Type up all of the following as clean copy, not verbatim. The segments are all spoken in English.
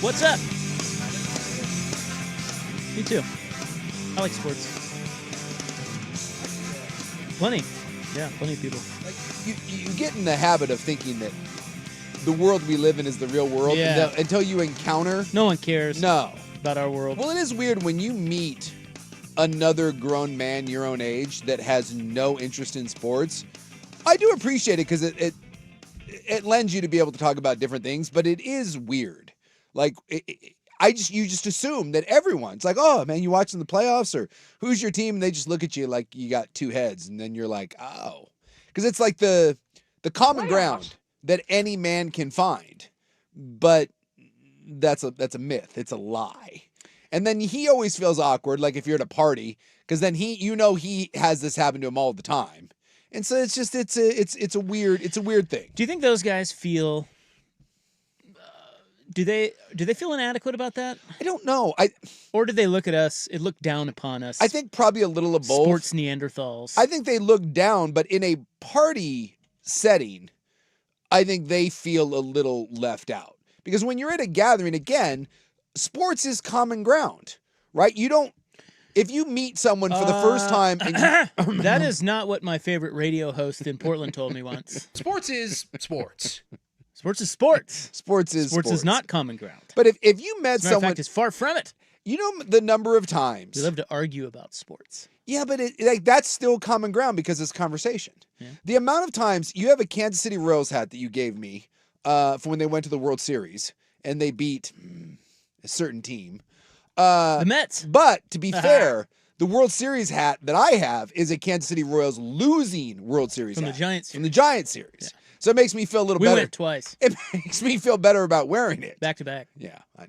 What's up? Me too. I like sports. Plenty. Yeah, plenty of people. Like you get in the habit of thinking that the world we live in is the real world until you encounter. No one cares. No. About our world. Well, it is weird when you meet another grown man your own age that has no interest in sports. I do appreciate it because it lends you to be able to talk about different things, but it is weird. Like you just assume that everyone's like, oh man, you watching the playoffs or who's your team? And they just look at you like you got two heads, and then you're like, oh, because it's like the common ground that any man can find, but that's a myth. It's a lie. And then he always feels awkward, like if you're at a party, because then he has this happen to him all the time. And so it's just it's a weird thing. Do you think those guys feel? Do they feel inadequate about that? I don't know. Or do they look at us? It look down upon us. I think probably a little of both. Sports Neanderthals. I think they look down, but in a party setting, I think they feel a little left out. Because when you're at a gathering, again, sports is common ground, right? If you meet someone for the first time. And that is not what my favorite radio host in Portland told me once. Sports is sports. Sports is sports. Sports is not common ground. But if you met someone. In fact, it's far from it. You know the number of times. We love to argue about sports. Yeah, but that's still common ground because it's conversation. Yeah. The amount of times you have a Kansas City Royals hat that you gave me for when they went to the World Series and they beat a certain team. The Mets. But to be fair, the World Series hat that I have is a Kansas City Royals losing World Series hat. From the Giants series. Yeah. So it makes me feel a little better. We went twice. It makes me feel better about wearing it. Back to back. Yeah, I know.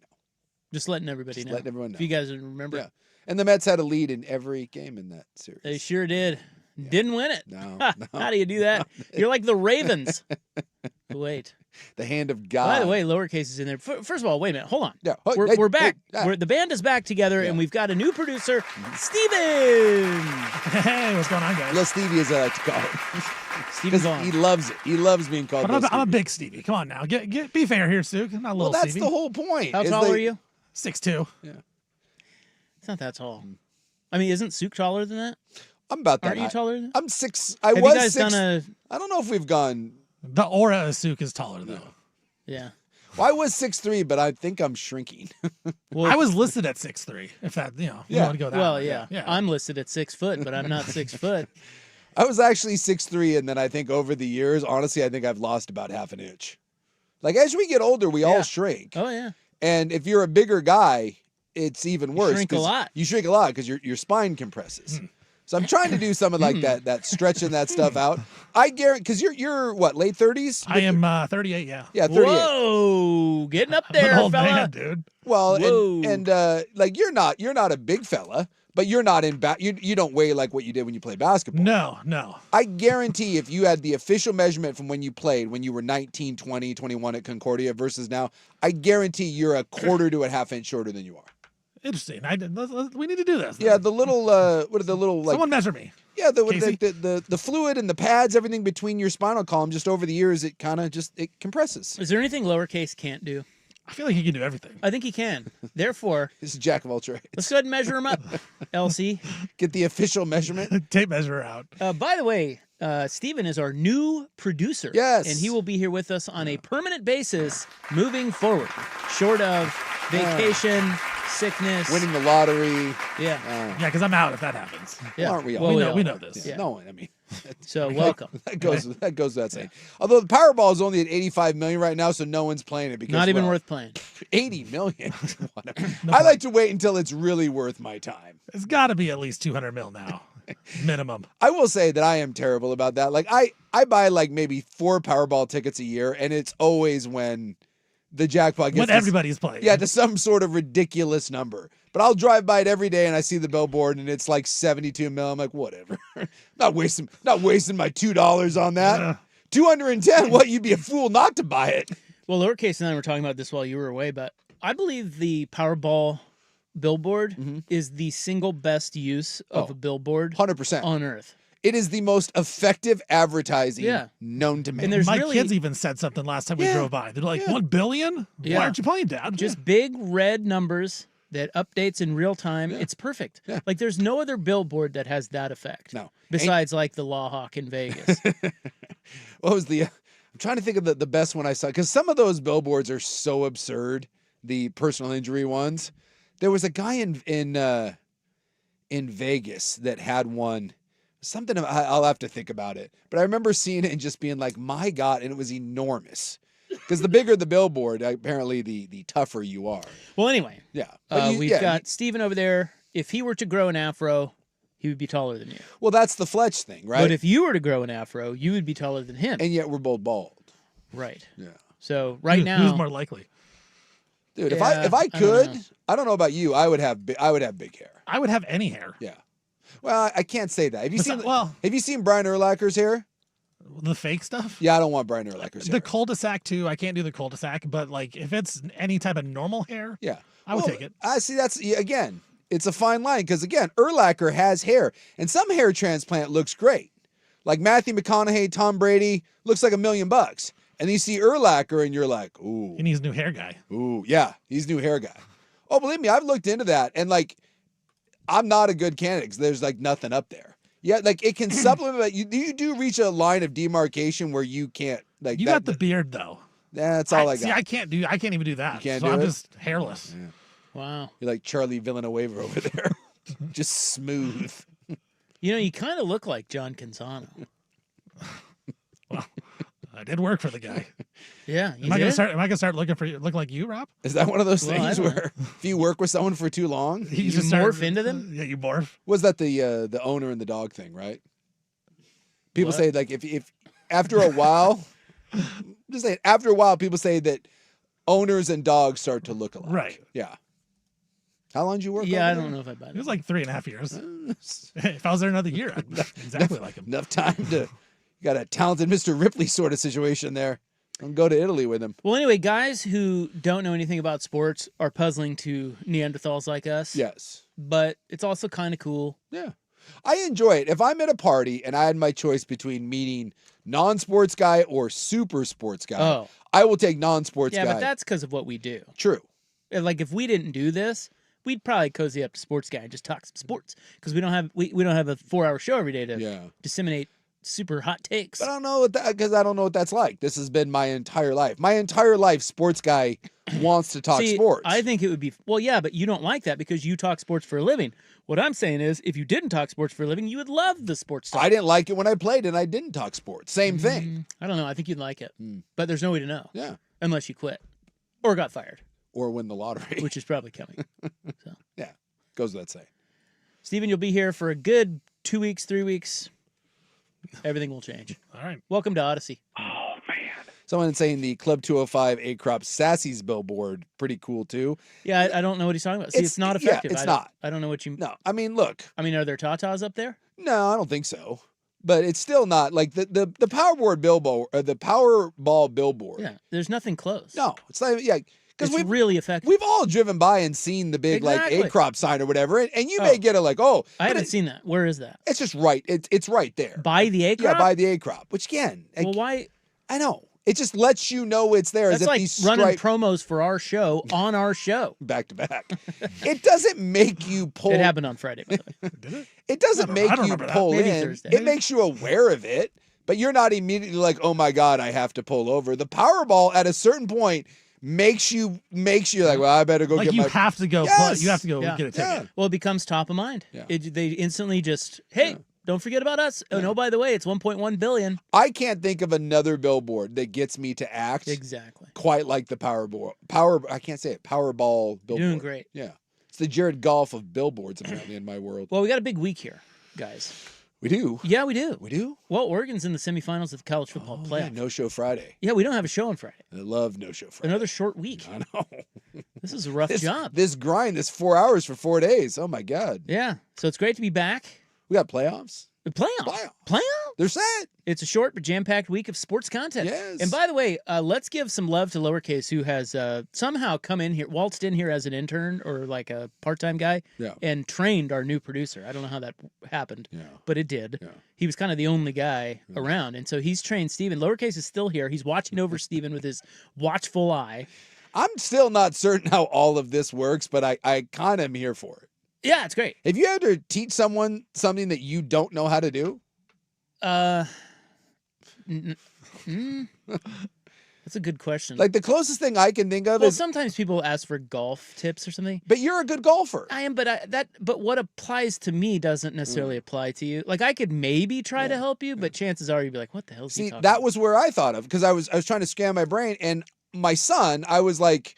Just letting everybody know. Letting everyone know. If you guys remember. Yeah. And the Mets had a lead in every game in that series. They sure did. Yeah. Didn't win it. No. How do you do that? You're like the Ravens. Wait. The hand of God. By the way, lowercase is in there. First of all, wait a minute. Hold on. Yeah. We're back. The band is back together, and we've got a new producer, Steven. Hey, what's going on, guys? Little Stevie, as I like to call him. Steven's on. He loves it. He loves being called. But I'm a big Stevie. Come on now. Be fair here, Stu. Not a little that's Stevie. The whole point. How tall are you? 6'2". Yeah. It's not that tall. I mean, isn't Suk taller than that? I'm about that. Aren't you taller than that? I'm 6. Have you guys done I don't know if we've gone. The aura of Suk is taller, though. Yeah. Well, I was 6'3", but I think I'm shrinking. Well, I was listed at 6'3". If that, you want to go that way. Well, yeah. I'm listed at 6 foot, but I'm not 6 foot. I was actually 6'3", and then I think over the years, honestly, I think I've lost about half an inch. Like, as we get older, we all shrink. Oh, yeah. And if you're a bigger guy, it's even worse. You shrink a lot. You shrink a lot because your spine compresses. So I'm trying to do some of like that stretching that stuff out. I guarantee, because you're what, late 30s? I am 38, yeah. Yeah, 38. Whoa, getting up there, I'm an old fella. man, dude. Well, and like you're not a big fella, but you're not in you don't weigh like what you did when you played basketball. No. I guarantee if you had the official measurement from when you played, when you were 19, 20, 21 at Concordia versus now, I guarantee you're a quarter to a half inch shorter than you are. Interesting. We need to do this. Yeah, the little what are the little like? Someone measure me. Yeah, the fluid and the pads, everything between your spinal column. Just over the years, it kind of it compresses. Is there anything lowercase can't do? I feel like he can do everything. I think he can. Therefore, this is jack of all trades. Let's go ahead and measure him up, LC. Get the official measurement. Tape measure out. By the way, Steven is our new producer. Yes. And he will be here with us on a permanent basis moving forward, short of vacation, sickness, winning the lottery. Yeah. Because I'm out if that happens. Yeah. Well, aren't we all? Well, we know this. Yeah. No, I mean. So welcome. That goes without saying. Although the Powerball is only at 85 million right now, so no one's playing it because not even worth playing. 80 million. I like to wait until it's really worth my time. It's got to be at least 200 mil now, minimum. I will say that I am terrible about that. Like I buy like maybe 4 Powerball tickets a year, and it's always when the jackpot gets when everybody's playing. Yeah, to some sort of ridiculous number. But I'll drive by it every day and I see the billboard and it's like 72 mil. I'm like, whatever. not wasting my $2 on that. 210. What? You'd be a fool not to buy it. Well, lowercase and I were talking about this while you were away, but I believe the Powerball billboard is the single best use of a billboard 100% on earth. It is the most effective advertising Yeah. known to man. And there's My really kids even said something last time we Yeah. drove by. They're like, Yeah. 1 billion? Yeah. Why aren't you playing, Dad? just big red numbers that updates in real time. Yeah. It's perfect. Yeah. Like there's no other billboard that has that effect. No. Besides like the Law Hawk in Vegas. What was the? I'm trying to think of the best one I saw because some of those billboards are so absurd. The personal injury ones. There was a guy in Vegas that had one. Something I'll have to think about it, but I remember seeing it and just being like, "My God!" And it was enormous. Because the bigger the billboard, apparently the tougher you are. Well, anyway, Yeah, But we've got Steven over there. If he were to grow an afro, he would be taller than you. well, that's the Fletch thing, right? But if you were to grow an afro, you would be taller than him. And yet we're both bald. Right. Yeah, So right now, Who's more likely? dude. Yeah, if I don't could, know. I don't know about you. I would have big hair. I would have any hair. Yeah. Well, I can't say that. Have you seen? Well, Have you seen Brian Urlacher's hair? the fake stuff? Yeah, I don't want Brian Urlacher's hair. The cul-de-sac, too. I can't do the cul-de-sac, but, like, if it's any type of normal hair, Yeah, I would take it. I see. That's again. It's a fine line because again, Urlacher has hair, and some hair transplant looks great. Like Matthew McConaughey, Tom Brady looks like $1 million, and then you see Urlacher, and you're like, ooh, He needs a new hair guy. ooh, yeah, he's new hair guy. Oh, believe me, I've looked into that, and like, I'm not a good candidate because there's like nothing up there. Yeah, like it can supplement, but you do reach a line of demarcation where you can't like. You got the beard, though. That's all I got. See, I can't even do that. You can't so do I'm it? just hairless. Yeah. wow. You're like Charlie Villanueva over there, just smooth. You know, you kind of look like John Canzano. Well, I did work for the guy. Yeah. You Am I did? gonna start look like you, Rob? Is that one of those Well, I things don't where if you work with someone for too long, You just start- morph into them? Yeah, you morph. was that the owner and the dog thing, right? People What? say like if after a while, just saying after a while, people say that owners and dogs start to look alike. Right. Yeah. How long did you work? Yeah, I over don't know if I buy It that. was like 3.5 years. there? If I was there another year, I'd be exactly like him. Enough time to. You got a talented Mr. Ripley sort of situation there. And go to Italy with him. Well, anyway, guys who don't know anything about sports are puzzling to Neanderthals like us. Yes. But it's also kind of cool. Yeah. I enjoy it. If I'm at a party and I had my choice between meeting non-sports guy or super sports guy, Oh. I will take non-sports Yeah, guy. but that's because of what we do. True. Like if we didn't do this, we'd probably cozy up to sports guy and just talk some sports because we don't have a 4-hour show every day to Yeah. disseminate super hot takes. But I don't know what that because I don't know what that's like. This has been my entire life. My entire life, sports guy wants to talk See, sports. I think it would be well, yeah, but you don't like that because you talk sports for a living. What I'm saying is, if you didn't talk sports for a living, you would love the sports stuff. I didn't like it when I played and I didn't talk sports. Same thing. I don't know. I think you'd like it, Mm. but there's no way to know Yeah. unless you quit or got fired, Or win the lottery. which is probably coming. So, Yeah. Goes without saying. Steven, you'll be here for a good 2 weeks, 3 weeks. Everything will change. All right. Welcome to Odyssey. Someone saying the Club 205 A Crop Sassy's billboard, pretty cool too. Yeah, I don't know what he's talking about. See, It's- it's not yeah, effective. it's I don't- not. I don't know what you. No, I mean, look, I mean, are there tatas up there? no, I don't think so. But it's still not like the Powerball billboard, the Powerball billboard. Yeah, there's nothing close. No, it's not. Yeah, because it's we've really effective. we've all driven by and seen the big like Exactly. A Crop sign or whatever, and you Oh. may get a like, oh, I but haven't seen that. Where is that? it's just right. It's right there. By the A crop? Yeah, by the A Crop. Which again, Well, why? I know it just lets you know it's there. That's as if like these running stripe promos for our show on our show. back to back. It doesn't make you pull. It happened on Friday, by the way. Did it? It doesn't I make don't you remember that. pull Maybe in. Thursday. It makes you aware of it, but you're not immediately like, oh my God, I have to pull over. The Powerball at a certain point makes you like, well, I better go Like get you my. have to go. Yes! You have to go Yeah. get a ticket. Yeah. Well, it becomes top of mind. Yeah. They instantly just, hey, don't forget about us. Oh, no, by the way, it's 1.1 billion. I can't think of another billboard that gets me to act Exactly. quite like the Powerball. I can't say it. Powerball billboard. Doing great. Yeah, it's the Jared Goff of billboards apparently in my world. Well, we got a big week here, guys. We do. Yeah, we do. We do. Well, Oregon's in the semifinals of the college football Yeah, playoff. no show Friday. Yeah, we don't have a show on Friday. I love no show Friday. Another short week. I know. This is a rough job. This grind, this 4 hours for 4 days. Oh my God. Yeah. So it's great to be back. We got playoffs. Playoff. They're set. It's a short but jam-packed week of sports content. Yes. And by the way, let's give some love to Lowercase, who has somehow come in here, waltzed in here as an intern or like a part-time guy, and trained our new producer. I don't know how that happened, but it did. Yeah. He was kind of the only guy around, and so he's trained Steven. Lowercase is still here. He's watching over Steven with his watchful eye. I'm still not certain how all of this works, but I kind of am here for it. Yeah, it's great. Have you had to teach someone something that you don't know how to do? That's a good question. Like the closest thing I can think of is sometimes people ask for golf tips or something. But you're a good golfer. I am, but what applies to me doesn't necessarily apply to you. Like I could maybe try to help you, but chances are you'd be like, "What the hell is he talking that about?" was where I thought of because I was trying to scan my brain, and my son, I'm like,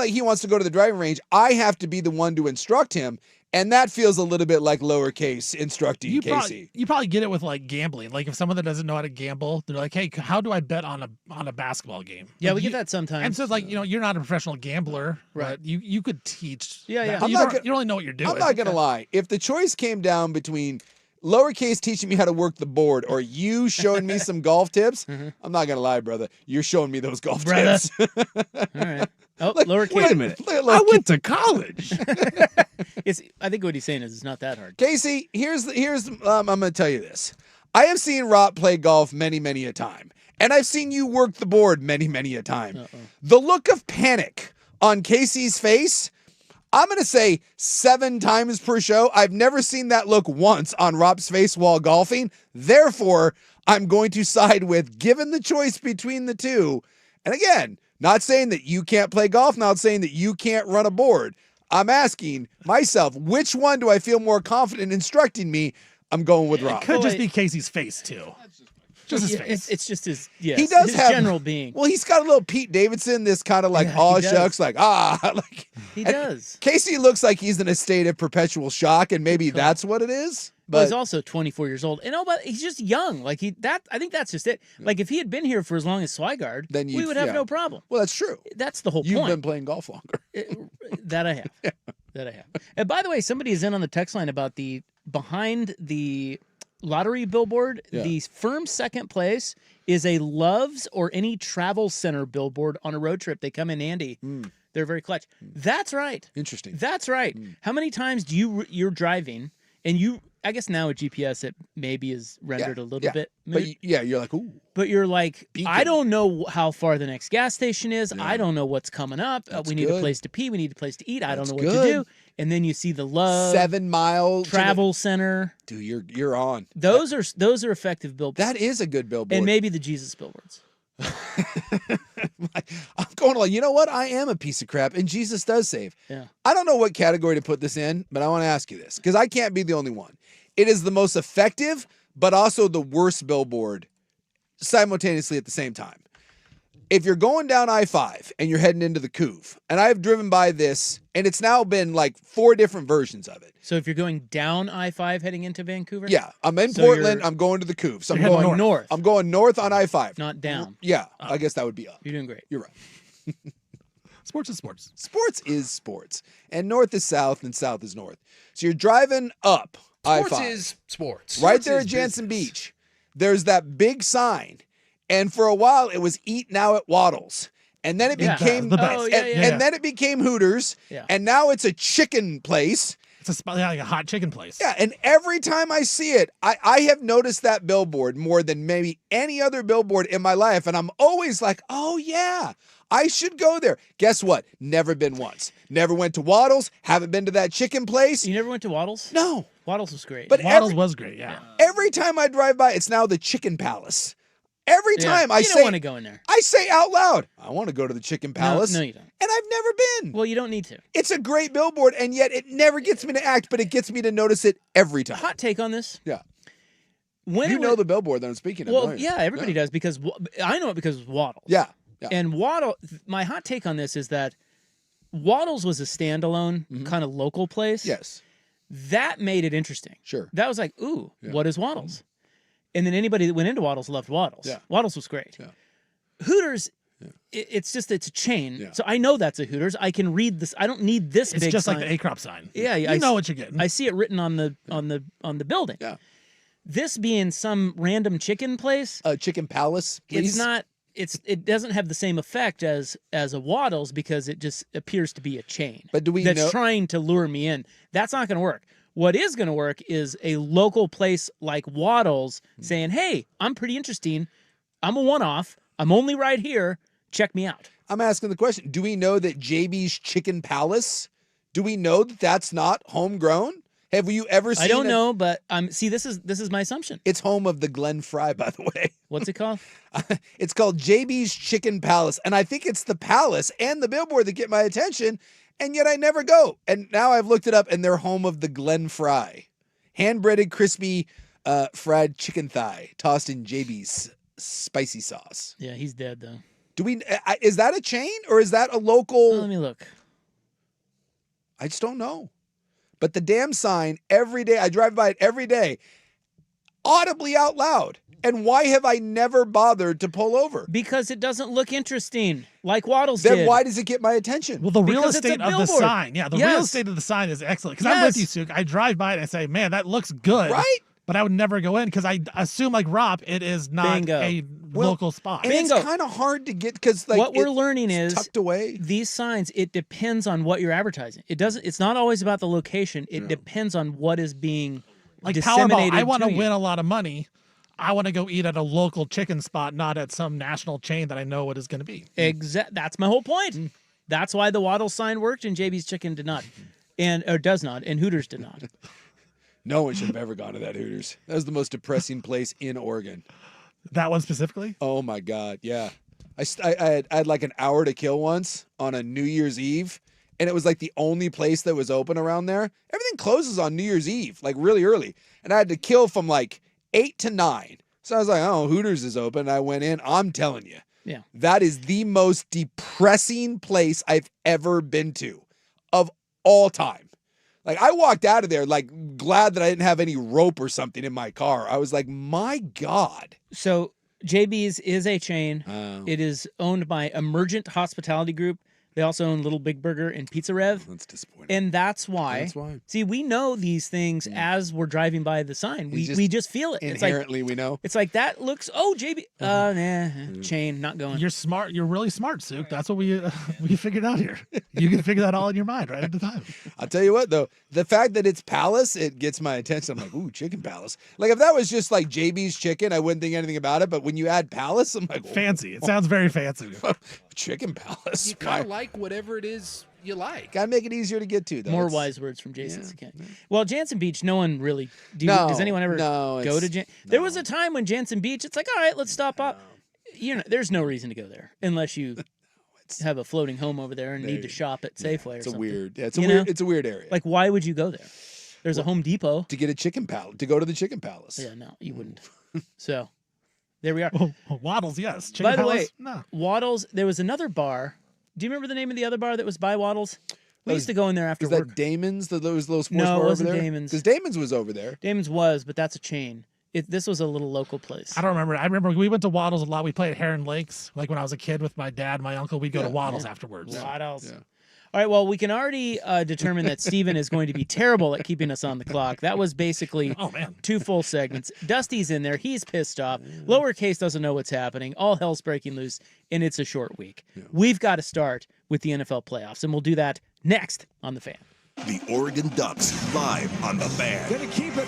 he wants to go to the driving range. I have to be the one to instruct him. And that feels a little bit like Lowercase instructing Casey. You probably get it with like gambling. Like if someone that doesn't know how to gamble, they're like, "Hey, how do I bet on a basketball game?" Yeah, like we get that sometimes. And so it's like, you're not a professional gambler, right? But you could teach. Yeah. You don't really know what you're doing. I'm not gonna lie. If the choice came down between Lowercase teaching me how to work the board or you showing me some golf tips, I'm not gonna lie, brother. You're showing me those golf tips. All right. Oh, Lowercase. Wait a minute. I went to college. I think what he's saying is it's not that hard. Casey, here's I'm going to tell you this. I have seen Rob play golf many, many a time, and I've seen you work the board many, many a time. The look of panic on Casey's face, I'm going to say 7 times per show. I've never seen that look once on Rob's face while golfing. Therefore, I'm going to side with, given the choice between the two, and again, not saying that you can't play golf, not saying that you can't run a board. I'm asking myself, which one do I feel more confident instructing me? I'm going with Rob. It could just be Casey's face, too. Just his face. It's just his, he does his have, general being. Well, he's got a little Pete Davidson, this kind of like, shucks, like, like. He does. Casey looks like he's in a state of perpetual shock, and maybe that's what it is. But he's also 24 years old. And but he's just young. Like I think that's just it. Like if he had been here for as long as Swigard, then we would have no problem. Well, that's true. That's the whole point. You've been playing golf longer. That I have. That I have. And by the way, somebody is in on the text line about the behind the lottery billboard. The firm second place is a Love's or any travel center billboard on a road trip. They come in handy. They're very clutch. That's right. Interesting. That's right. How many times do you're driving and I guess now with GPS it maybe is rendered a little bit. But you're like, ooh. But you're like, I don't know how far the next gas station is. Yeah. I don't know what's coming up. We need a place to pee. We need a place to eat. I don't know what to do. And then you see the Love 7 mile travel center. Dude, you're on. Those are effective billboards. That is a good billboard. And maybe the Jesus billboards. I'm going like, you know what? I am a piece of crap, and Jesus does save. Yeah. I don't know what category to put this in, but I want to ask you this because I can't be the only one. It is the most effective, but also the worst billboard simultaneously at the same time. If you're going down I-5 and you're heading into the Couve, and I've driven by this, and it's now been like 4 different versions of it. So if you're going down I-5 heading into Vancouver? Yeah. I'm in Portland. I'm going to the Couve. So I'm going north. I'm going north on I-5. Not down. Yeah. I guess that would be up. You're doing great. You're right. Sports is sports. Sports is sports. And north is south, and south is north. So you're driving up I-5. Sports is sports. Right there at Jansen Beach, there's that big sign. And for a while, it was Eat Now at Waddles. And then it became and then it became Hooters. Yeah. And now it's a chicken place. It's like a hot chicken place. Yeah, and every time I see it, I have noticed that billboard more than maybe any other billboard in my life. And I'm always like, oh, yeah, I should go there. Guess what? Never been once. Never went to Waddles. Haven't been to that chicken place. You never went to Waddles? No. Waddles was great. But Waddles was great, yeah. Every time I drive by, it's now the Chicken Palace. Every time I say, you don't want to go in there. I say out loud, I want to go to the Chicken Palace. No, you don't. And I've never been. Well, you don't need to. It's a great billboard, and yet it never gets me to act, but it gets me to notice it every time. Hot take on this. Yeah. When you know the billboard that I'm speaking of. Well, yeah, everybody does because I know it because of Waddles. Yeah. And my hot take on this is that Waddles was a standalone kind of local place. Yes. That made it interesting. Sure. That was like, ooh, what is Waddles? And then anybody that went into Waddles loved Waddles. Yeah. Waddles was great. Yeah. Hooters, it's a chain. Yeah. So I know that's a Hooters. I can read this. I don't need this it's big just sign. like the A-Crop sign. Yeah. You know what you're getting. I see it written on the building. Yeah. This being some random chicken place, Chicken Palace, please. it's not. It doesn't have the same effect as a Waddles because it just appears to be a chain. But do we that's know trying to lure me in? That's not going to work. What is going to work is a local place like Waddles saying, "Hey, I'm pretty interesting. I'm a one-off. I'm only right here. Check me out." I'm asking the question. Do we know that JB's Chicken Palace? Do we know that that's not homegrown? Have you ever seen? I don't know, but see, this is my assumption. It's home of the Glen Fry, by the way. What's it called? It's called JB's Chicken Palace, and I think it's the palace and the billboard that get my attention, and yet I never go. And now I've looked it up, and they're home of the Glen Fry, hand-breaded, crispy, fried chicken thigh tossed in JB's spicy sauce. Yeah, he's dead though. Do we? Is that a chain or is that a local? Let me look. I just don't know. But the damn sign every day, I drive by it every day, audibly out loud. And why have I never bothered to pull over? Because it doesn't look interesting, like Waddles Then did. why does it get my attention? Well, the real Because it's a estate of the billboard. sign. Yeah, the real estate of the sign is excellent. Because I'm with you, Suk. I drive by it and I say, man, that looks good. Right? But I would never go in because I assume, like Rob, it is not a local spot. And it's kind of hard to get because, like, what we're learning is tucked away. These signs. It depends on what you're advertising. It doesn't. It's not always about the location. It depends on what is being like disseminated. Powerball. I want to you. win a lot of money. I want to go eat at a local chicken spot, not at some national chain that I know what is going to be. That's my whole point. That's why the Waddle sign worked and JB's Chicken did not, or does not, and Hooters did not. No one should have ever gone to that Hooters. That was the most depressing place in Oregon. That one specifically? Oh my God, yeah. I had like an hour to kill once on a New Year's Eve, and it was like the only place that was open around there. Everything closes on New Year's Eve, like really early, and I had to kill from like 8 to 9. So I was like, oh, Hooters is open. I went in. I'm telling you, yeah, that is the most depressing place I've ever been to of all time. Like, I walked out of there, like, glad that I didn't have any rope or something in my car. I was like, my God. So JB's is a chain. It is owned by Emergent Hospitality Group. They also own Little Big Burger and Pizza Rev. That's disappointing. And that's why. That's why. See, we know these things as we're driving by the sign. We just feel it. Inherently, it's like, we know. It's like, that looks, JB. Chain, not going. You're smart. You're really smart, Suk. That's what we figured out here. You can figure that all in your mind right at the time. I'll tell you what, though. The fact that it's Palace, it gets my attention. I'm like, ooh, Chicken Palace. Like, if that was just like JB's Chicken, I wouldn't think anything about it. But when you add Palace, I'm like, fancy. It sounds very fancy. Chicken Palace. You kind of like whatever it is you like. Gotta make it easier to get to, though. More wise words from Jason. Yeah. Well, Jansen Beach, no one really. Does anyone ever go to Jansen? There was a time when Jansen Beach, it's like, all right, let's stop off. There's no reason to go there unless you have a floating home over there and need to shop at Safeway or something. It's a weird area. Like, why would you go there? There's a Home Depot. To get a Chicken Palace, to go to the Chicken Palace. Yeah, no, you wouldn't. So, there we are. Waddles, yes. Chicken By the Palace? Way, no. Waddles, there was another bar. Do you remember the name of the other bar that was by Waddles? We used to go in there after work. Was that Damon's? Those little sports bar over there? No, it wasn't Damon's. Because Damon's was over there. Damon's was, but that's a chain. This was a little local place. I don't remember. I remember we went to Waddles a lot. We played at Heron Lakes. Like when I was a kid with my dad, my uncle, we'd go to Waddles afterwards. Waddles. Yeah. All right, well, we can already determine that Steven is going to be terrible at keeping us on the clock. That was basically 2 full segments. Dusty's in there. He's pissed off. Lowercase doesn't know what's happening. All hell's breaking loose, and it's a short week. Yeah. We've got to start with the NFL playoffs, and we'll do that next on The Fan. The Oregon Ducks, live on The Fan. Gonna keep it.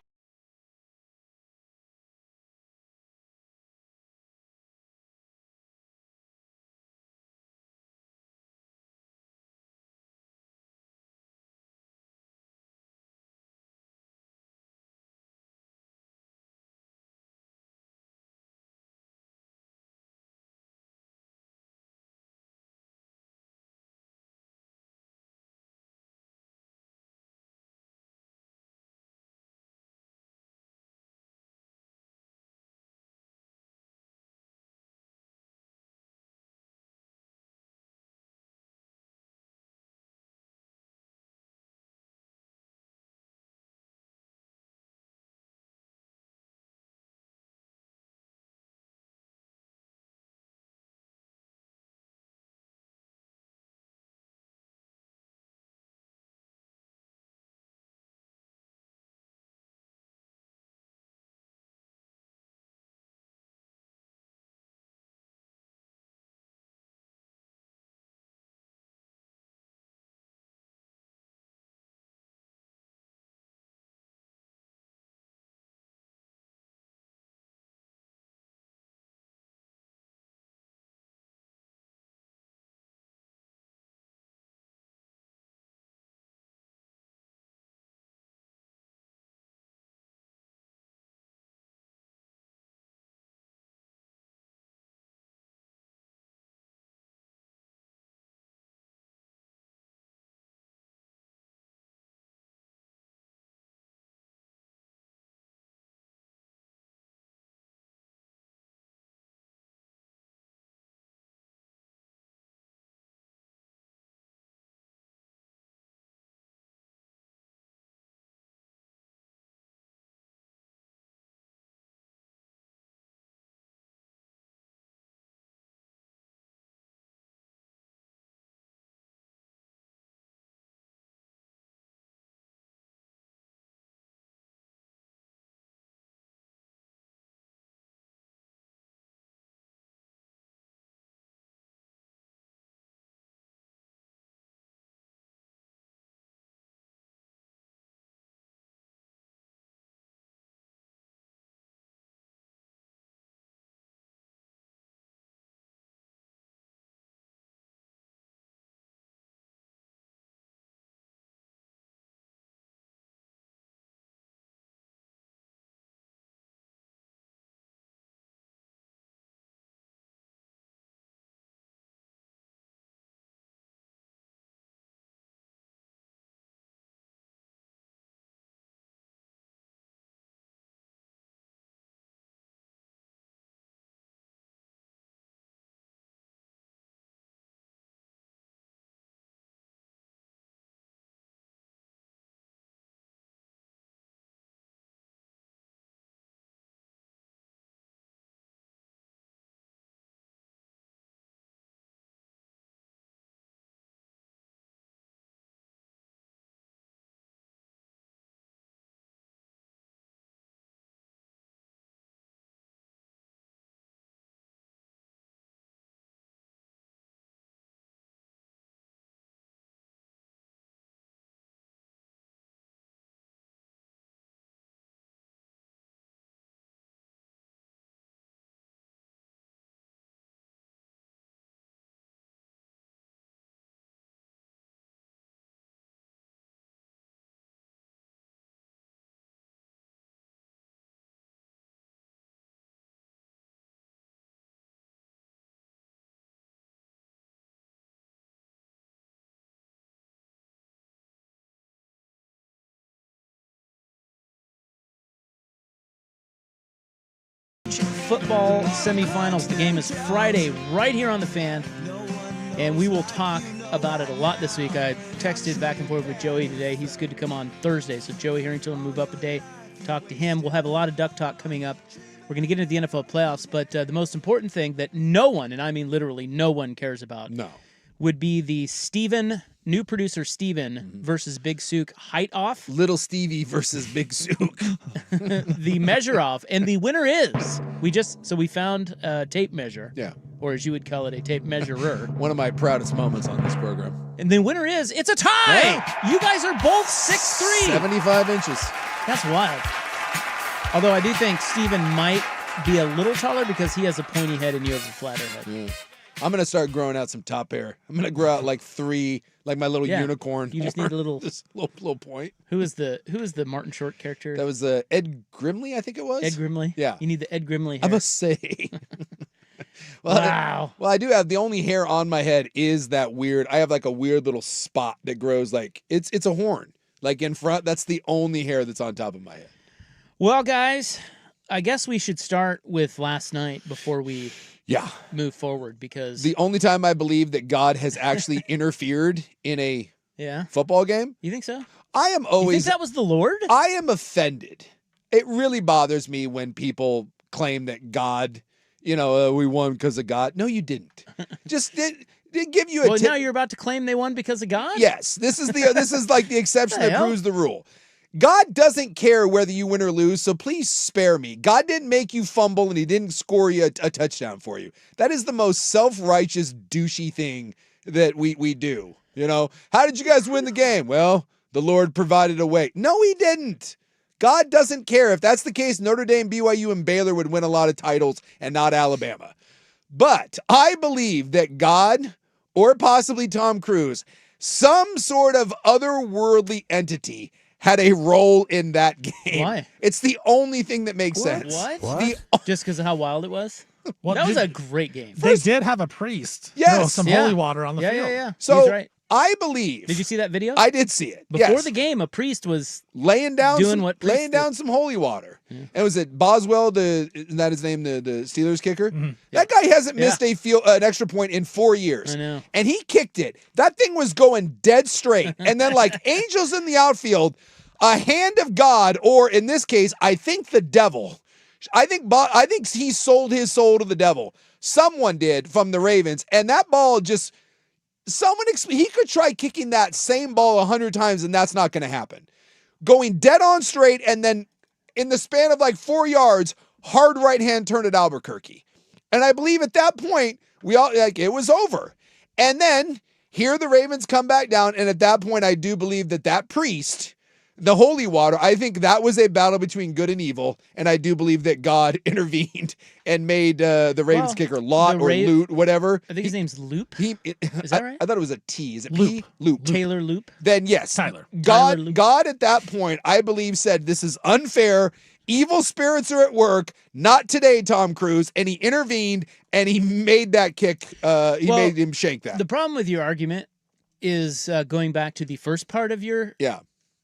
football semifinals. The game is Friday right here on the Fan, and we will talk about it a lot this week. I texted back and forth with Joey today. He's good to come on Thursday, so Joey Harrington will move up a day, talk to him. We'll have a lot of Duck Talk coming up. We're going to get into the NFL playoffs, but the most important thing that no one, and I mean literally no one, cares about would be the new producer Steven versus Big Sook height off. Little Stevie versus Big Sook. The measure off. And the winner is, we found a tape measure. Yeah. Or as you would call it, a tape measurer. One of my proudest moments on this program. And the winner is, it's a tie! Yeah. You guys are both 6'3". 75 inches. That's wild. Although I do think Steven might be a little taller because he has a pointy head and you have a flatter head. Yeah. I'm going to start growing out some top hair. I'm going to grow out like 3, like my little unicorn. You just need a little... Just little point. Who is the Martin Short character? That was Ed Grimley, I think it was. Ed Grimley? Yeah. You need the Ed Grimley hair. I must say. Wow. I do have, the only hair on my head is that weird, I have like a weird little spot that grows like, it's a horn. Like in front, that's the only hair that's on top of my head. Well, guys, I guess we should start with last night before we move forward, because the only time I believe that God has actually interfered in a football game. You think so? I am always... You think that was the Lord? I am offended. It really bothers me when people claim that God, we won because of God. No, you didn't. Just did give you a Well, now you're about to claim they won because of God? Yes. This is like the exception that proves the rule. God doesn't care whether you win or lose, so please spare me. God didn't make you fumble and he didn't score you a touchdown for you. That is the most self-righteous, douchey thing that we do. How did you guys win the game? Well, the Lord provided a way. No, he didn't. God doesn't care. If that's the case, Notre Dame, BYU, and Baylor would win a lot of titles and not Alabama. But I believe that God, or possibly Tom Cruise, some sort of otherworldly entity, had a role in that game. Why? It's the only thing that makes sense. What? Just because of how wild it was? That was a great game. They did have a priest. Yes. Some holy water on the field. Yeah. So he's right. I believe. Did you see that video? I did see it. Before the game, a priest was laying down some holy water. Yeah. And was it Boswell? Isn't that his name? The Steelers kicker. Mm-hmm. That guy hasn't missed an extra point in 4 years. I know. And he kicked it. That thing was going dead straight. And then like angels in the outfield, a hand of God, or in this case, I think the devil. I think he sold his soul to the devil. Someone did from the Ravens, and that ball just. He could try kicking that same ball 100 times and that's not going to happen. Going dead on straight and then in the span of like 4 yards, hard right hand turn at Albuquerque. And I believe at that point, it was over. And then here the Ravens come back down. And at that point, I do believe that priest, the holy water, I think that was a battle between good and evil. And I do believe that God intervened and made the Ravens kicker Lot or Loot, whatever. I think his name's Loop. Is that right? I thought it was a T. Is it Loop. P? Loop. Taylor Loop. Then yes. Tyler. God at that point, I believe, said this is unfair. Evil spirits are at work. Not today, Tom Cruise. And he intervened and he made that kick. He made him shank that. The problem with your argument is going back to the first part of your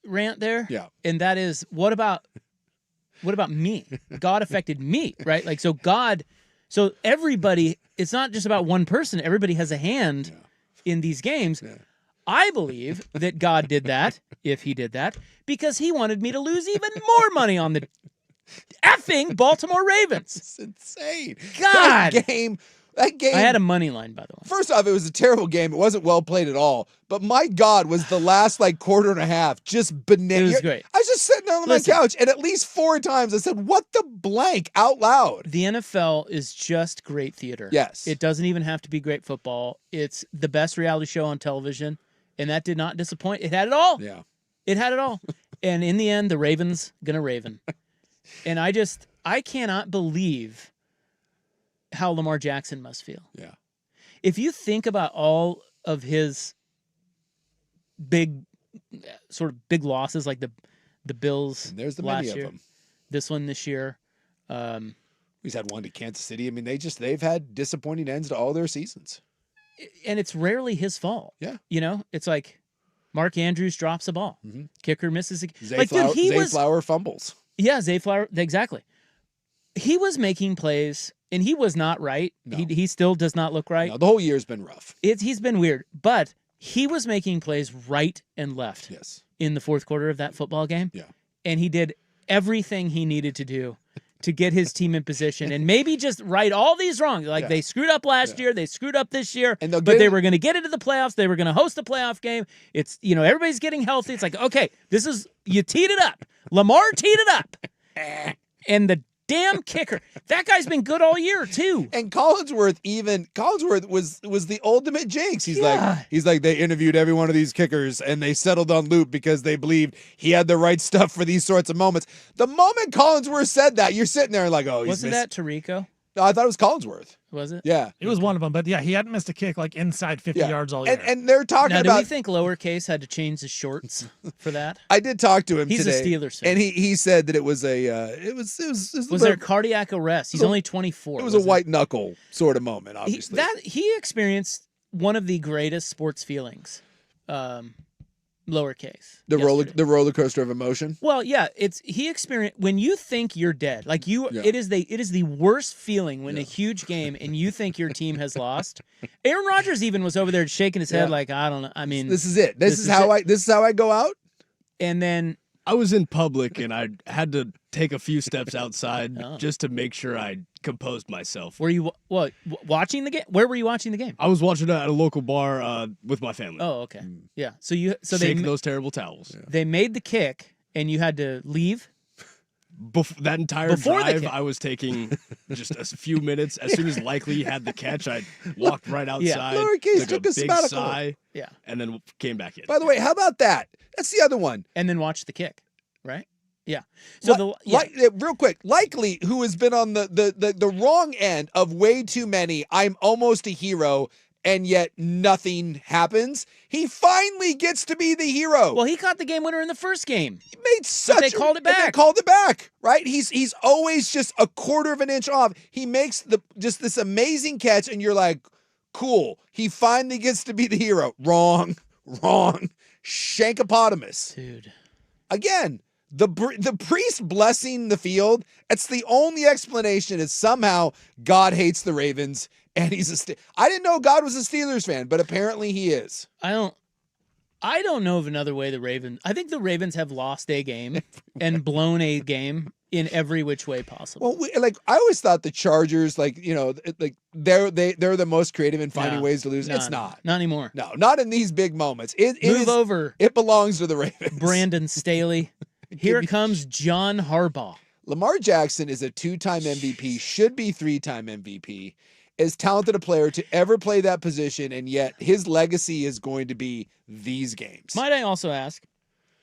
rant there. Yeah. And that is, what about me? God affected me, right? Like, so everybody, it's not just about one person. Everybody has a hand in these games. Yeah. I believe that God did that, if he did that, because he wanted me to lose even more money on the effing Baltimore Ravens. It's insane. God. That game. I had a money line, by the way. First off, it was a terrible game. It wasn't well played at all. But my God, was the last quarter and a half just bananas. It was great. I was just sitting there on my couch, and at least 4 times I said, "What the blank?" out loud. The NFL is just great theater. Yes. It doesn't even have to be great football. It's the best reality show on television, and that did not disappoint. It had it all. Yeah. It had it all. And in the end, the Ravens gonna Raven. And I cannot believe how Lamar Jackson must feel. Yeah. If you think about all of his big losses, like the Bills and there's the last many year, of them. This one this year. He's had one to Kansas City. I mean, they've had disappointing ends to all their seasons. And it's rarely his fault. Yeah. It's like Mark Andrews drops a ball. Mm-hmm. Kicker misses. Zay Flower fumbles. Yeah, Zay Flower, exactly. he was making plays, and he was not right. No. He still does not look right. No, the whole year's been rough. He's been weird, but he was making plays right and left. Yes. In the fourth quarter of that football game. Yeah. And he did everything he needed to do to get his team in position and maybe just right all these wrong. Like they screwed up last year, they screwed up this year, but they were going to get into the playoffs. They were going to host a playoff game. It's, everybody's getting healthy. It's like, okay, you teed it up. Lamar teed it up. And the damn kicker. That guy's been good all year too. And Collinsworth was the ultimate jinx. He's like they interviewed every one of these kickers and they settled on Loop because they believed he had the right stuff for these sorts of moments. The moment Collinsworth said that, you're sitting there like, oh, wasn't that Tirico? No, I thought it was Collinsworth. Was it? Yeah. It was one of them, but yeah, he hadn't missed a kick like inside 50 yards all year. And they're talking now, about. Do we think Lowercase had to change his shorts for that? I did talk to him He's today. He's a Steelers fan. And he said that it was a was there cardiac arrest? He's only 24. It was a white knuckle sort of moment, obviously. He experienced one of the greatest sports feelings. Lowercase. The roller coaster of emotion. Well, yeah, he experienced when you think you're dead. Like it is the worst feeling when a huge game and you think your team has lost. Aaron Rodgers even was over there shaking his head like, I don't know. I mean, this is it. This is how I go out. And then I was in public and I had to take a few steps outside just to make sure I composed myself. Were you watching the game? Where were you watching the game? I was watching it at a local bar with my family. Oh, okay. Yeah. So shaking those terrible towels. They made the kick and you had to leave. That entire drive, I was taking just a few minutes. As soon as Likely had the catch, I walked right outside. Lowercase took a big sabbatical. sigh. Yeah. And then came back in. By the way, how about that? That's the other one. And then watch the kick, right? Yeah. So real quick, Likely, who has been on the wrong end of way too many, I'm almost a hero, and yet nothing happens. He finally gets to be the hero. Well, he caught the game winner in the first game. He made such. They called it back. They called it back, right? He's always just a quarter of an inch off. He makes just this amazing catch, and you're like, cool. He finally gets to be the hero. Wrong. Shankopotamus. Dude. Again, the priest blessing the field, it's the only explanation is somehow God hates the Ravens and he's I didn't know God was a Steelers fan, but apparently he is. I don't know of another way I think the Ravens have lost a game and blown a game in every which way possible. Well, I always thought the Chargers, they're the most creative in finding ways to lose. It's not anymore. No, not in these big moments. Move over. It belongs to the Ravens. Brandon Staley. Here comes John Harbaugh. Lamar Jackson is a 2-time MVP, should be 3-time MVP. As talented a player to ever play that position, and yet his legacy is going to be these games. Might I also ask?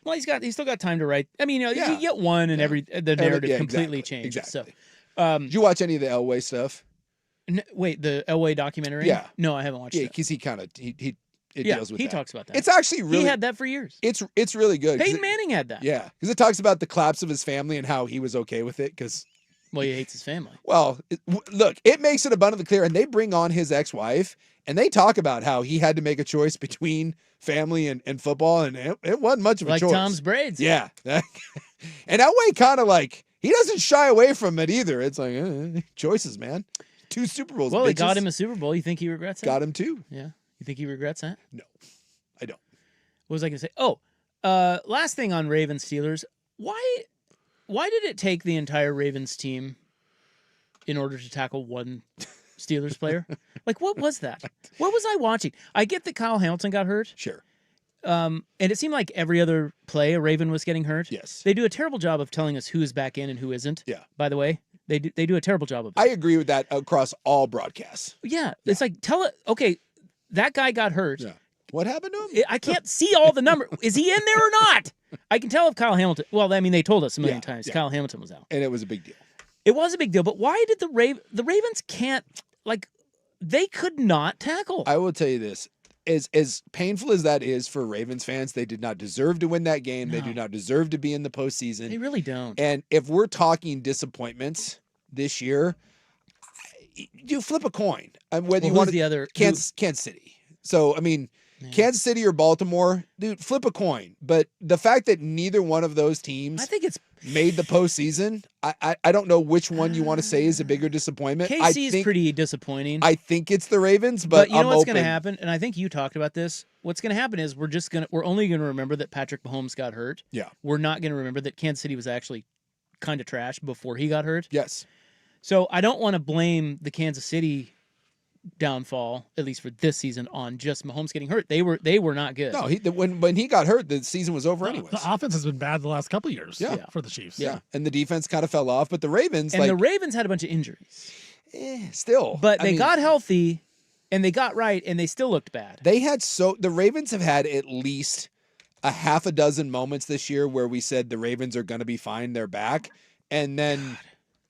Well, he's still got time to write. I mean, you get one, and the narrative completely changes. Exactly. So, did you watch any of the Elway stuff? Wait, the Elway documentary? Yeah. No, I haven't watched it. Yeah, because he deals with that. He talks about that. It's actually really. He had that for years. It's really good. Peyton Manning had that. Yeah, because it talks about the collapse of his family and how he was okay with it. Because he hates his family. Well, look, it makes it abundantly clear, and they bring on his ex-wife, and they talk about how he had to make a choice between family and football, and it wasn't much of a choice. Like Tom's braids. Yeah, and Elway kind of he doesn't shy away from it either. It's like choices, man. 2 Super Bowls. Well, bitches. He got him a Super Bowl. You think he regrets that? Got him too. Yeah. You think he regrets that? No, I don't. What was I going to say? Oh, last thing on Ravens Steelers. Why did it take the entire Ravens team in order to tackle one Steelers player? What was that? What was I watching? I get that Kyle Hamilton got hurt. Sure. And it seemed like every other play a Raven was getting hurt. Yes. They do a terrible job of telling us who is back in and who isn't. Yeah. By the way, they do a terrible job of that. I agree with that across all broadcasts. Yeah. It's like, okay, that guy got hurt. Yeah. What happened to him? I can't see all the numbers. Is he in there or not? I can tell if Kyle Hamilton. Well, I mean, they told us a million times Kyle Hamilton was out. And it was a big deal. It was a big deal. But why did the Ravens can't, they could not tackle? I will tell you this. As painful as that is for Ravens fans, they did not deserve to win that game. No. They do not deserve to be in the postseason. They really don't. And if we're talking disappointments this year, you flip a coin. Whether you want the other Kansas City. So, I mean, Kansas City or Baltimore, dude, flip a coin. But the fact that neither one of those teams, I think it's made the postseason. I don't know which one you want to say is a bigger disappointment. KC is pretty disappointing. I think it's the Ravens, but you know what's going to happen, and I think you talked about this. What's going to happen is we're only going to remember that Patrick Mahomes got hurt. Yeah. We're not going to remember that Kansas City was actually kind of trash before he got hurt. Yes. So I don't want to blame the Kansas City downfall, at least for this season, on just Mahomes getting hurt. They were not good. No, when he got hurt, the season was over anyways. The offense has been bad the last couple of years for the Chiefs. Yeah, and the defense kind of fell off, but the Ravens the Ravens had a bunch of injuries. Still. But they got healthy and they got right and they still looked bad. The Ravens have had at least a half a dozen moments this year where we said the Ravens are going to be fine, they're back, and then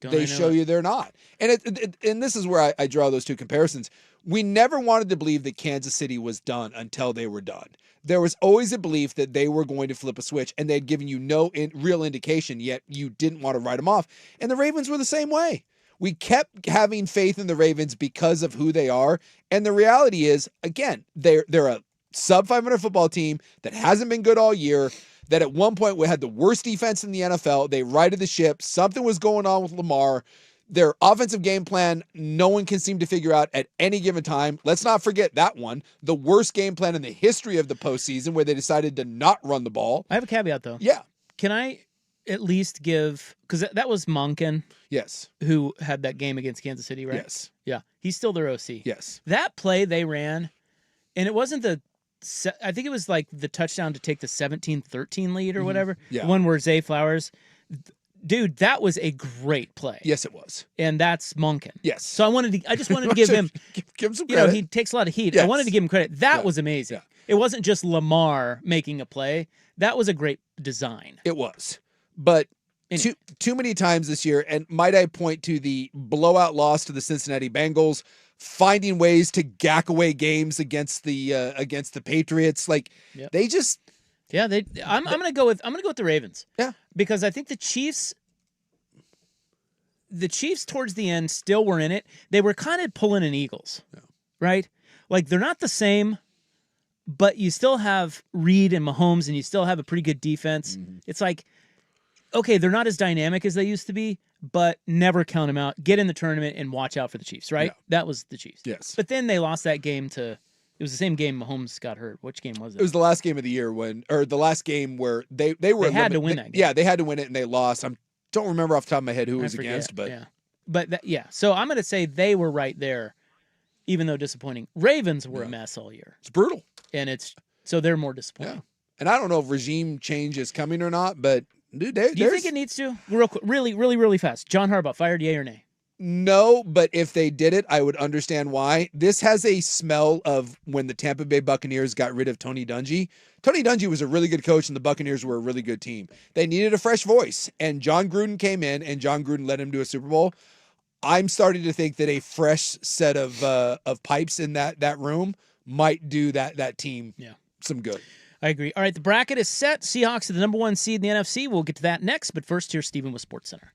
they show you they're not. And and this is where I draw those two comparisons. We never wanted to believe that Kansas City was done until they were done. There was always a belief that they were going to flip a switch, and they'd given you no real indication, yet you didn't want to write them off. And the Ravens were the same way. We kept having faith in the Ravens because of who they are. And the reality is, again, they're a sub-500 football team that hasn't been good all year, that at one point we had the worst defense in the NFL. They righted the ship. Something was going on with Lamar. Their offensive game plan, no one can seem to figure out at any given time. Let's not forget that one. The worst game plan in the history of the postseason where they decided to not run the ball. I have a caveat, though. Yeah. Can I at least give, because that was Monken. Yes. Who had that game against Kansas City, right? Yes. Yeah. He's still their OC. Yes. That play they ran, and it wasn't I think it was like the touchdown to take the 17-13 lead or whatever. Yeah. The one where Zay Flowers. Dude, that was a great play. Yes, it was. And that's Monken. Yes. So I just wanted to give him some credit. He takes a lot of heat. Yes. I wanted to give him credit. That was amazing. Yeah. It wasn't just Lamar making a play. That was a great design. It was. But too many times this year, and might I point to the blowout loss to the Cincinnati Bengals, finding ways to gack away games against the Patriots. Like they just I'm gonna go with the Ravens. Yeah. Because I think the Chiefs towards the end still were in it. They were kind of pulling an Eagles. Yeah. Right? Like they're not the same, but you still have Reed and Mahomes and you still have a pretty good defense. Mm-hmm. It's like, okay, they're not as dynamic as they used to be, but never count them out. Get in the tournament and watch out for the Chiefs, right? Yeah. That was the Chiefs. Yes. But then they lost that game it was the same game Mahomes got hurt. Which game was it? It was the last game of the year the last game where they had to win that game. Yeah, they had to win it and they lost. I don't remember off the top of my head who it was against, but So I'm going to say they were right there, even though disappointing. Ravens were a mess all year. It's brutal, and so they're more disappointing. Yeah. And I don't know if regime change is coming or not, but dude, do you think it needs to? Real quick, really fast. John Harbaugh fired, yay or nay? No, but if they did it, I would understand why. This has a smell of when the Tampa Bay Buccaneers got rid of Tony Dungy. Tony Dungy was a really good coach, and the Buccaneers were a really good team. They needed a fresh voice, and John Gruden came in, and John Gruden led him to a Super Bowl. I'm starting to think that a fresh set of pipes in that room might do that team some good. I agree. All right, the bracket is set. Seahawks are the number 1 seed in the NFC. We'll get to that next, but first, here's Stephen with SportsCenter.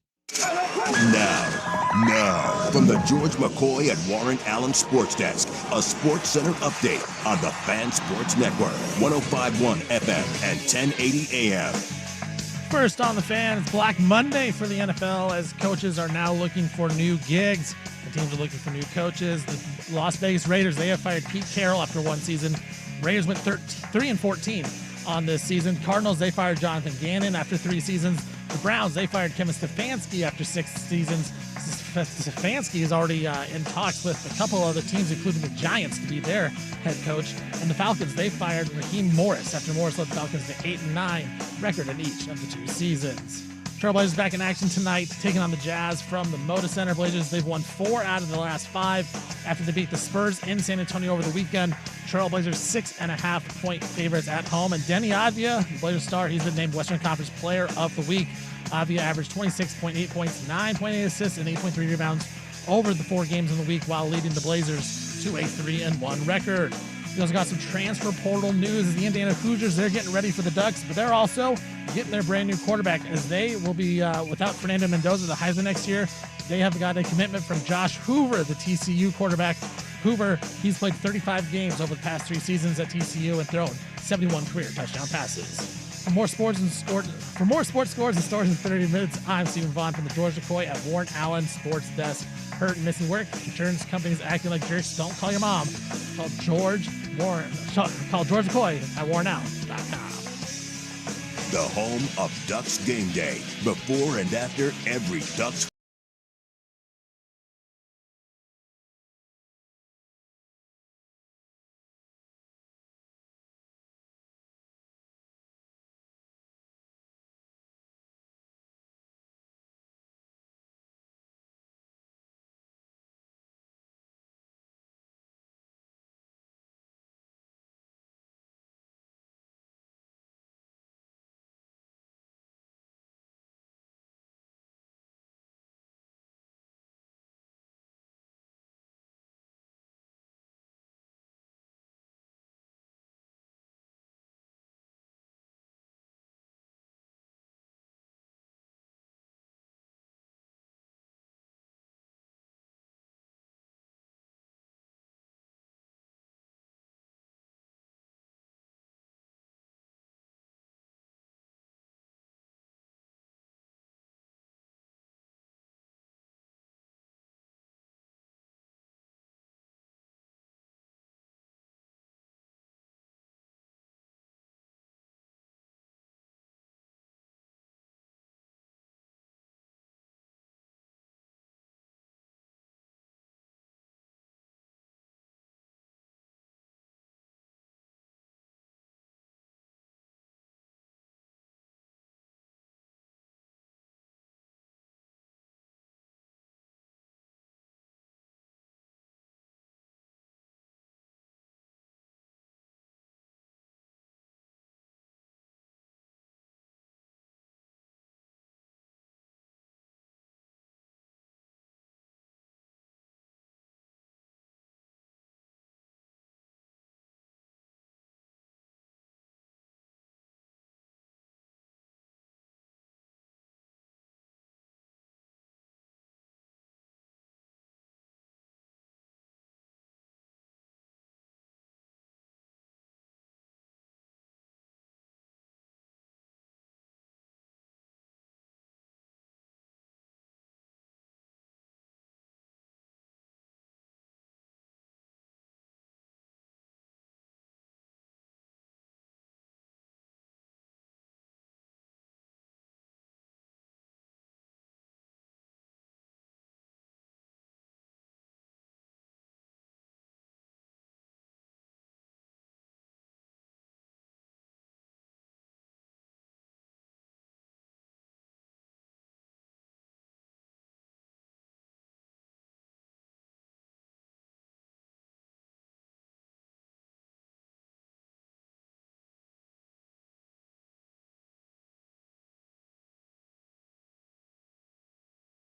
Now, from the George McCoy and Warren Allen Sports Desk, a SportsCenter update on the Fan Sports Network, 105.1 FM and 1080 AM. First on the Fan, it's Black Monday for the NFL as coaches are now looking for new gigs. The teams are looking for new coaches. The Las Vegas Raiders, they have fired Pete Carroll after one season. Raiders went 3-14 on this season. Cardinals, they fired Jonathan Gannon after 3 seasons. The Browns, they fired Kevin Stefanski after 6 seasons. Stefanski is already in talks with a couple other teams, including the Giants, to be their head coach. And the Falcons, they fired Raheem Morris after Morris led the Falcons to 8-9 record in each of the 2 seasons. Trailblazers back in action tonight, taking on the Jazz from the Moda Center. Blazers, they've won 4 out of the last 5 after they beat the Spurs in San Antonio over the weekend. Trailblazers 6.5-point favorites at home. And Denny Avdia, the Blazers star, he's been named Western Conference Player of the Week. Avdia averaged 26.8 points, 9.8 assists, and 8.3 rebounds over the 4 games in the week while leading the Blazers to a 3-1 record. We also got some transfer portal news as the Indiana Hoosiers, they're getting ready for the Ducks, but they're also getting their brand new quarterback as they will be without Fernando Mendoza, the Heisman next year. They have got a commitment from Josh Hoover, the TCU quarterback. Hoover, he's played 35 games over the past 3 seasons at TCU and thrown 71 career touchdown passes. For more sports scores and stories in 30 minutes, I'm Stephen Vaughn from the George McCoy at Warren Allen Sports Desk. Hurt and missing work, insurance companies acting like jerks. Don't call your mom. Call George McCoy at WarrenAllen.com. The home of Ducks Game Day. Before and after every Ducks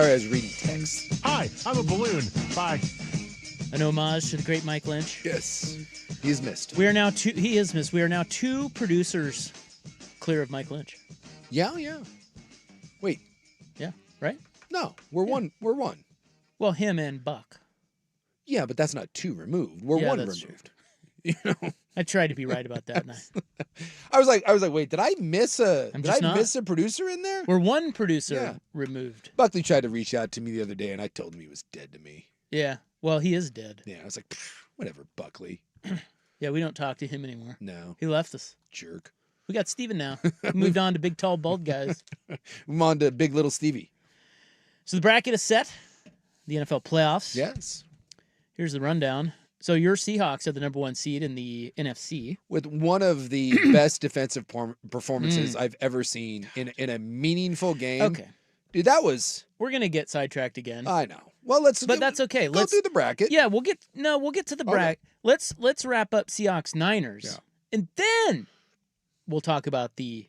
As reading text. Hi, I'm a balloon. Bye. An homage to the great Mike Lynch. Yes, he's missed. We are now two. He is missed. We are now two producers clear of Mike Lynch. Yeah. Wait. Yeah. Right. No, we're one. We're one. Well, him and Buck. Yeah, but that's not two removed. We're one removed. True. You know. I tried to be right about that. I was like, wait, did I miss a producer in there? We're one producer removed. Buckley tried to reach out to me the other day, and I told him he was dead to me. Yeah. Well, he is dead. Yeah, I was like, whatever, Buckley. Yeah, we don't talk to him anymore. No. He left us. Jerk. We got Steven now. Moved on to big, tall, bald guys. Move on to big, little Stevie. So the bracket is set. The NFL playoffs. Yes. Here's the rundown. So your Seahawks are the number 1 seed in the NFC. With one of the best defensive performances I've ever seen in a meaningful game. Okay. Dude, that was... We're going to get sidetracked again. I know. Well, that's okay. Let's go through the bracket. Yeah, we'll get to the bracket. Let's wrap up Seahawks Niners. Yeah. And then we'll talk about the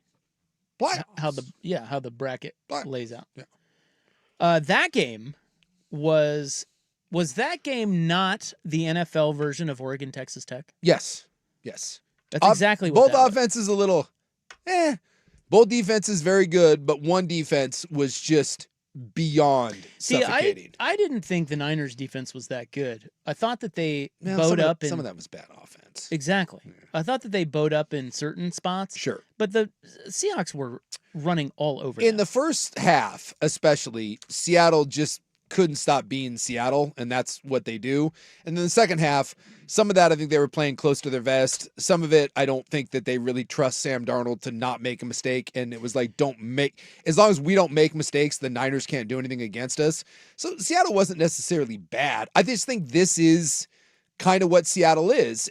how the bracket lays out. Yeah. That game was that game not the NFL version of Oregon Texas Tech? Yes. That's exactly what both offenses a little both defenses very good, but one defense was just beyond suffocating. I didn't think the Niners defense was that good. I thought that they bowed up. Some of that was bad offense. Exactly. Yeah. I thought that they bowed up in certain spots. Sure. But the Seahawks were running all over in the first half, especially. Seattle just couldn't stop being Seattle, and that's what they do. And then the second half, some of that I think they were playing close to their vest. Some of it I don't think that they really trust Sam Darnold to not make a mistake, and it was like, as long as we don't make mistakes, the Niners can't do anything against us. So Seattle wasn't necessarily bad. I just think this is kind of what Seattle is,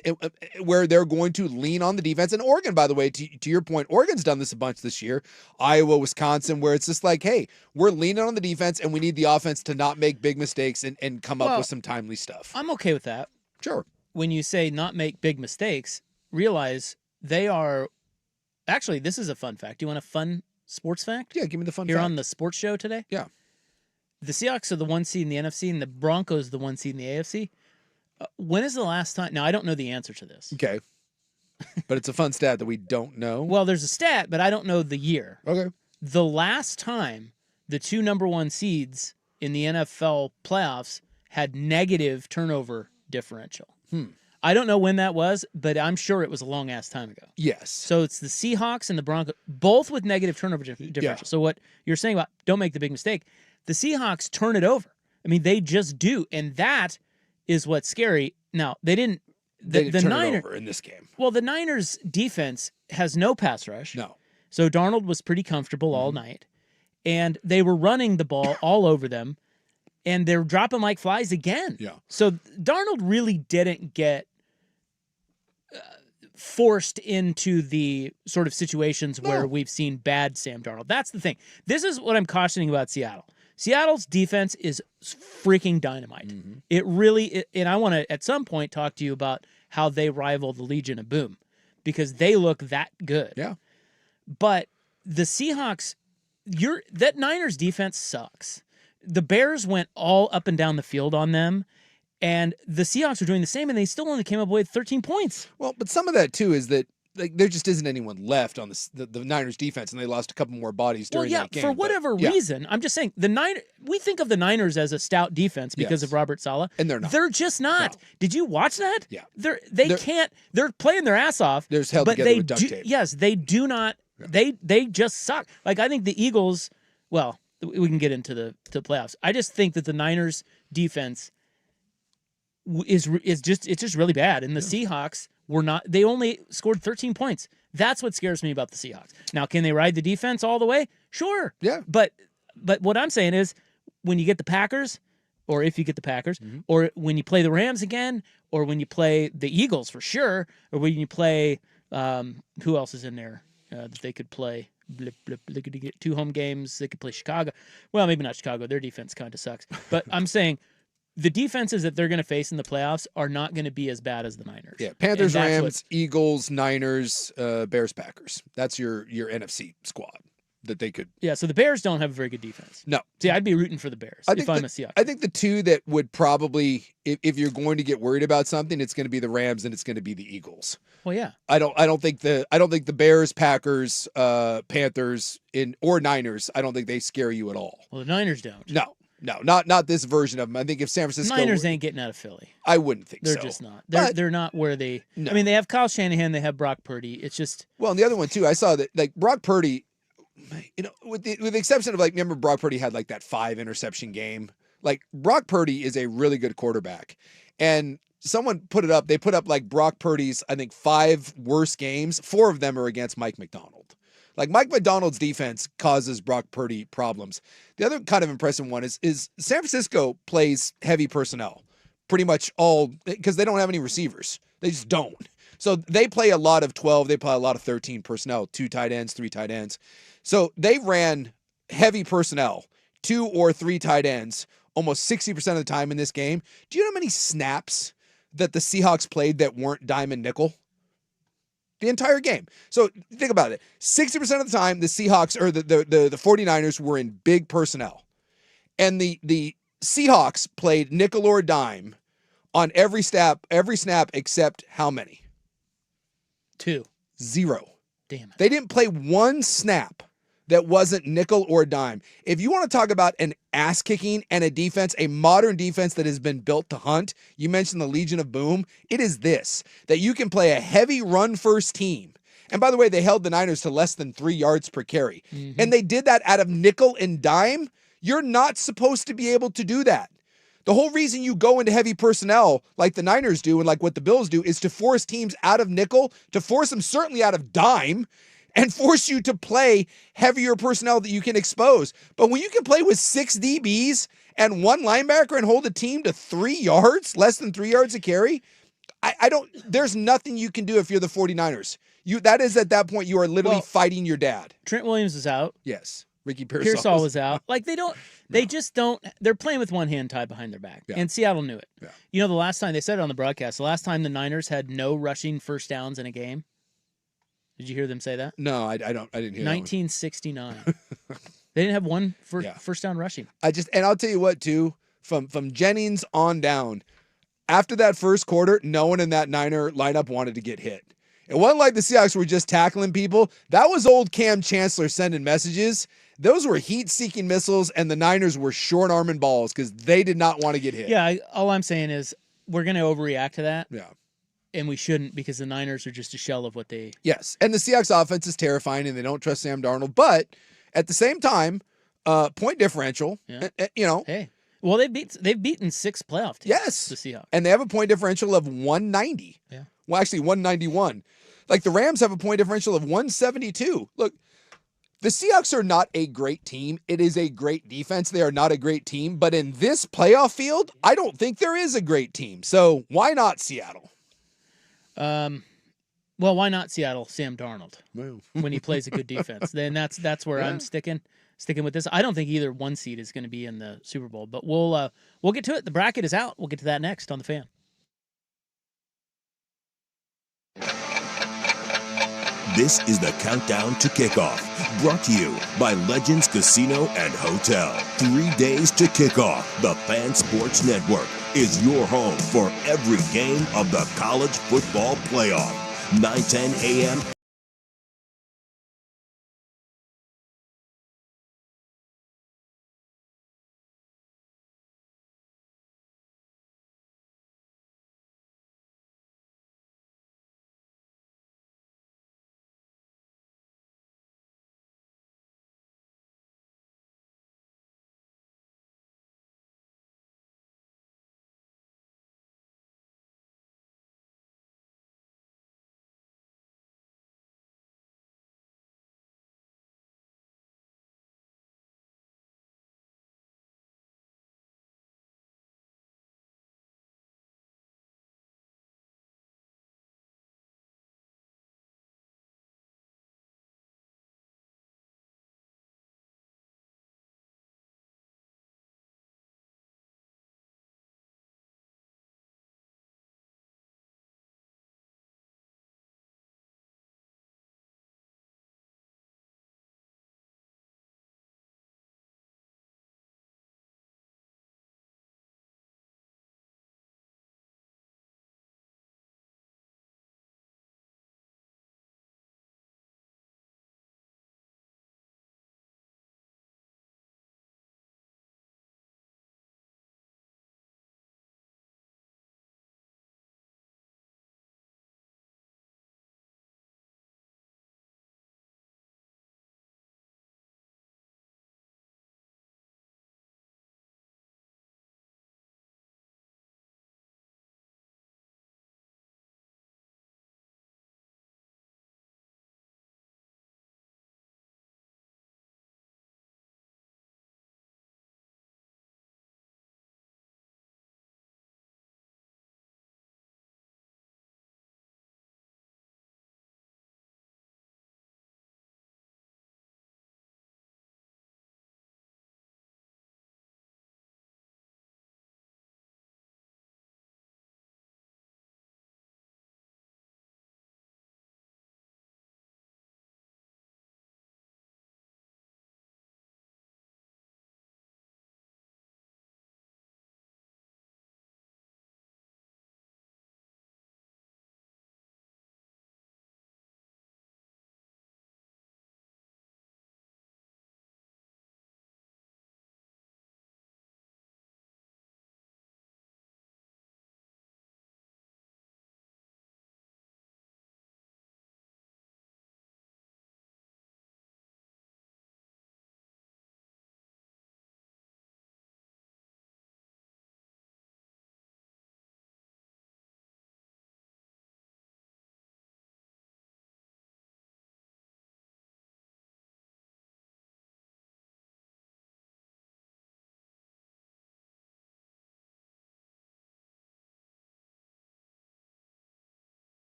where they're going to lean on the defense. And Oregon, by the way, to your point, Oregon's done this a bunch this year. Iowa, Wisconsin, where it's just like, hey, we're leaning on the defense and we need the offense to not make big mistakes and come up with some timely stuff. I'm okay with that. Sure. When you say not make big mistakes, realize they are – actually, this is a fun fact. Do you want a fun sports fact? Yeah, give me the fun fact. Here on the sports show today? Yeah. The Seahawks are the 1 seed in the NFC and the Broncos the 1 seed in the AFC. When is the last time? Now, I don't know the answer to this. Okay. But it's a fun stat that we don't know. Well, there's a stat, but I don't know the year. Okay. The last time the 2 number 1 seeds in the NFL playoffs had negative turnover differential. I don't know when that was, but I'm sure it was a long-ass time ago. Yes. So it's the Seahawks and the Broncos, both with negative turnover differential. Yeah. So what you're saying about don't make the big mistake, the Seahawks turn it over. I mean, they just do, and that is what's scary. Now, they didn't turn it over in this game. Well, the Niners defense has no pass rush. No. So Darnold was pretty comfortable all night, and they were running the ball all over them, and they're dropping like flies again. Yeah. So Darnold really didn't get forced into the sort of situations where we've seen bad Sam Darnold. That's the thing. This is what I'm cautioning about Seattle. Seattle's defense is freaking dynamite. It really, and I want to at some point talk to you about how they rival the Legion of Boom because they look that good. Yeah. But the Seahawks, that Niners defense sucks. The Bears went all up and down the field on them, and the Seahawks were doing the same, and they still only came up with 13 points. Well, but some of that too is that there just isn't anyone left on the Niners defense, and they lost a couple more bodies during that game. For whatever reason, I'm just saying we think of the Niners as a stout defense because of Robert Saleh, and they're not. They're just not. No. Did you watch that? Yeah, they're playing their ass off. They're held together with duct tape. Yes, they do not. Yeah. They just suck. Like I think the Eagles. Well, we can get into the playoffs. I just think that the Niners defense is just really bad, and the Seahawks. They only scored 13 points. That's what scares me about the Seahawks. Now, can they ride the defense all the way? Sure. Yeah. But what I'm saying is when you get the Packers, or if you get the Packers, or when you play the Rams again, or when you play the Eagles for sure, or when you play who else is in there that they could play? They could get 2 home games. They could play Chicago. Well, maybe not Chicago. Their defense kind of sucks. But I'm saying the defenses that they're going to face in the playoffs are not going to be as bad as the Niners. Yeah, Panthers, Rams, Eagles, Niners, Bears, Packers. That's your NFC squad that they could. Yeah, so the Bears don't have a very good defense. No. See, I'd be rooting for the Bears if I'm a Seahawks. I think the two that would probably, if you're going to get worried about something, it's going to be the Rams and it's going to be the Eagles. Well, yeah. I don't think the Bears, Packers, Panthers, or Niners. I don't think they scare you at all. Well, the Niners don't. No, not this version of them. I think if San Francisco Niners ain't getting out of Philly. I wouldn't think they're so. They're just not. They're not where they. No. I mean, they have Kyle Shanahan. They have Brock Purdy. It's just. Well, and the other one too. I saw that like Brock Purdy, with the exception of remember Brock Purdy had that 5 interception game. Like Brock Purdy is a really good quarterback, and someone put it up. They put up Brock Purdy's 5 worst games. 4 of them are against Mike McDonald. Mike McDonald's defense causes Brock Purdy problems. The other kind of impressive one is San Francisco plays heavy personnel pretty much all because they don't have any receivers. They just don't. So they play a lot of 12. They play a lot of 13 personnel, 2 tight ends, 3 tight ends. So they ran heavy personnel, 2 or 3 tight ends, almost 60% of the time in this game. Do you know how many snaps that the Seahawks played that weren't dime and nickel? The entire game. So think about it. 60% of the time, the Seahawks or the 49ers were in big personnel. And the Seahawks played nickel or dime on every snap except how many? 2. 0. Damn it. They didn't play one snap that wasn't nickel or dime. If you want to talk about an ass kicking and a defense, a modern defense that has been built to hunt, you mentioned the Legion of Boom. It is this, that you can play a heavy run first team. And by the way, they held the Niners to less than 3 yards per carry. Mm-hmm. And they did that out of nickel and dime. You're not supposed to be able to do that. The whole reason you go into heavy personnel like the Niners do and like what the Bills do is to force teams out of nickel, to force them certainly out of dime, and force you to play heavier personnel that you can expose. But when you can play with 6 DBs and 1 linebacker and hold a team to 3 yards, less than 3 yards a carry, there's nothing you can do if you're the 49ers. That is at that point, you are literally fighting your dad. Trent Williams is out. Yes. Ricky Pearsall was out. Like they just don't, they're playing with one hand tied behind their back. Yeah. And Seattle knew it. Yeah. You know, the last time, they said it on the broadcast, the last time the Niners had no rushing first downs in a game. Did you hear them say that? No, I didn't hear 1969. They didn't have one first down rushing. And I'll tell you what, too, from Jennings on down, after that first quarter, no one in that Niner lineup wanted to get hit. It wasn't like the Seahawks were just tackling people. That was old Cam Chancellor sending messages. Those were heat-seeking missiles, and the Niners were short-arming balls because they did not want to get hit. Yeah, all I'm saying is we're going to overreact to that. Yeah. And we shouldn't, because the Niners are just a shell of what they... Yes, and the Seahawks offense is terrifying, and they don't trust Sam Darnold. But at the same time, point differential, you know... Hey. Well, they've beaten 6 playoff teams. Yes. The Seahawks. And they have a point differential of 190. Yeah. Well, actually, 191. Like, the Rams have a point differential of 172. Look, the Seahawks are not a great team. It is a great defense. They are not a great team. But in this playoff field, I don't think there is a great team. So why not Seattle? Well, why not Seattle? Sam Darnold when he plays a good defense. Then that's where I'm sticking with this. I don't think either one seed is going to be in the Super Bowl, but we'll get to it. The bracket is out. We'll get to that next on The Fan. This is the Countdown to Kickoff, brought to you by Legends Casino and Hotel. 3 days to kickoff. The Fan Sports Network is your home for every game of the college football playoff. 9:10 a.m.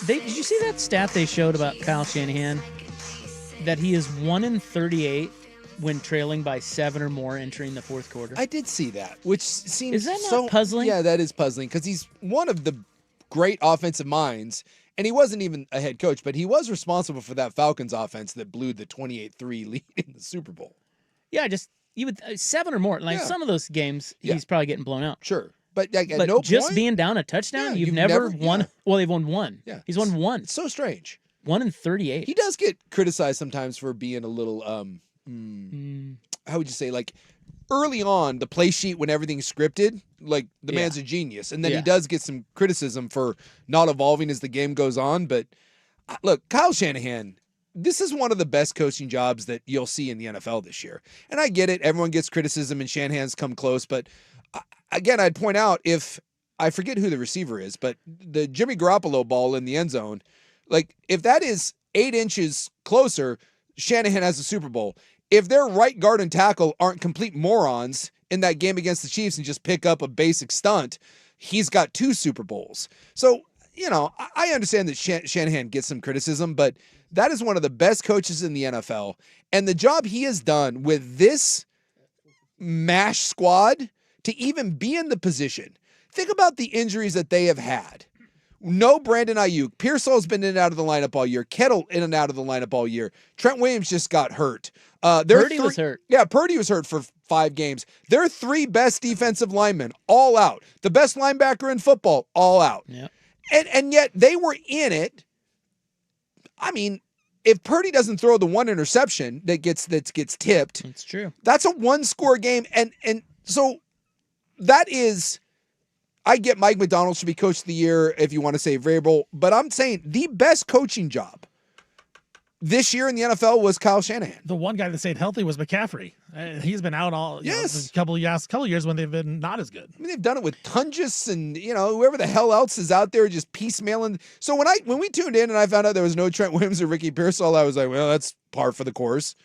Did you see that stat they showed about Kyle Shanahan? That he is 1-38 when trailing by 7 or more entering the fourth quarter. I did see that, which seems is that not puzzling? Yeah, that is puzzling because he's one of the great offensive minds, and he wasn't even a head coach, but he was responsible for that Falcons offense that blew the 28-3 lead in the Super Bowl. Yeah, you would 7 or more. Like some of those games, he's probably getting blown out. Sure. But at no just point, being down a touchdown, you've never won. Yeah. Well, they've won one. Yeah, he's won one. It's so strange. 1-38. He does get criticized sometimes for being a little, how would you say, like early on the play sheet when everything's scripted, like the man's a genius, and then he does get some criticism for not evolving as the game goes on. But look, Kyle Shanahan. This is one of the best coaching jobs that you'll see in the NFL this year. And I get it. Everyone gets criticism and Shanahan's come close. But again, I'd point out if I forget who the receiver is, but the Jimmy Garoppolo ball in the end zone, like if that is 8 inches closer, Shanahan has a Super Bowl. If their right guard and tackle aren't complete morons in that game against the Chiefs and just pick up a basic stunt, he's got 2 Super Bowls. So, I understand that Shanahan gets some criticism, but that is one of the best coaches in the NFL. And the job he has done with this MASH squad to even be in the position. Think about the injuries that they have had. No Brandon Ayuk. Pearsall's been in and out of the lineup all year. Kettle in and out of the lineup all year. Trent Williams just got hurt. Purdy was hurt. Yeah, Purdy was hurt for 5 games. Their 3 best defensive linemen, all out. The best linebacker in football, all out. Yep. And yet they were in it. I mean, if Purdy doesn't throw the 1 interception that gets tipped, it's true. That's a 1-score game. And so that is, I get Mike McDonald should be coach of the year if you want to say variable, but I'm saying the best coaching job this year in the NFL was Kyle Shanahan. The one guy that stayed healthy was McCaffrey. He's been out all a couple of years when they've been not as good. I mean, they've done it with Tungus and whoever the hell else is out there just piecemealing. So when we tuned in and I found out there was no Trent Williams or Ricky Pearsall, I was like, well, that's par for the course.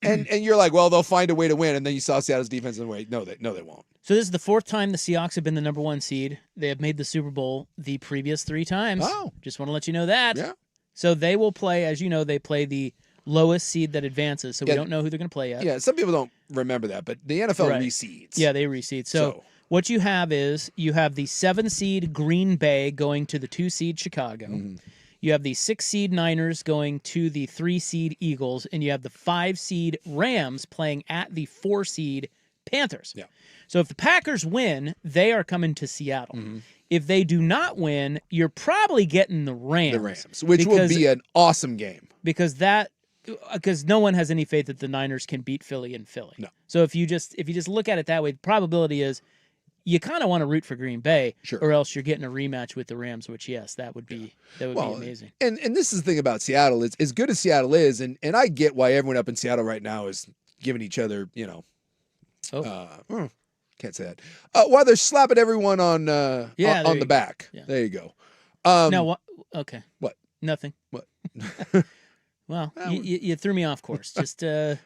And you're like, well, they'll find a way to win. And then you saw Seattle's defense and wait, no, they won't. So this is the 4th time the Seahawks have been the number 1 seed. They have made the Super Bowl the previous 3 times. Oh, just want to let you know that. Yeah. So they will play, as you know, they play the lowest seed that advances. So we don't know who they're going to play yet. Yeah, some people don't remember that, but the NFL reseeds. Yeah, they reseed. So what you have is you have the 7 seed Green Bay going to the 2 seed Chicago. Mm-hmm. You have the 6 seed Niners going to the 3 seed Eagles, and you have the 5 seed Rams playing at the 4 seed Panthers. Yeah. So if the Packers win, they are coming to Seattle. Mm-hmm. If they do not win, you're probably getting the Rams. Which will be an awesome game. Because no one has any faith that the Niners can beat Philly in Philly. No. So if you just look at it that way, the probability is you kind of want to root for Green Bay, or else you're getting a rematch with the Rams, which that would be amazing. And this is the thing about Seattle. It's as good as Seattle is, and I get why everyone up in Seattle right now is giving each other, can't say that. While they're slapping everyone on the back. Yeah. There you go. Now, okay. What? Nothing. What? Well, you threw me off course. Just I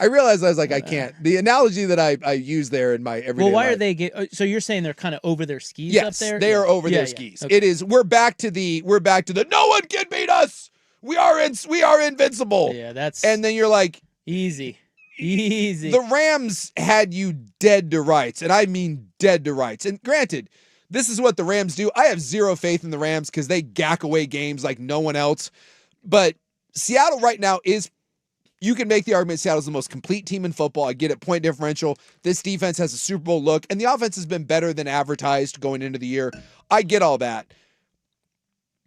realized I was like, I can't. The analogy that I use there in my everyday Well, why life, are they so you're saying they're kind of over their skis up there? Yes, they are over their skis. Okay. It is we're back to the no one can beat us. We are invincible. Yeah, that's and then you're like easy. The Rams had you dead to rights, and I mean dead to rights. And granted, this is what the Rams do. I have zero faith in the Rams because they gack away games like no one else. But Seattle right now you can make the argument Seattle's the most complete team in football. I get it, point differential. This defense has a Super Bowl look, and the offense has been better than advertised going into the year. I get all that.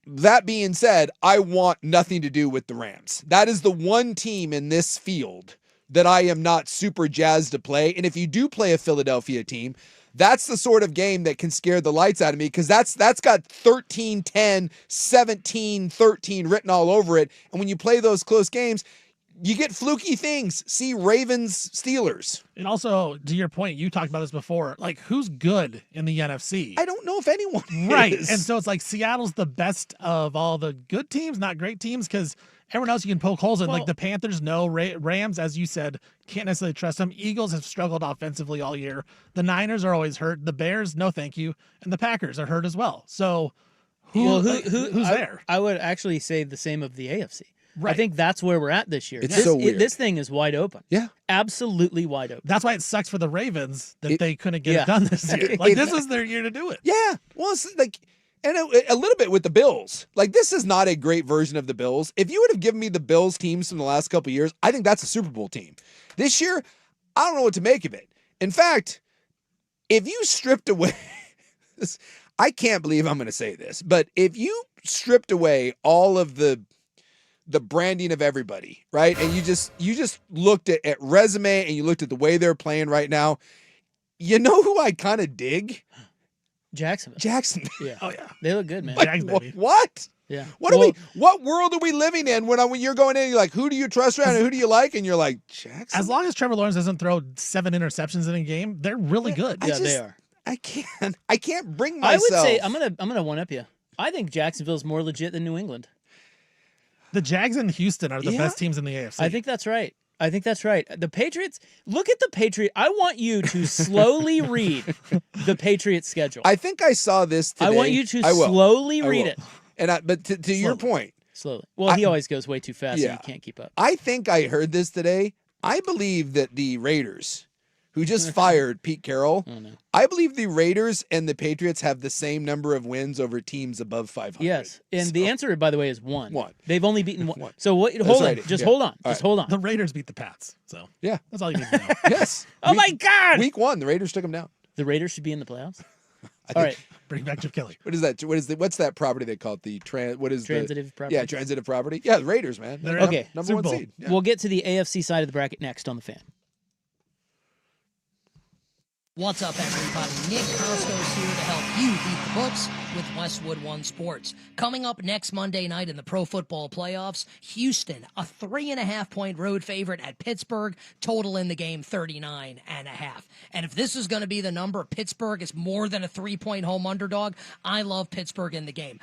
That being said, I want nothing to do with the Rams. That is the one team in this field that I am not super jazzed to play. And if you do play a Philadelphia team, that's the sort of game that can scare the lights out of me because that's got 13-10, 17-13 written all over it. And when you play those close games, you get fluky things. See Ravens, Steelers. And also, to your point, you talked about this before, like who's good in the NFC? I don't know if anyone right. is. And so it's like Seattle's the best of all the good teams, not great teams, because everyone else you can poke holes in. Like the Panthers, no. Rams, as you said, can't necessarily trust them. Eagles have struggled offensively all year. The Niners are always hurt. The Bears, no thank you. And the Packers are hurt as well. So Who's there? I would actually say the same of the AFC. Right. I think that's where we're at this year. It's so weird. This thing is wide open. Yeah. Absolutely wide open. That's why it sucks for the Ravens that they couldn't get it done this year. This is their year to do it. Yeah. Well, it's like, and a little bit with the Bills. Like, this is not a great version of the Bills. If you would have given me the Bills teams from the last couple of years, I think that's a Super Bowl team. This year, I don't know what to make of it. In fact, if you stripped away, I can't believe I'm going to say this, but if you stripped away all of the branding of everybody, right? And you just looked at resume and you looked at the way they're playing right now, you know who I kind of dig? Jacksonville. Yeah. Oh yeah. They look good, man. Jags, baby. What? Yeah. What world are we living in when you're going in, you're like, who do you trust around and who do you like? And you're like, Jackson. As long as Trevor Lawrence doesn't throw 7 interceptions in a game, they're really good. They are. I can't bring myself. I would say I'm gonna one up you. I think Jacksonville's more legit than New England. The Jags and Houston are the best teams in the AFC. I think that's right. The Patriots, look at the Patriots. I want you to slowly read the Patriots schedule. I think I saw this today. I want you to slowly read it. But to your point. Slowly. Well, he always goes way too fast and you can't keep up. I think I heard this today. I believe that the Raiders, who just fired Pete Carroll, I believe the Raiders and the Patriots have the same number of wins over teams above 500. Yes, and the answer, by the way, is 1. 1. They've only beaten 1. So what? Hold on. Just hold on. Just hold on. The Raiders beat the Pats. So yeah, that's all you need to know. Yes. Oh my God. Week 1, the Raiders took them down. The Raiders should be in the playoffs. All right. Bring back Chip Kelly. What is that? What's that property they call it? Transitive property. Yeah, transitive property. Yeah, the Raiders, man. They're okay. Number 1 seed. Yeah. We'll get to the AFC side of the bracket next on the Fan. What's up, everybody? Nick Costos here to help you beat the books with Westwood One Sports. Coming up next Monday night in the Pro Football Playoffs, Houston, a 3.5-point road favorite at Pittsburgh, total in the game 39.5. And if this is going to be the number, Pittsburgh is more than a 3-point home underdog. I love Pittsburgh in the game.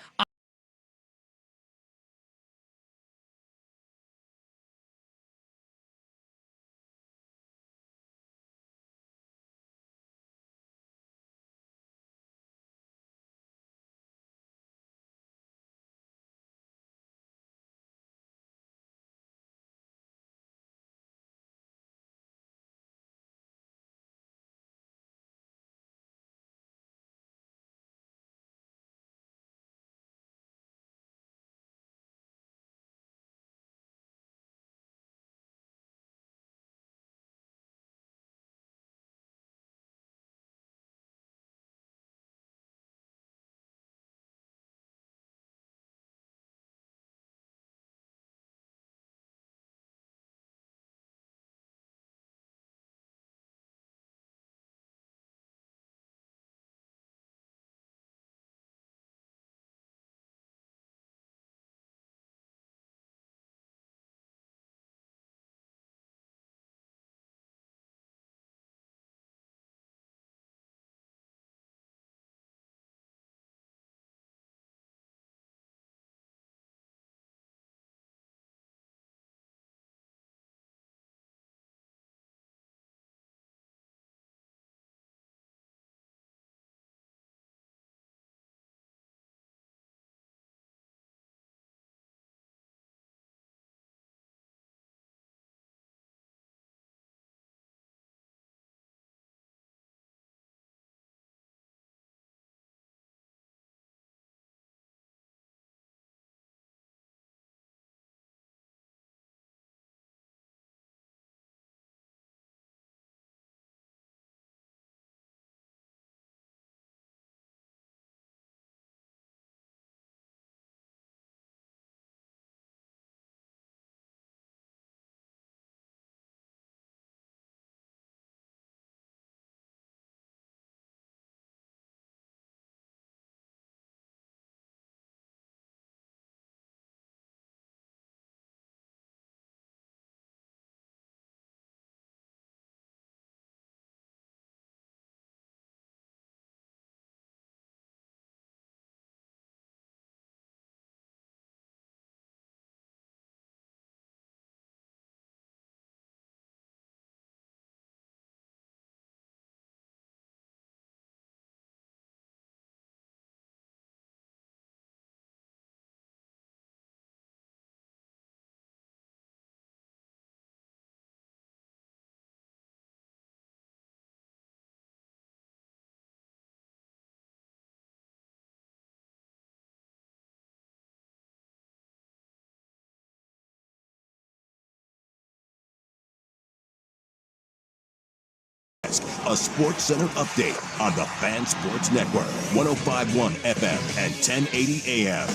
a Sports Center update on the Fan Sports Network, 105.1 FM and 1080 AM.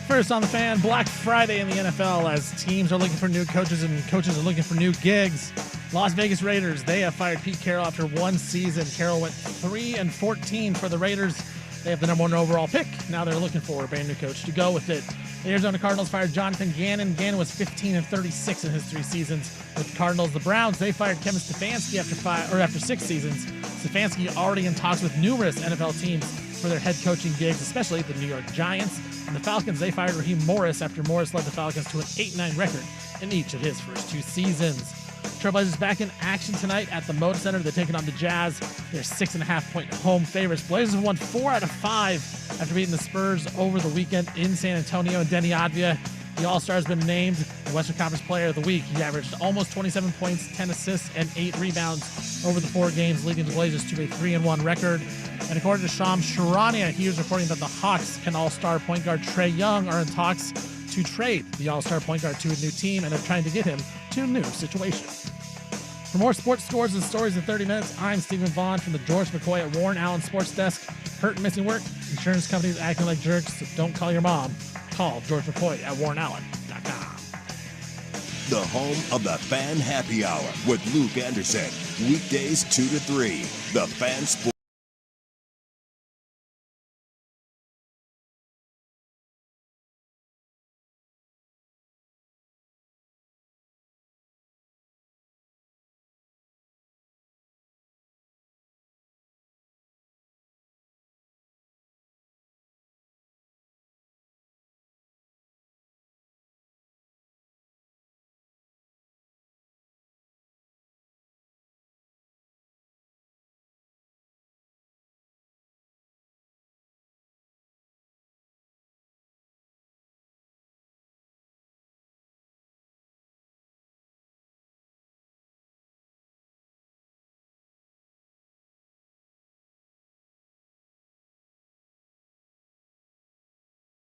First on the Fan, Black Friday in the NFL as teams are looking for new coaches and coaches are looking for new gigs. Las Vegas Raiders, they have fired Pete Carroll after one season. Carroll went 3-14 for the Raiders. They have the number 1 overall pick. Now they're looking for a brand new coach to go with it. The Arizona Cardinals fired Jonathan Gannon. Gannon was 15-36 in his 3 seasons with the Cardinals. The Browns, they fired Kevin Stefanski after 6 seasons. Stefanski already in talks with numerous NFL teams for their head coaching gigs, especially the New York Giants. And the Falcons, they fired Raheem Morris after Morris led the Falcons to an 8-9 record in each of his first 2 seasons. Trailblazers back in action tonight at the Moda Center. They're taking on the Jazz. They're 6.5-point home favorites. Blazers have won 4 out of 5 after beating the Spurs over the weekend in San Antonio. And Denny Advia, the All-Star, has been named the Western Conference Player of the Week. He averaged almost 27 points, 10 assists, and 8 rebounds over the 4 games, leading the Blazers to a 3-1 record. And according to Shams Charania, he is reporting that the Hawks and All-Star point guard Trae Young are in talks to trade the All-Star point guard to a new team and are trying to get him to a new situation. For more sports scores and stories in 30 minutes, I'm Stephen Vaughn from the George McCoy at Warren Allen Sports Desk. Hurt and missing work, insurance companies acting like jerks, so don't call your mom. Call George McCoy at warrenallen.com. The home of the Fan Happy Hour with Luke Anderson. Weekdays 2 to 3. The Fan Sports.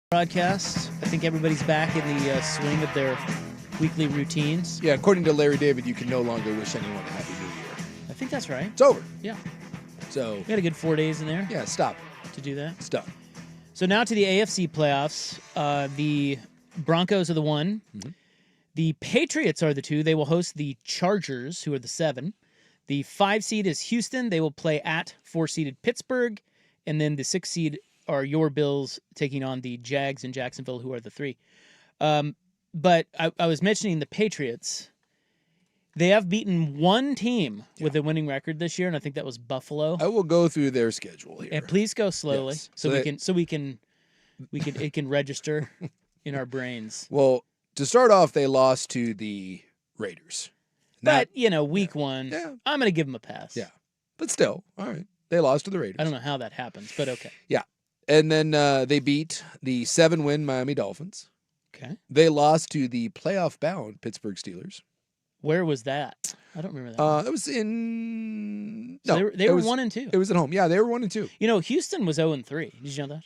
Broadcast. I think everybody's back in the swing of their weekly routines. Yeah, according to Larry David, you can no longer wish anyone a Happy New Year. I think that's right. It's over. Yeah. So we had a good 4 days in there. Yeah, stop. To do that. Stop. So now to the AFC playoffs. The Broncos are the 1. Mm-hmm. The Patriots are the 2. They will host the Chargers, who are the 7. The 5 seed is Houston. They will play at 4-seeded Pittsburgh. And then the 6 seed are your Bills taking on the Jags in Jacksonville, who are the 3. But I was mentioning the Patriots. They have beaten one team with a winning record this year, and I think that was Buffalo. I will go through their schedule here. And please go slowly, yes. It can register in our brains. Well, to start off, they lost to the Raiders. But week 1, I'm going to give them a pass. Yeah, but still, all right. They lost to the Raiders. I don't know how that happens, but okay. Yeah. And then they beat the 7-win Miami Dolphins. Okay. They lost to the playoff-bound Pittsburgh Steelers. Where was that? I don't remember that. It was in... So no, they were 1-2. It was at home. Yeah, they were 1-2. Houston was 0-3. Did you know that?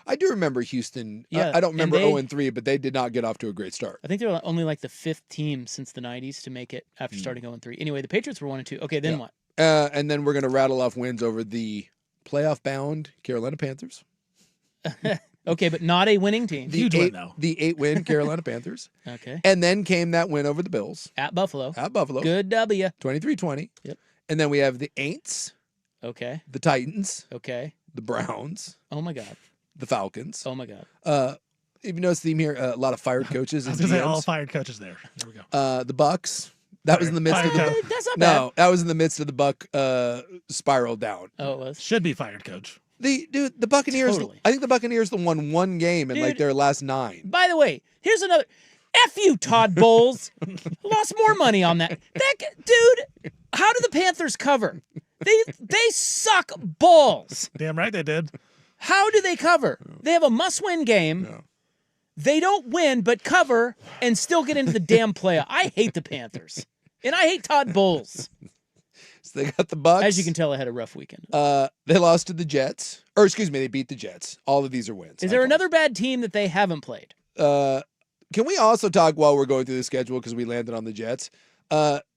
I do remember Houston. Yeah, I don't remember 0-3, but they did not get off to a great start. I think they were only like the 5th team since the 90s to make it after starting 0-3. Anyway, the Patriots were 1-2. Okay, then what? And then we're going to rattle off wins over the playoff-bound Carolina Panthers. Okay, but not a winning team. Huge win, though. The 8-win Carolina Panthers. Okay. And then came that win over the Bills. At Buffalo. Good W. 23-20. Yep. And then we have the Aints. Okay. The Titans. Okay. The Browns. Oh, my God. The Falcons. Oh, my God. If you notice the theme here, a lot of fired coaches. I was going to say all fired coaches there. There we go. The Bucks. That was in the midst of the... That's not bad. No, that was in the midst of the Buck spiral down. Oh, it was? Should be fired, coach. The Buccaneers, Totally. I think the Buccaneers won one game in like their last 9. By the way, here's another. F you, Todd Bowles. Lost more money on that. Dude, how do the Panthers cover? They suck balls. Damn right they did. How do they cover? They have a must-win game. Yeah. They don't win, but cover and still get into the damn playoff. I hate the Panthers. And I hate Todd Bowles. So they got the Bucks. As you can tell, I had a rough weekend. They lost to the Jets. Or excuse me, they beat the Jets. All of these are wins. Is there another bad team that they haven't played? Can we also talk while we're going through the schedule because we landed on the Jets?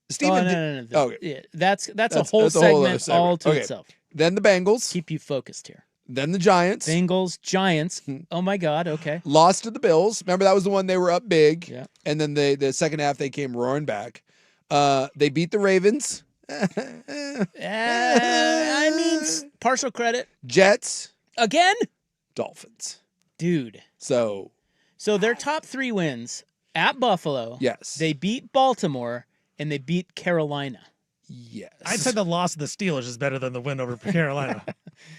Steven. No. Okay. Yeah, that's a whole segment all to itself. Then the Bengals. Keep you focused here. Then the Giants. Bengals, Giants. Oh my God. Okay. Lost to the Bills. Remember, that was the one they were up big. Yeah. And then the second half they came roaring back. They beat the Ravens. I mean, partial credit. Jets. Again? Dolphins. Dude. So their top 3 wins at Buffalo. Yes. They beat Baltimore and they beat Carolina. Yes. I'd say the loss of the Steelers is better than the win over Carolina.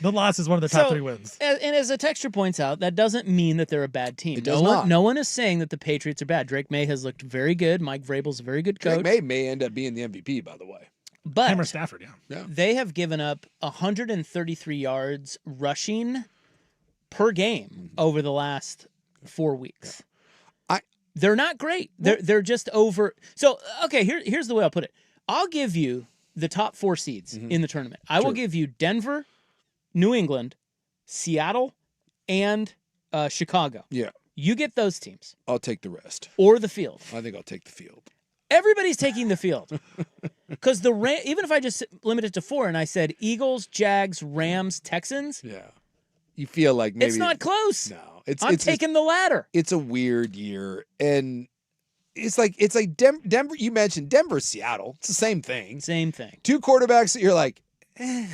The loss is one of the top 3 wins. And as a texture points out, that doesn't mean that they're a bad team. It does not. No one is saying that the Patriots are bad. Drake May has looked very good. Mike Vrabel's a very good coach. Drake May end up being the MVP, by the way. But Him or Stafford, yeah. They have given up 133 yards rushing per game over the last 4 weeks. They're not great. They're just over. So, okay, here's the way I'll put it. I'll give you the top 4 seeds in the tournament. I will give you Denver, New England, Seattle, and Chicago. Yeah. You get those teams. I'll take the rest. Or the field. I think I'll take the field. Everybody's taking the field. Because even if I just limit it to 4 and I said Eagles, Jags, Rams, Texans. Yeah. You feel like maybe. It's not close. No. I'm taking the ladder. It's a weird year. And it's like Denver. You mentioned Denver, Seattle. It's the same thing. Same thing. 2 quarterbacks that you're like, Okay,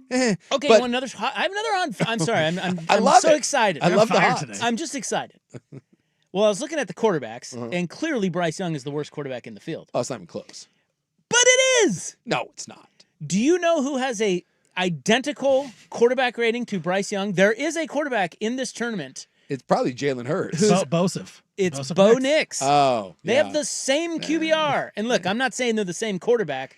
but, you want another? I have another on. I'm sorry. I'm love so it. excited. I love the hot today. I'm just excited. Well, I was looking at the quarterbacks, and clearly Bryce Young is the worst quarterback in the field. Oh, it's not even close. But it is. No, it's not. Do you know who has a identical quarterback rating to Bryce Young? There is a quarterback in this tournament. It's probably Jalen Hurts. Bosef. It's Bosef Bo Nix. Nix. Oh, They have the same QBR. And look, I'm not saying they're the same quarterback,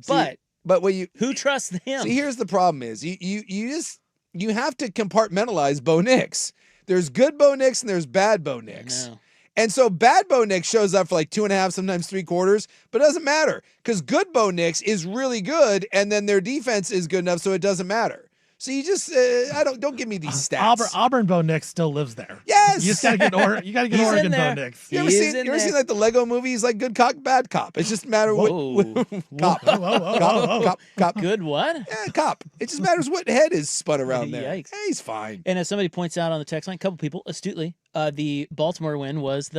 but what you who trusts him? see? Here's the problem: is you have to compartmentalize Bo Nix. There's good Bo Nix and there's bad Bo Nix. And so bad Bo Nix shows up for like 2.5, sometimes 3 quarters, but it doesn't matter because good Bo Nix is really good, and then their defense is good enough, so it doesn't matter. So you just don't give me these stats. Auburn Bo Nix still lives there. Yes, you just gotta get Oregon Bo Nix. You ever seen like the Lego movies, like good cop, bad cop? It just matters what cop. Good what? Yeah, cop. It just matters what head is spun around there. Yikes. Hey, he's fine. And as somebody points out on the text line, a couple people astutely, the Baltimore win was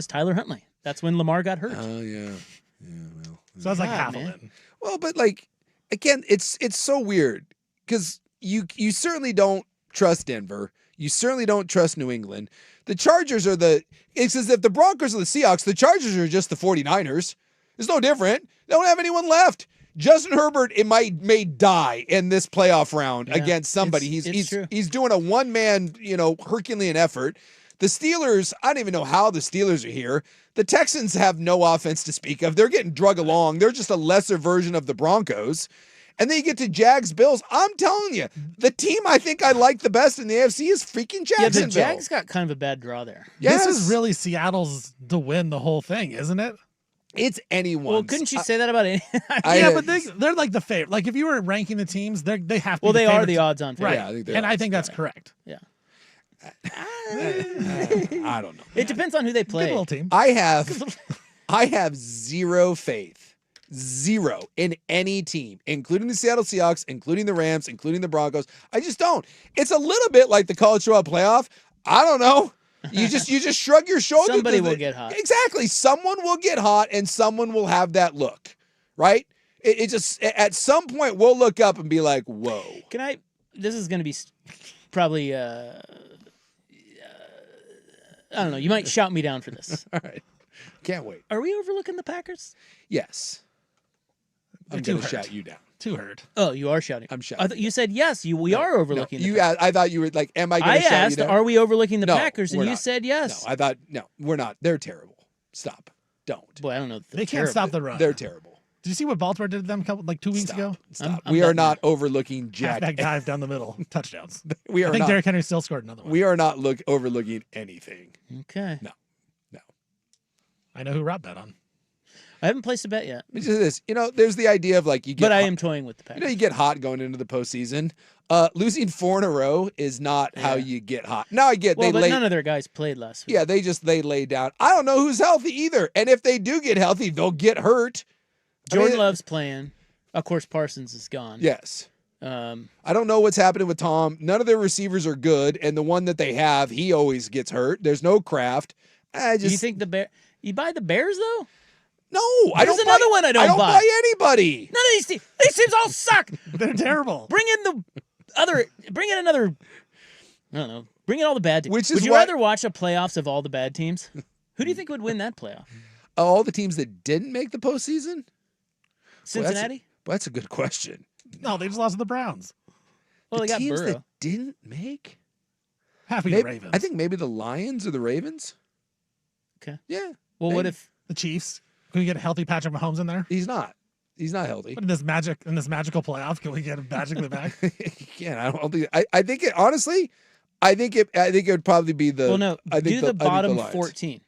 Tyler Huntley. That's when Lamar got hurt. Oh yeah. Well, so it's like half a win. Well, but like again, it's so weird because you certainly don't trust Denver. You certainly don't trust New England. The Chargers are it's as if the Broncos are the Seahawks. The Chargers are just the 49ers. It's no different. They don't have anyone left. Justin Herbert may die in this playoff round against somebody. He's doing a one-man, Herculean effort. The Steelers, I don't even know how the Steelers are here. The Texans have no offense to speak of. They're getting drug along. They're just a lesser version of the Broncos. And then you get to Jags, Bills. I'm telling you, the team I think I like the best in the AFC is freaking Jacksonville. Yeah, the Jags got kind of a bad draw there. Yes. This is really Seattle's to win the whole thing, isn't it? It's anyone's. Well, couldn't you say that about any? But they're like the favorite. Like if you were ranking the teams, they have to. Well, be they the are the odds-on favorite. Right? Yeah, I think that's correct. Yeah. I don't know. It depends on who they play. Good little team. I have zero faith. Zero in any team, including the Seattle Seahawks, including the Rams, including the Broncos. I just don't. It's a little bit like the college football playoff. I don't know. You just shrug your shoulders. Somebody will get hot. Exactly. Someone will get hot, and someone will have that look. Right? It just at some point we'll look up and be like, "Whoa." This is going to be probably. I don't know. You might shout me down for this. All right. Can't wait. Are we overlooking the Packers? Yes. I'm going to shout you down. Too hurt. Oh, you are shouting. I'm shouting. You said yes. We are overlooking. No, the Packers. I thought you were like, "Am I going to shout asked, you down?" "Are we overlooking the No, Packers?" And we're you not. said yes. No, I thought no, we're not. They're terrible. Stop. Don't. Boy, I don't know. They can't stop the run. They're terrible. Did you see what Baltimore did to them 2 weeks ago? Stop. We are not overlooking Jack. Halfback dive down the middle, touchdowns. We are I think not. Derrick Henry still scored another one. We are not overlooking anything. Okay. No. I know who Rob bet on. I haven't placed a bet yet. It's just this. There's the idea of like you get. But I am toying with the Packers. You get hot going into the postseason. Losing 4 in a row is not how you get hot. Now I get but none of their guys played last week. Yeah, they lay down. I don't know who's healthy either. And if they do get healthy, they'll get hurt. Jordan Love's playing. Of course, Parsons is gone. Yes. I don't know what's happening with Tom. None of their receivers are good, and the one that they have, he always gets hurt. There's no Kraft. Do you think you buy the Bears though? No, I don't. Another one I don't buy. Anybody. None of these teams. These teams all suck. They're terrible. Bring in another. I don't know. Bring in all the bad teams. Would you rather watch a playoffs of all the bad teams? Who do you think would win that playoff? All the teams that didn't make the postseason? Cincinnati? Well, that's a good question. No, they just lost to the Browns. Well, the they got teams Burrow. that didn't make? The Ravens. I think maybe the Lions or the Ravens. Okay. Yeah. Well, what if the Chiefs? Can we get a healthy Patrick Mahomes in there? He's not. He's not healthy. But in this magical playoff, can we get him magically back? Yeah, I don't think. I think it honestly. I think it would probably be the. Well, no. I think the bottom Lions. 14.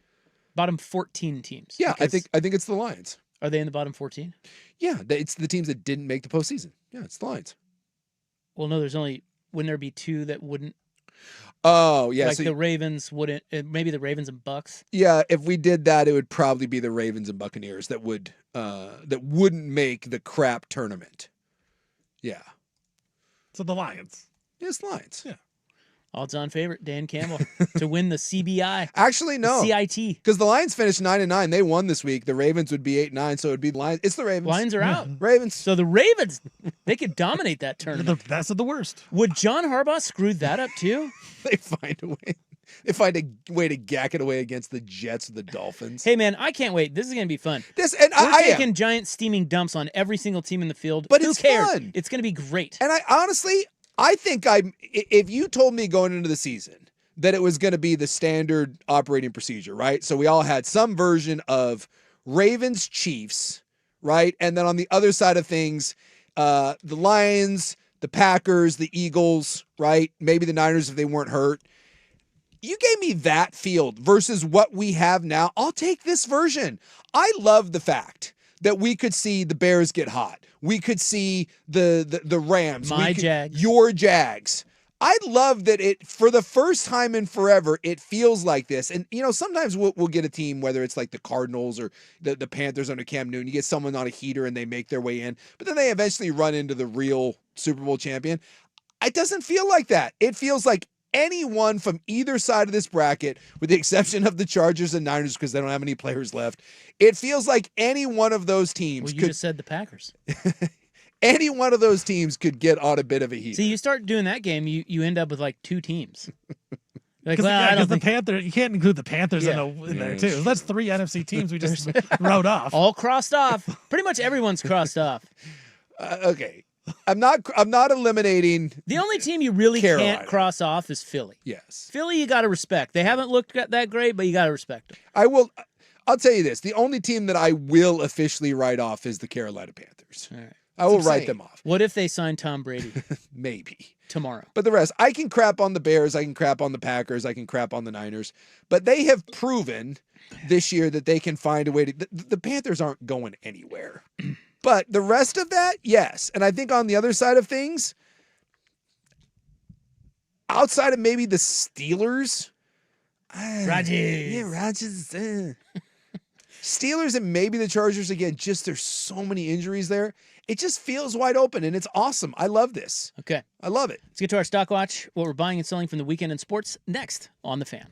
Bottom 14 teams. Yeah, I think it's the Lions. Are they in the bottom 14? Yeah, it's the teams that didn't make the postseason. Yeah, it's the Lions. Well, no. Wouldn't there be two that wouldn't? Oh, yeah. Like the Ravens wouldn't. Maybe the Ravens and Bucks. Yeah, if we did that, it would probably be the Ravens and Buccaneers that wouldn't make the crap tournament. Yeah. So the Lions. Yes, Lions. Yeah. Odds-on favorite Dan Campbell to win the CBI. Actually, no. CIT. Because the Lions finished 9-9. They won this week. The Ravens would be 8-9, so it would be the Lions. It's the Ravens. Lions are out. Ravens. So the Ravens, they could dominate that tournament. The best of the worst. Would John Harbaugh screw that up too? They find a way. They find a way to gack it away against the Jets or the Dolphins. Hey man, I can't wait. This is gonna be fun. We're taking giant steaming dumps on every single team in the field. But who cares? Fun. It's gonna be great. And I think if you told me going into the season that it was going to be the standard operating procedure, right? So we all had some version of Ravens Chiefs, right? And then on the other side of things, the Lions, the Packers, the Eagles, right? Maybe the Niners if they weren't hurt. You gave me that field versus what we have now. I'll take this version. I love the fact that we could see the Bears get hot. We could see the Rams. Jags. Your Jags. I love that for the first time in forever, it feels like this. And, sometimes we'll get a team, whether it's like the Cardinals or the Panthers under Cam Newton, you get someone on a heater and they make their way in, but then they eventually run into the real Super Bowl champion. It doesn't feel like that. It feels like anyone from either side of this bracket, with the exception of the Chargers and Niners because they don't have any players left, it feels like any one of those teams Well, you just said the Packers. Any one of those teams could get on a bit of a heat. See, you start doing that game, you end up with like two teams. Like, because the Panthers, you can't include the Panthers in there too. That's 3 NFC teams we just wrote off. All crossed off. Pretty much everyone's crossed off. Okay. I'm not eliminating. The only team you really Carolina. can't cross off is Philly. Yes. Philly, you got to respect. They haven't looked that great, but you got to respect them. I'll tell you this. The only team that I will officially write off is the Carolina Panthers. All right. I will write them off. What if they sign Tom Brady? Maybe. Tomorrow. But the rest, I can crap on the Bears, I can crap on the Packers, I can crap on the Niners. But they have proven this year that they can find a way to. The Panthers aren't going anywhere. But the rest of that, yes. And I think on the other side of things, outside of maybe the Steelers. Rodgers. Yeah, Rodgers. Steelers and maybe the Chargers again, just there's so many injuries there. It just feels wide open, and it's awesome. I love this. Okay. I love it. Let's get to our stock watch, what we're buying and selling from the weekend in sports, next on The Fan.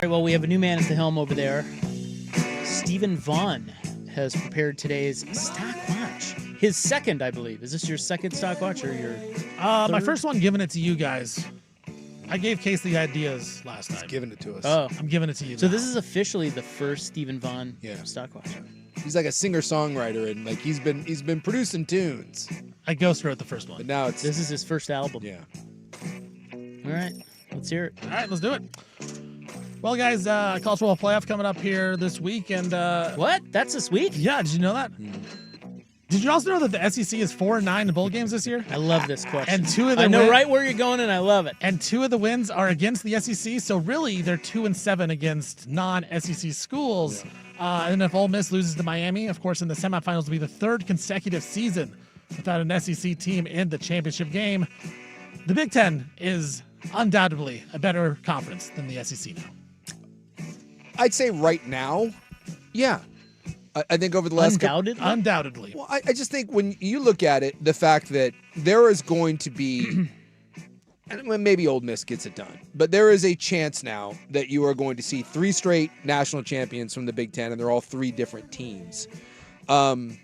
right, well, we have a new man at the helm over there. Stephen Vaughn has prepared today's stock watch. His second, I believe. Is this your second stock watch or your my first one, giving it to you guys. I gave Case the ideas last time. He's giving it to us. Oh. I'm giving it to you So now. this is officially the first Stephen Vaughn stock watch. He's like a singer-songwriter, and like he's been producing tunes. I ghost wrote the first one. But now it's This is his first album. yeah. All right, let's hear it. All right, let's do it. Well, guys, college football playoff coming up here this week, and What? That's this week? yeah, did you know that? Did you also know that the SEC is 4-9 in bowl games this year? I love this question. And two of the I know right where you're going, and I love it. And two of the wins are against the SEC, so really they're 2-7 against non-SEC schools. And if Ole Miss loses to Miami, of course, in the semifinals, will be the third consecutive season without an SEC team in the championship game. The Big Ten is undoubtedly a better conference than the SEC now. I'd say right now, yeah. I think over the last Undoubtedly. Well, I just think when you look at it, the fact that there is going to be, and maybe Ole Miss gets it done, but there is a chance now that you are going to see 3 straight national champions from the Big Ten, and they're all 3 different teams. And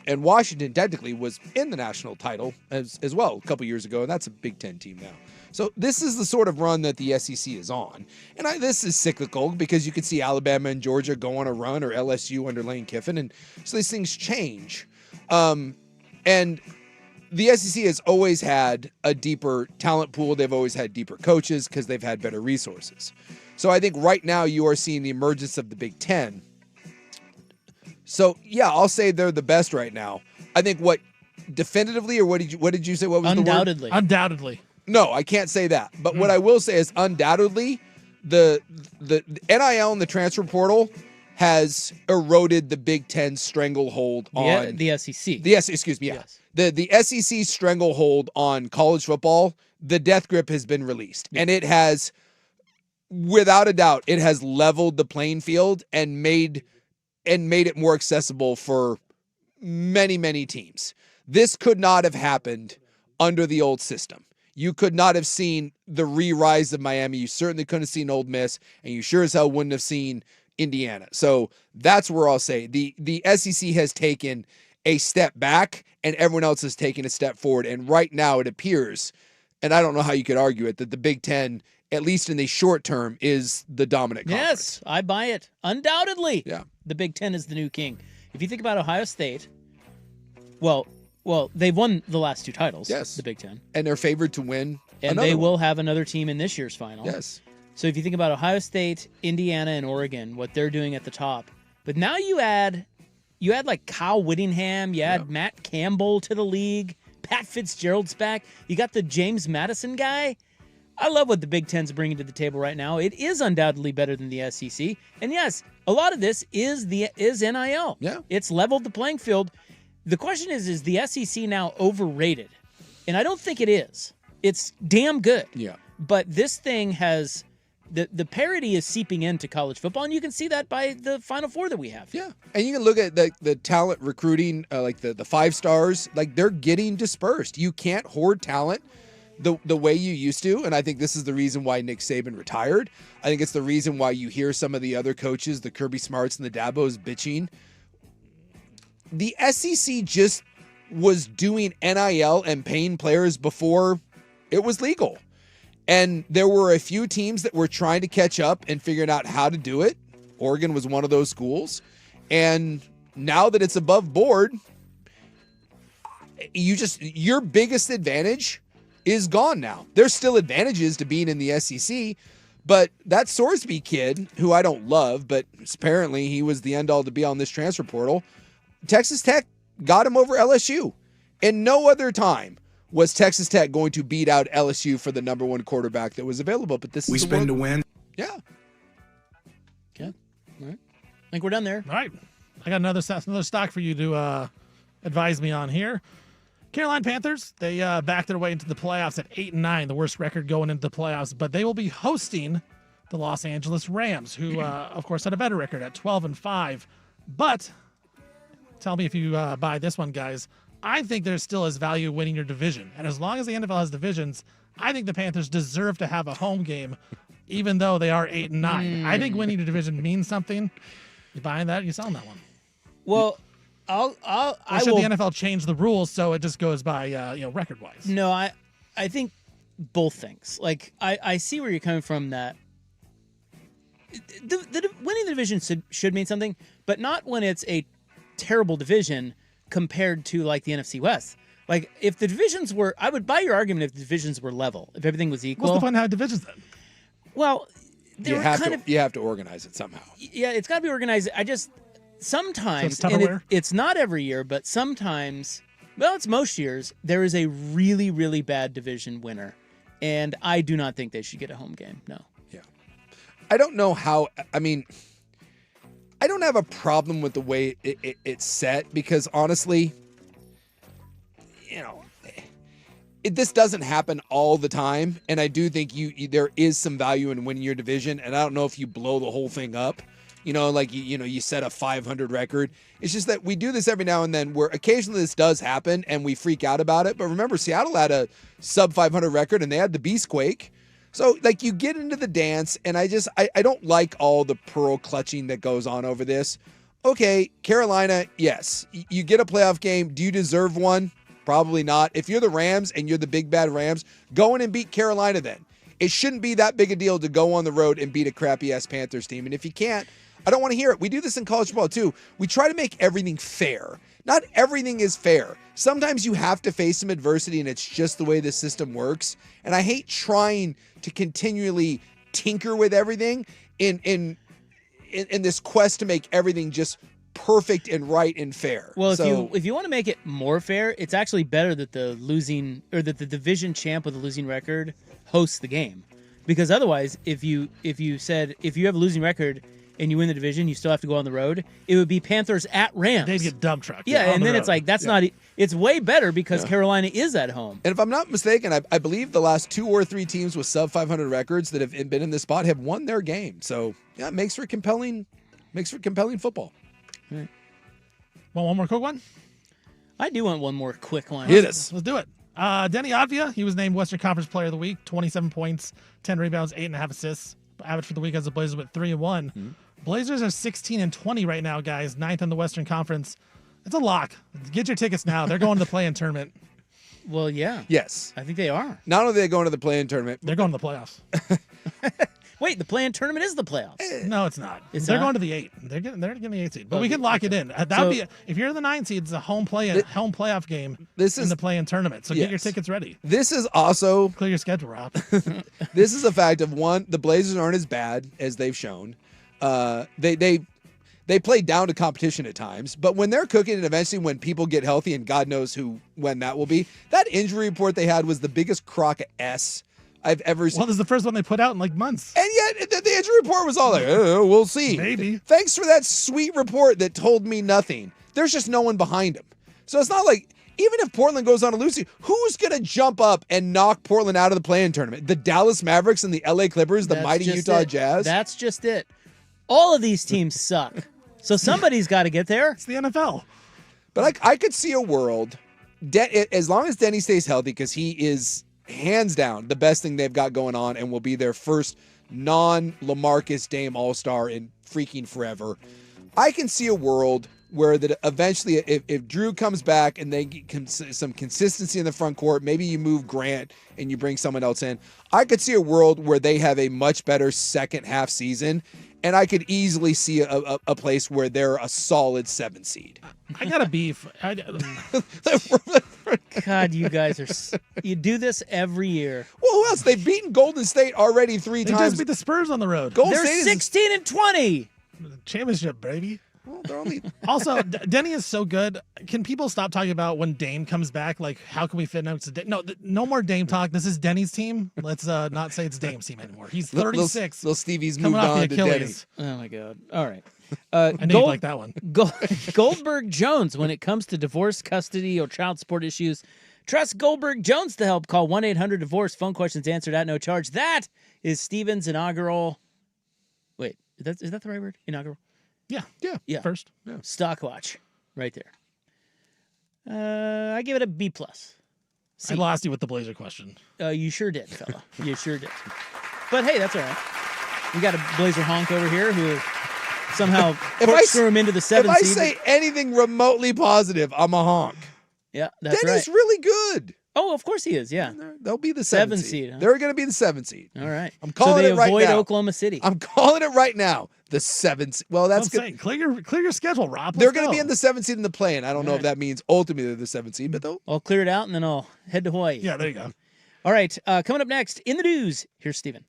Washington technically was in the national title as well a couple years ago, and that's a Big Ten team now. So this is the sort of run that the SEC is on. And this is cyclical because you could see Alabama and Georgia go on a run, or LSU under Lane Kiffin. And so these things change. And the SEC has always had a deeper talent pool. They've always had deeper coaches because they've had better resources. So I think right now you are seeing the emergence of the Big Ten. So, yeah, I'll say they're the best right now. I think definitively, or what did you say? What was Undoubtedly. the word? Undoubtedly. No, I can't say that. But what I will say is undoubtedly the NIL and the transfer portal has eroded the Big Ten stranglehold on the SEC. Excuse me, yeah. Yes. The SEC stranglehold on college football, the death grip has been released. Yeah. And it has, without a doubt, it has leveled the playing field and made it more accessible for many, many teams. This could not have happened under the old system. You could not have seen the re-rise of Miami. You certainly couldn't have seen Ole Miss, and you sure as hell wouldn't have seen Indiana. So that's where I'll say the SEC has taken a step back, and everyone else has taken a step forward. And right now it appears, and I don't know how you could argue it, that the Big Ten, at least in the short term, is the dominant conference. Yes, I buy it. Undoubtedly. Yeah. The Big Ten is the new king. If you think about Ohio State, well, they've won the last 2 titles. Yes. The Big Ten. And they're favored to win. And they will have another team in this year's final. Yes. So if you think about Ohio State, Indiana, and Oregon, what they're doing at the top. But now you add like Kyle Whittingham, you add Matt Campbell to the league, Pat Fitzgerald's back. You got the James Madison guy. I love what the Big Ten's bringing to the table right now. It is undoubtedly better than the SEC. And yes, a lot of this is NIL. Yeah. It's leveled the playing field. The question is the SEC now overrated? And I don't think it is. It's damn good. Yeah. But this thing has the parity is seeping into college football, and you can see that by the Final Four that we have. Yeah. And you can look at the talent recruiting, like the 5 stars, like they're getting dispersed. You can't hoard talent the way you used to, and I think this is the reason why Nick Saban retired. I think it's the reason why you hear some of the other coaches, the Kirby Smarts and the Dabos, bitching. The SEC just was doing NIL and paying players before it was legal. And there were a few teams that were trying to catch up and figuring out how to do it. Oregon was one of those schools. And now that it's above board, your biggest advantage is gone now. There's still advantages to being in the SEC, but that Sorsby kid, who I don't love, but apparently he was the end-all to be on this transfer portal, Texas Tech got him over LSU. And no other time was Texas Tech going to beat out LSU for the number 1 quarterback that was available. But this is spin to win. Yeah. Okay. All right. I think we're done there. All right. I got another stock for you to advise me on here. Carolina Panthers, they backed their way into the playoffs at 8-9, the worst record going into the playoffs, but they will be hosting the Los Angeles Rams, who, of course, had a better record at 12-5. But tell me if you buy this one, guys. I think there still is value winning your division. And as long as the NFL has divisions, I think the Panthers deserve to have a home game even though they are 8 and 9. I think winning the division means something. You buying that? You selling that one? Well, or should the NFL change the rules so it just goes by record wise? No, I think both things. Like I see where you're coming from. That the winning the division should mean something, but not when it's a terrible division compared to like the NFC West. Like if the divisions were, I would buy your argument if the divisions were level, if everything was equal. What's the point of having divisions then? Well, you have to organize it somehow. Yeah, it's got to be organized. I just sometimes, so it's not every year, but sometimes, well, it's most years, there is a really, really bad division winner, and I do not think they should get a home game. No. Yeah. I don't know how. I mean, I don't have a problem with the way it's set because honestly, this doesn't happen all the time, and I do think there is some value in winning your division, and I don't know if you blow the whole thing up, like you set a 500 record. It's just that we do this every now and then where occasionally this does happen and we freak out about it. But remember, Seattle had a sub 500 record and they had the Beastquake. So like you get into the dance, and I don't like all the pearl clutching that goes on over this. Okay, Carolina, yes, you get a playoff game. Do you deserve one? Probably not. If you're the Rams and you're the big bad Rams, go in and beat Carolina then. It shouldn't be that big a deal to go on the road and beat a crappy-ass Panthers team. And if you can't, I don't want to hear it. We do this in college football too. We try to make everything fair. Not everything is fair. Sometimes you have to face some adversity, and it's just the way the system works. And I hate trying to continually tinker with everything in this quest to make everything just perfect and right and fair. Well, if you want to make it more fair, it's actually better that the division champ with a losing record hosts the game, because otherwise, if you have a losing record and you win the division, you still have to go on the road. It would be Panthers at Rams. They'd get dump trucked. Yeah, and then it's like not. It's way better because Carolina is at home. And if I'm not mistaken, I believe the last 2 or 3 teams with sub 500 records that have been in this spot have won their game. So yeah, it makes for compelling football. Right. Want one more quick one? I do want one more quick one. Hit us. Let's do it. Denny Advia, he was named Western Conference Player of the Week. 27 points, 10 rebounds, 8.5 assists. Average for the week as the Blazers with 3-1. Mm-hmm. Blazers are 16-20 right now, guys. 9th in the Western Conference. It's a lock. Get your tickets now. They're going to the play-in tournament. Well, yeah. Yes. I think they are. Not only are they going to the play-in tournament, they're going to the playoffs. Wait, the play-in tournament is the playoffs. No, it's not. They're going to the 8. They're getting the 8 seed. But we can lock it in. That would be if you're the 9 seed, it's a home playoff game in the play-in tournament. So get your tickets ready. This is also clear your schedule, Rob. This is a fact of one, the Blazers aren't as bad as they've shown. They play down to competition at times, but when they're cooking, and eventually when people get healthy, and God knows when that will be, that injury report they had was the biggest crock of S I've ever seen. Well, this is the first one they put out in like months. And yet the injury report was all like, we'll see. Maybe. Thanks for that sweet report that told me nothing. There's just no one behind him. So it's not like, even if Portland goes on a losing, who's going to jump up and knock Portland out of the play-in tournament? The Dallas Mavericks and the LA Clippers, the mighty Utah Jazz? That's just it. All of these teams suck. So somebody's got to get there. It's the NFL. But I could see a world, as long as Denny stays healthy, because he is hands down the best thing they've got going on and will be their first non-LaMarcus Dame All-Star in freaking forever. I can see a world where that eventually, if Drew comes back and they get some consistency in the front court, maybe you move Grant and you bring someone else in. I could see a world where they have a much better second half season, and I could easily see a place where they're a solid 7 seed. I got a beef. God, you guys you do this every year. Well, who else? They've beaten Golden State already 3 times. They just beat the Spurs on the road. They're 16-20. Championship, baby. Well, they're only... Also, Denny is so good. Can people stop talking about when Dame comes back? Like, how can we fit him to Dame? No more Dame talk. This is Denny's team. Let's not say it's Dame's team anymore. He's 36. Little Stevie's moved on to Denny. Oh, my God. All right. I know you like that one. Goldberg Jones, when it comes to divorce, custody, or child support issues, trust Goldberg Jones to help. Call 1-800-DIVORCE. Phone questions answered at no charge. That is Steven's inaugural. Wait, is that the right word? Inaugural? Yeah. First. Yeah. Stock watch. Right there. I give it a B+. I lost you with the Blazer question. You sure did, fella. You sure did. But hey, that's all right. We got a Blazer honk over here who somehow corkscrew him into the 7 seed. If I say anything remotely positive, I'm a honk. Yeah, that's Denny's right. really good. Oh, of course he is. Yeah, they'll be the 7 seed. Huh? They're going to be the 7 seed. All right. I'm calling it right now. So they avoid Oklahoma City. I'm calling it right now. The 7 seed. Well, that's good. Clear your schedule, Rob. They're going to be in the 7 seed in the play-in. I don't know if that means ultimately they're the 7 seed, but they'll. I'll clear it out and then I'll head to Hawaii. Yeah, there you go. All right. Coming up next in the news. Here's Steven.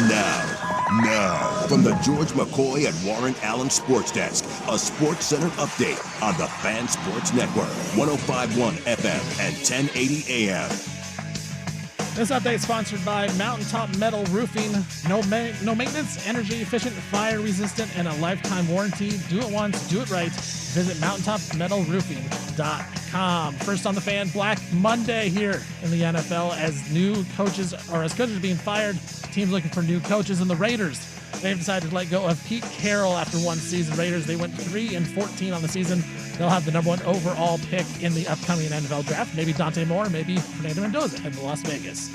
Now, from the George McCoy and Warren Allen Sports Desk, a Sports Center update on the Fan Sports Network, 105.1 FM and 1080 AM. This update is sponsored by Mountaintop Metal Roofing. No maintenance, energy efficient, fire resistant, and a lifetime warranty. Do it once, do it right. Visit mountaintopmetalroofing.com. First on the Fan, Black Monday here in the NFL as coaches are being fired. Teams looking for new coaches, and the Raiders, they've decided to let go of Pete Carroll after one season. Raiders, they went 3-14 on the season. They'll have the number 1 overall pick in the upcoming NFL draft. Maybe Dante Moore, maybe Fernando Mendoza in Las Vegas.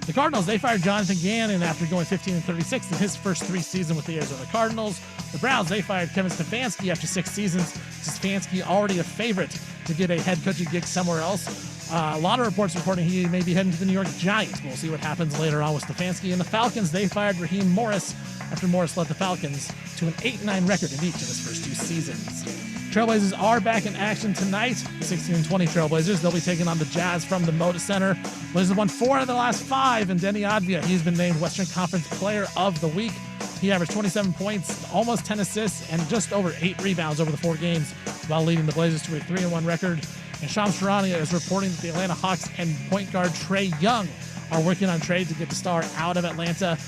The Cardinals, they fired Jonathan Gannon after going 15-36 in his first 3 seasons with the Arizona Cardinals. The Browns, they fired Kevin Stefanski after 6 seasons. Stefanski already a favorite to get a head coaching gig somewhere else. A lot of reports reporting he may be heading to the New York Giants. We'll see what happens later on with Stefanski. And the Falcons, they fired Raheem Morris after Morris led the Falcons to an 8-9 record in each of his first 2 seasons. Trailblazers are back in action tonight. The 16-20 Trailblazers, they'll be taking on the Jazz from the Moda Center. Blazers won 4 of the last 5, and Denny Advia, he's been named Western Conference Player of the Week. He averaged 27 points, almost 10 assists, and just over 8 rebounds over the 4 games, while leading the Blazers to a 3-1 record. And Shams Charania is reporting that the Atlanta Hawks and point guard Trae Young are working on trade to get the star out of Atlanta.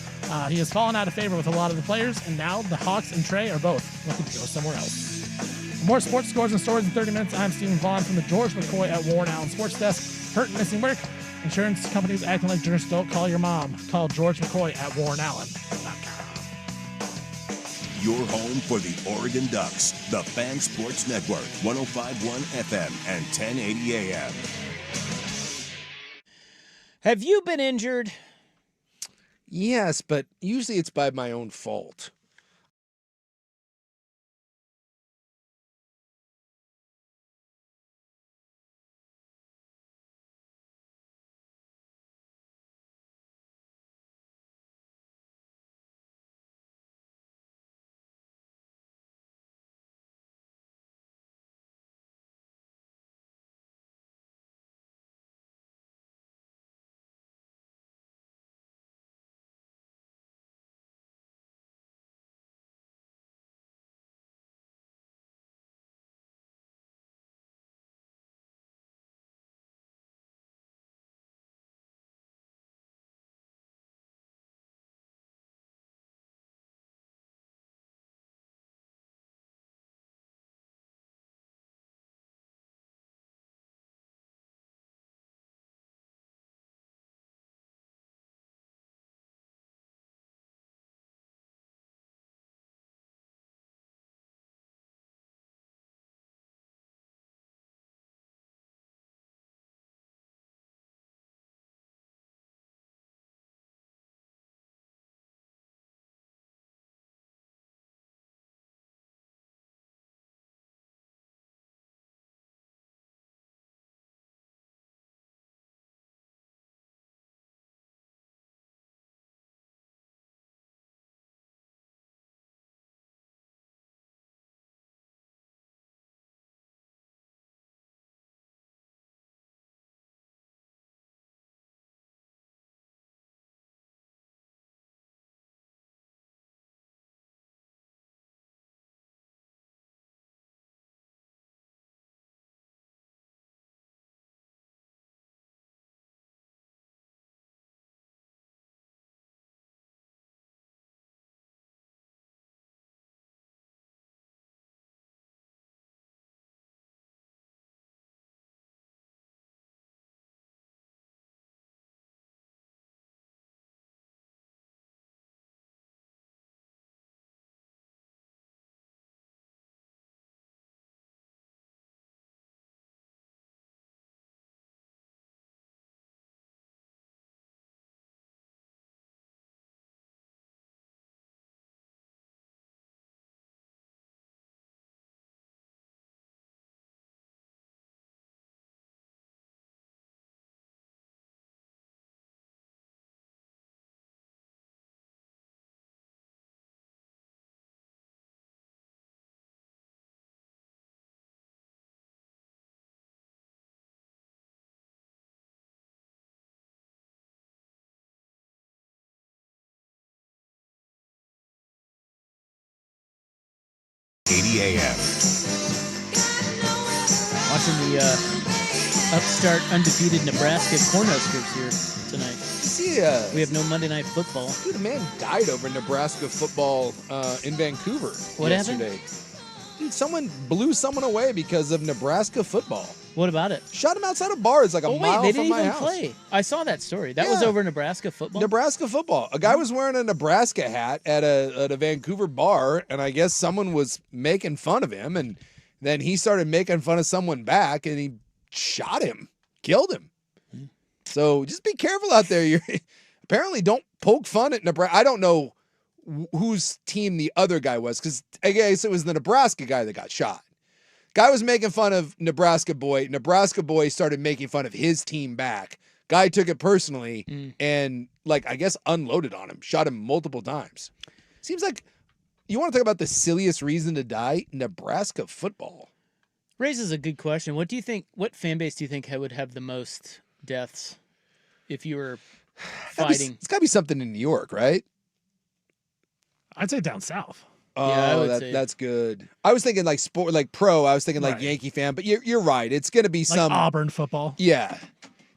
He has fallen out of favor with a lot of the players, and now the Hawks and Trae are both looking to go somewhere else. For more sports scores and stories in 30 minutes, I'm Stephen Vaughn from the George McCoy at Warren Allen Sports Desk. Hurt and missing work? Insurance companies acting like jerks. Don't call your mom. Call George McCoy at WarrenAllen.com. Your home for the Oregon Ducks, the Fan Sports Network, 105.1 FM and 1080 AM. Have you been injured? Yes, but usually it's by my own fault. 580 AM. Watching the upstart undefeated Nebraska Cornhuskers here tonight. See, we have no Monday Night Football. Dude, a man died over Nebraska football in Vancouver yesterday. Happened? Dude, someone blew someone away because of Nebraska football. What about it? Shot him outside a bar. It's like a mile they from didn't my even house. play. I saw that story. That was over Nebraska football? Nebraska football. A guy was wearing a Nebraska hat at a Vancouver bar, and I guess someone was making fun of him, and then he started making fun of someone back, and he shot him, killed him. So just be careful out there. You're apparently don't poke fun at Nebraska. I don't know whose team the other guy was, because I guess it was the Nebraska guy that got shot. Guy was making fun of Nebraska boy. Nebraska boy started making fun of his team back. Guy took it personally and, like, I guess unloaded on him. Shot him multiple times. Seems like you want to talk about the silliest reason to die? Nebraska football. Raises a good question. What fan base do you think would have the most deaths if you were fighting? It's got to be something in New York, right? I'd say down south. Oh, that's good. I was thinking like sport, like pro. I was thinking like Yankee fan, but you're right. It's going to be some Auburn football. Yeah,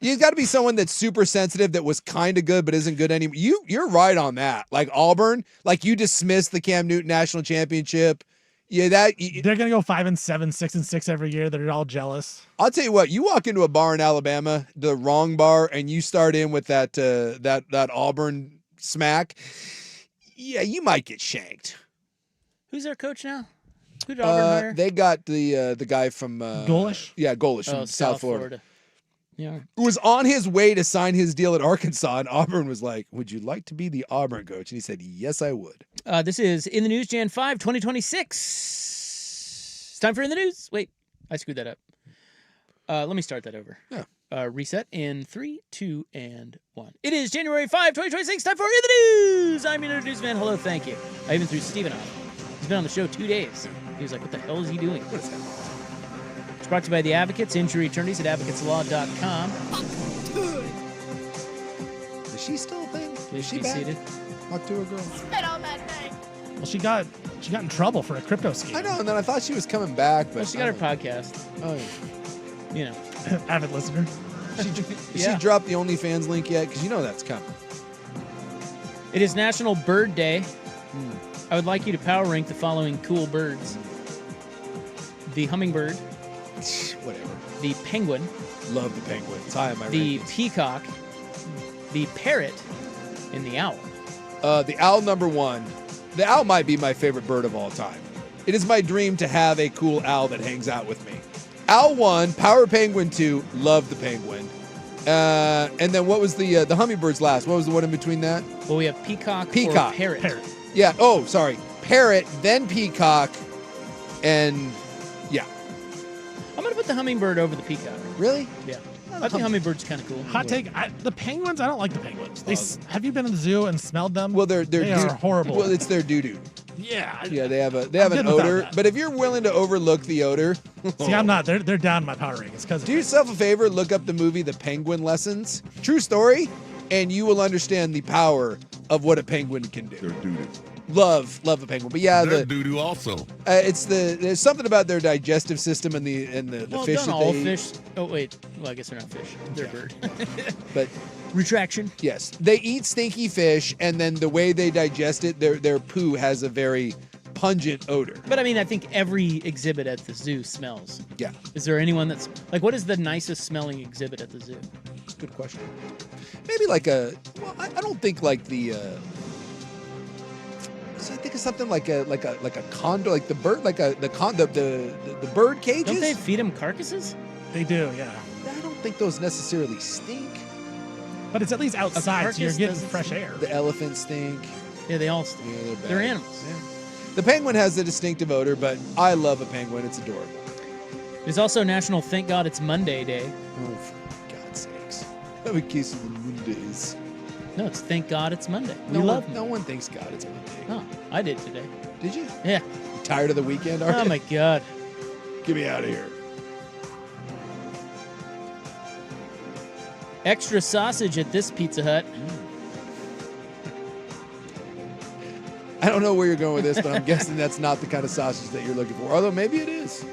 you've got to be someone that's super sensitive that was kind of good but isn't good anymore. You're right on that. Like Auburn, like you dismissed the Cam Newton national championship. Yeah, they're going to go 5-7, 6-6 every year. They're all jealous. I'll tell you what. You walk into a bar in Alabama, the wrong bar, and you start in with that Auburn smack. Yeah, you might get shanked. Who's their coach now? Who did Auburn hire? They got the guy from Golish? Yeah, Golish from South Florida. Yeah. Who was on his way to sign his deal at Arkansas, and Auburn was like, "Would you like to be the Auburn coach?" And he said, "Yes, I would." This is In the News, Jan 5, 2026. It's time for In the News. Wait, I screwed that up. Let me start that over. Yeah. Reset in 3, 2, and 1. It is January 5, 2026. Time for In the News. I'm your news man. Hello, thank you. I even threw Steven off. He's been on the show 2 days. He was like, what the hell is he doing? What is that? It's brought to you by the Advocates, injury attorneys at advocateslaw.com. Is she still a thing? Please be seated. Talk to a girl. Spit on that thing. Well, she got in trouble for a crypto scheme. I know, and then I thought she was coming back, but Well, she got her podcast. Oh, yeah. You know. Avid listener. She dropped the OnlyFans link yet? Because you know that's coming. It is National Bird Day. I would like you to power rank the following cool birds. The hummingbird. Whatever. The penguin. Love the penguin. It's high on my The rankings. peacock. The parrot. And the owl. The owl, number one. The owl might be my favorite bird of all time. It is my dream to have a cool owl that hangs out with me. Owl 1, Power Penguin 2, love the penguin. And then what was the hummingbirds last? What was the one in between that? Well, we have peacock. Peacock. Or parrot. Yeah. Oh, sorry. Parrot, then peacock, and yeah. I'm gonna put the hummingbird over the peacock. Really? Yeah. I think hummingbird's kind of cool. Hot take: the penguins. I don't like the penguins. Have you been in the zoo and smelled them? Well, they are horrible. Well, it's their doo-doo. Yeah. Yeah, they have an odor. But if you're willing to overlook the odor, see, I'm not. They're down in my power rankings. Because do yourself a favor, look up the movie The Penguin Lessons. True story, and you will understand the power of what a penguin can do. They're doo-doo. Love a penguin, but yeah, They're doo-doo also. There's something about their digestive system and the fish don't that all they eat. fish. Oh wait, well I guess they're not fish. They're bird. But retraction. Yes, they eat stinky fish, and then the way they digest it, their poo has a very pungent odor. But I mean, I think every exhibit at the zoo smells. Yeah. Is there anyone that's like, what is the nicest smelling exhibit at the zoo? That's a good question. Maybe like I don't think like the. So I think it's something like a condor, like the bird, like the bird cages. Don't they feed them carcasses? They do, yeah. I don't think those necessarily stink. But it's at least outside, so you're getting fresh air. The elephants stink. Yeah, they all stink. Yeah, they're animals. Yeah. The penguin has a distinctive odor, but I love a penguin. It's adorable. It's also National Thank God It's Monday Day. Oh, for God's sakes! I'm a case of the Mondays. No, it's Thank God It's Monday. We No love one, no one thanks God it's Monday. Oh, I did today. Did you? Yeah. You tired of the weekend? Are Oh you? my God. Get me out of here. Extra sausage at this Pizza Hut. I don't know where you're going with this, but I'm guessing that's not the kind of sausage that you're looking for. Although maybe it is.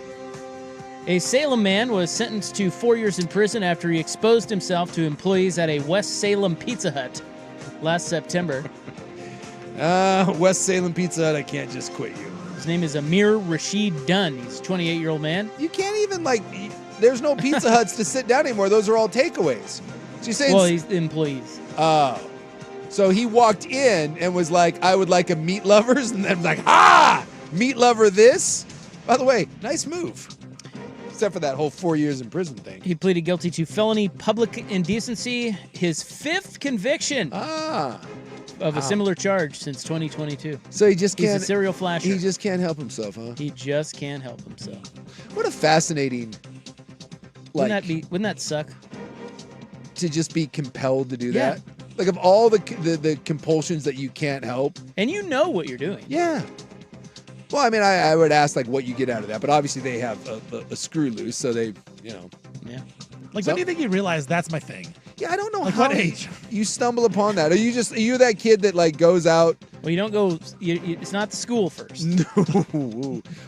A Salem man was sentenced to 4 years in prison after he exposed himself to employees at a West Salem Pizza Hut last September. West Salem Pizza Hut, I can't just quit you. His name is Amir Rashid Dunn. He's a 28-year-old man. You can't even, there's no Pizza Huts to sit down anymore. Those are all takeaways. So you're saying... Well, he's employees. Oh. So he walked in and was like, I would like a meat lovers. And then was like, ha! Meat lover this? By the way, nice move. Except for that whole 4 years in prison thing. He pleaded guilty to felony public indecency, his 5th conviction of a similar charge since 2022. So he just can't... He's a serial flasher. He just can't help himself, huh? He just can't help himself. What a fascinating... Wouldn't that suck? To just be compelled to do that? Like, of all the compulsions that you can't help. And you know what you're doing. Yeah. Well, I mean, I would ask, what you get out of that. But obviously they have a screw loose, so they, Yeah. When do you think you realize that's my thing? Yeah, I don't know how. What age? You stumble upon that. Are you that kid that, goes out? Well, you don't go, it's not school first. No.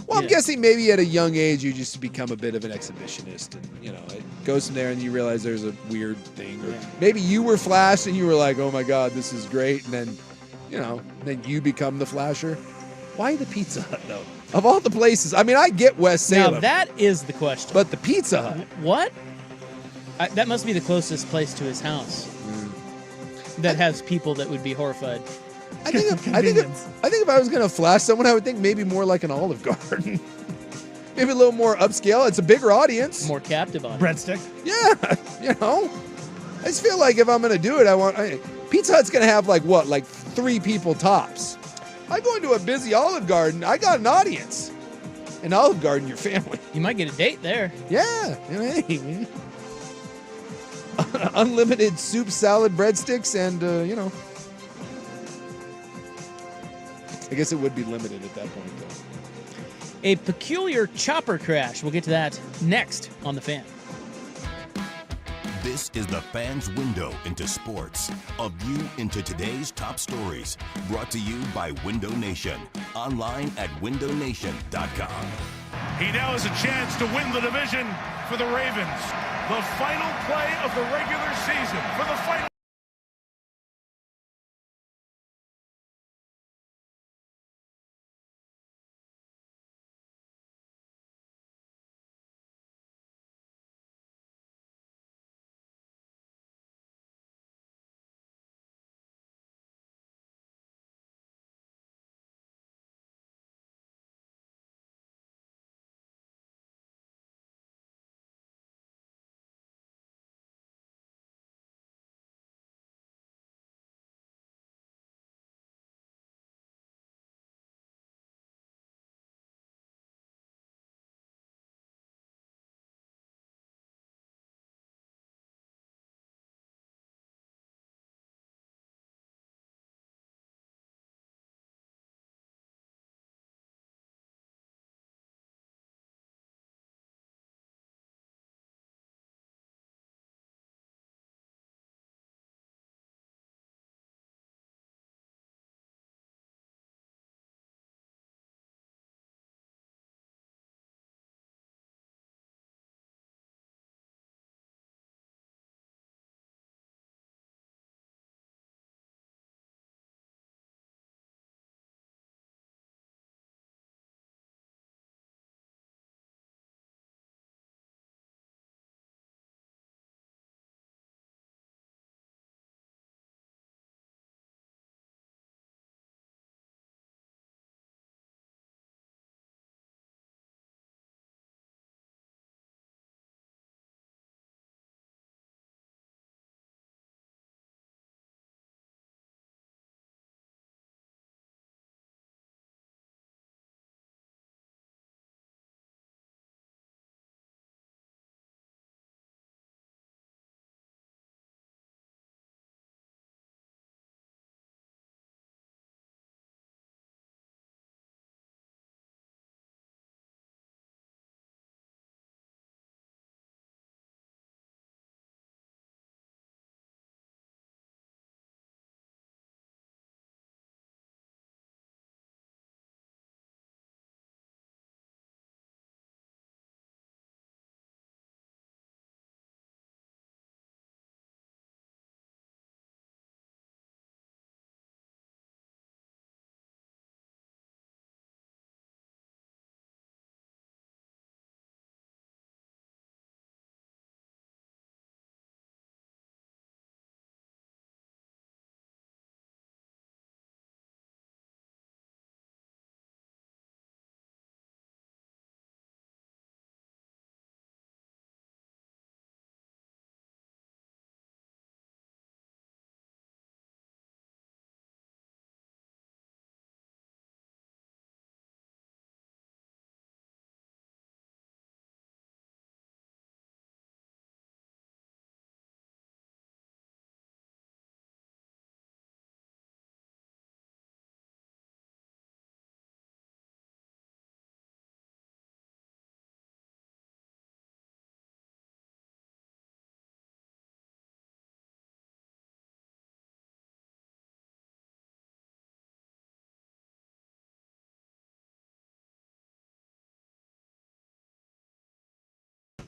Well, I'm guessing maybe at a young age you just become a bit of an exhibitionist. And, it goes from there and you realize there's a weird thing. Or maybe you were flashed and you were like, oh, my God, this is great. And then, then you become the flasher. Why the Pizza Hut, though? Of all the places. I mean, I get West Salem. Now, that is the question. But the Pizza Hut. What? That must be the closest place to his house that has people that would be horrified. I think if I was going to flash someone, I would think maybe more like an Olive Garden. Maybe a little more upscale. It's a bigger audience. More captive audience. Breadstick? Yeah, I just feel like if I'm going to do it, Pizza Hut's going to have 3 people tops. I go into a busy Olive Garden, I got an audience. An Olive Garden, your family. You might get a date there. Yeah. Hey, unlimited soup, salad, breadsticks, and, I guess it would be limited at that point, though. A peculiar chopper crash. We'll get to that next on The Fan. This is the Fan's window into sports. A view into today's top stories. Brought to you by Window Nation. Online at windownation.com. He now has a chance to win the division for the Ravens. The final play of the regular season for the final.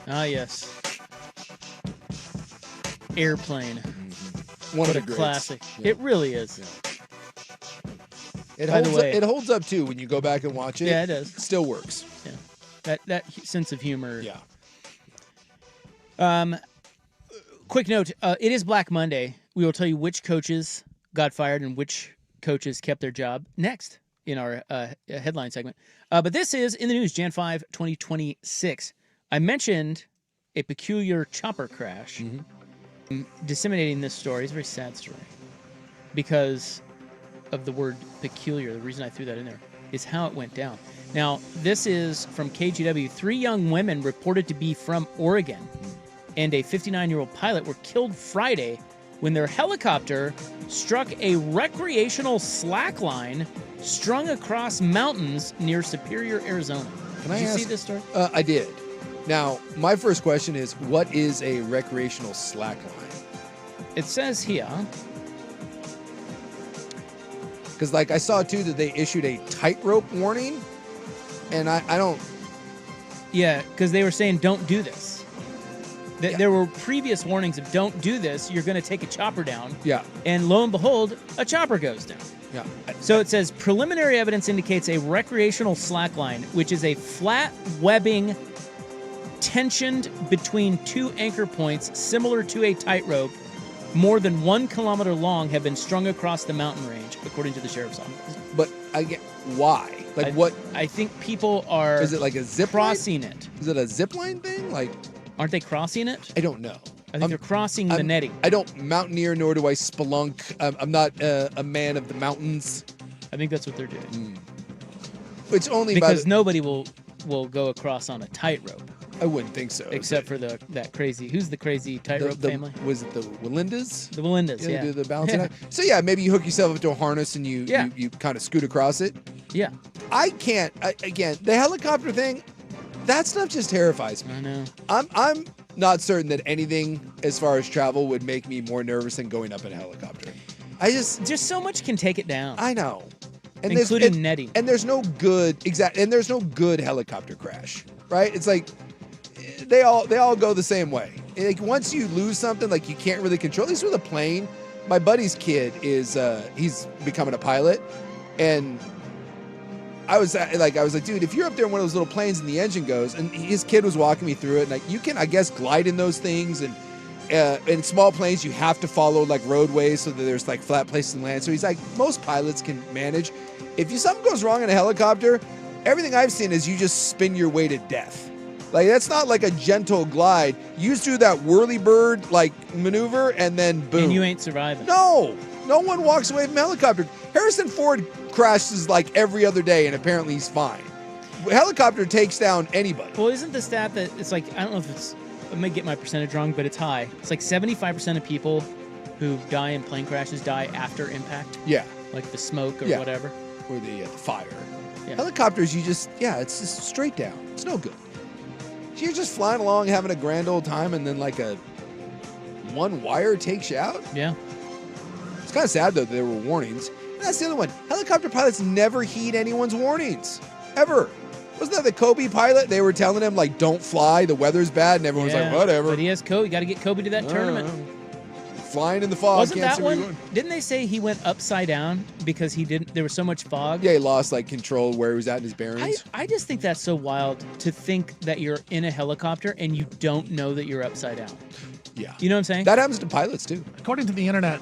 Ah, yes. Airplane. One what of the a greats. classic. Yeah. It really is. Yeah. By the way, it holds up too when you go back and watch it. Yeah, it does. It still works. Yeah. That sense of humor. Yeah. Quick note, it is Black Monday. We will tell you which coaches got fired and which coaches kept their job next in our headline segment. But this is in the news, Jan 5, 2026. I mentioned a peculiar chopper crash. I'm disseminating this story. It's a very sad story because of the word peculiar. The reason I threw that in there is how it went down. Now, this is from KGW. 3 young women reported to be from Oregon and a 59-year-old pilot were killed Friday when their helicopter struck a recreational slackline strung across mountains near Superior, Arizona. Did you see this story? I did. Now, my first question is, what is a recreational slackline? It says here, because like I saw too that they issued a tightrope warning, and I don't. Yeah, because they were saying don't do this. There were previous warnings of don't do this. You're going to take a chopper down. Yeah. And lo and behold, a chopper goes down. Yeah. So it says preliminary evidence indicates a recreational slackline, which is a flat webbing tensioned between 2 anchor points similar to a tightrope, more than 1 kilometer long, have been strung across the mountain range, according to the sheriff's office. But I get why. Like what? I think people are. Is it like a zip crossing line? it? Is it a zip line thing? Like, aren't they crossing it? I don't know. I think they're crossing the netting. I don't mountaineer, nor do I spelunk. I'm not a man of the mountains. I think that's what they're doing. It's only because nobody will go across on a tightrope. I wouldn't think so. Except for that crazy. Who's the crazy tightrope family? Was it the Wallendas? The Wallendas, yeah. Do the balancing act. So yeah, maybe you hook yourself up to a harness and you kind of scoot across it. Yeah. I can't. Again, the helicopter thing, that stuff just terrifies me. I know. I'm not certain that anything as far as travel would make me more nervous than going up in a helicopter. Just so much can take it down. I know. And including netting. And there's no good there's no good helicopter crash, right? It's like they all go the same way. Like once you lose something, like you can't really control. At least with a plane, my buddy's kid is he's becoming a pilot, and I was like, dude, if you're up there in one of those little planes and the engine goes, and his kid was walking me through it, and like you can, I guess, glide in those things, and in small planes you have to follow like roadways so that there's like flat places to land. So he's like, most pilots can manage. If something goes wrong in a helicopter, everything I've seen is you just spin your way to death. Like that's not like a gentle glide. You just do that whirly bird like maneuver, and then boom. And you ain't surviving. No one walks away from a helicopter. Harrison Ford crashes like every other day, and apparently he's fine. Helicopter takes down anybody. Well, isn't the stat that it's like, I don't know if it's, I may get my percentage wrong, but it's high. It's like 75% of people who die in plane crashes die after impact. Yeah. Like the smoke or whatever. Or the fire. Yeah. Helicopters, it's just straight down. It's no good. You're just flying along, having a grand old time, and then like one wire takes you out. Yeah. It's kind of sad, though, that there were warnings. And that's the other one. Helicopter pilots never heed anyone's warnings. Ever. Wasn't that the Kobe pilot? They were telling him, like, don't fly, the weather's bad, and everyone's like, whatever. But he has Kobe. You got to get Kobe to that tournament. Flying in the fog. Wasn't can't that see where one? you're going. Didn't they say he went upside down because there was so much fog? Yeah, he lost, like, control of where he was at in his bearings. I just think that's so wild to think that you're in a helicopter and you don't know that you're upside down. Yeah. You know what I'm saying? That happens to pilots, too. According to the internet,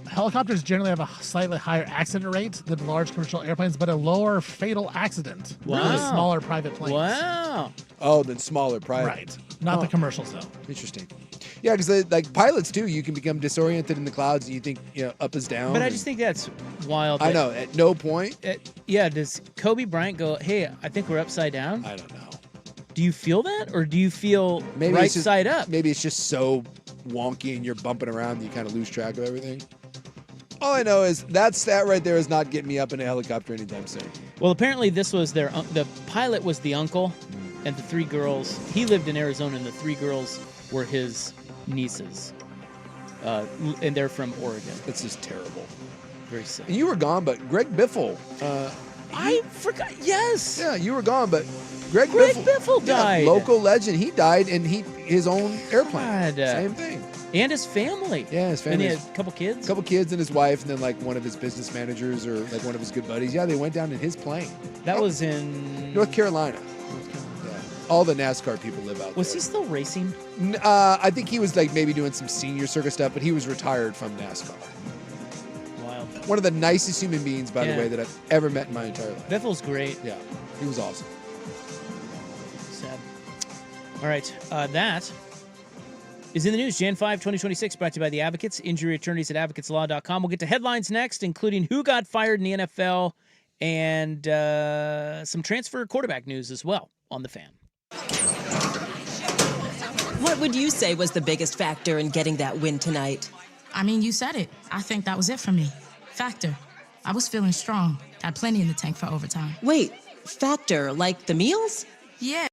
helicopters generally have a slightly higher accident rate than large commercial airplanes, but a lower fatal accident than smaller private planes. Wow. Oh, than smaller private. Right. Not the commercials, though. Interesting. Yeah, because like pilots, too, you can become disoriented in the clouds and you think, up is down. But I just think that's wild. I know. At no point. Does Kobe Bryant go, hey, I think we're upside down? I don't know. Do you feel that? Or do you feel maybe right side up? Maybe it's just so wonky and you're bumping around that you kind of lose track of everything. All I know is that stat right there is not getting me up in a helicopter anytime soon. Well, apparently this was the pilot was the uncle, and the 3 girls, he lived in Arizona, and the 3 girls were his nieces. And they're from Oregon. That's just terrible. Very sick. And you were gone, but Greg Biffle. I forgot. Yes. Yeah, you were gone, but Greg Biffle died. Local legend. He died in his own airplane. God. Same thing. And his family. Yeah, his family. And he had a couple kids. A couple kids and his wife, and then like one of his business managers or like one of his good buddies. Yeah, they went down in his plane. That was in North Carolina. Yeah. All the NASCAR people live out there. Was he still racing? I think he was like maybe doing some senior circuit stuff, but he was retired from NASCAR. Wild. One of the nicest human beings, by the way, that I've ever met in my entire life. Biffle's great. Yeah, he was awesome. Sad. All right, that is in the news. Jan 5, 2026, brought to you by the Advocates, injury attorneys at advocateslaw.com. We'll get to headlines next, including who got fired in the NFL and some transfer quarterback news as well on The Fan. What would you say was the biggest factor in getting that win tonight? I mean, you said it. I think that was it for me. Factor. I was feeling strong. Had plenty in the tank for overtime. Wait, factor, like the meals? Yeah.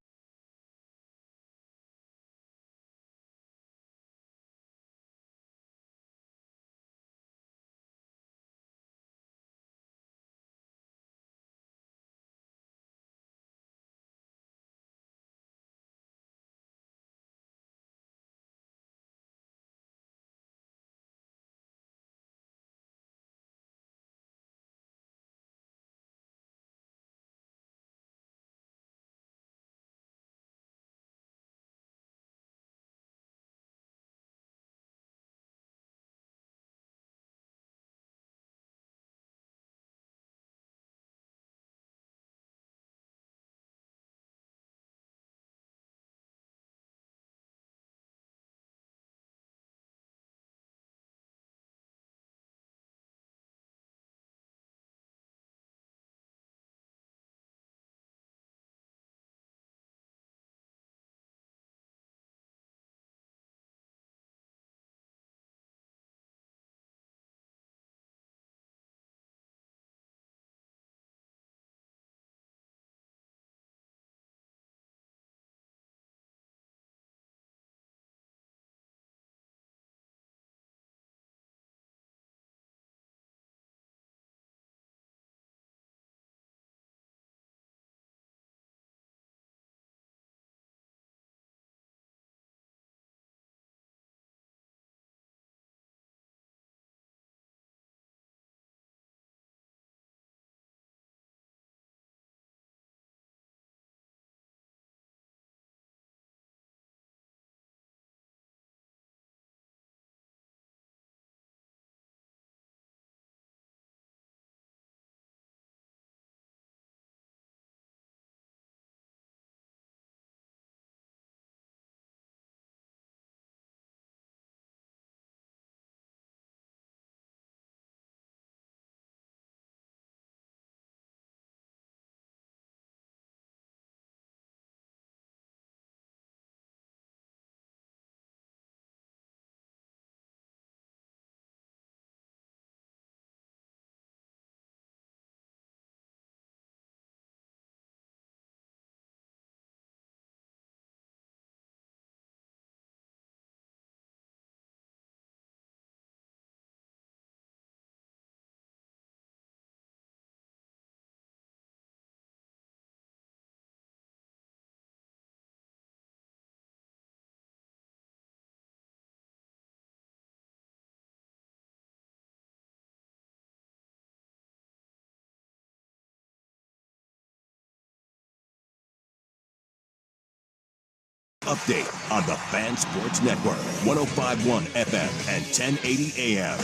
Update on the Fan Sports Network, 105.1 FM and 1080 AM.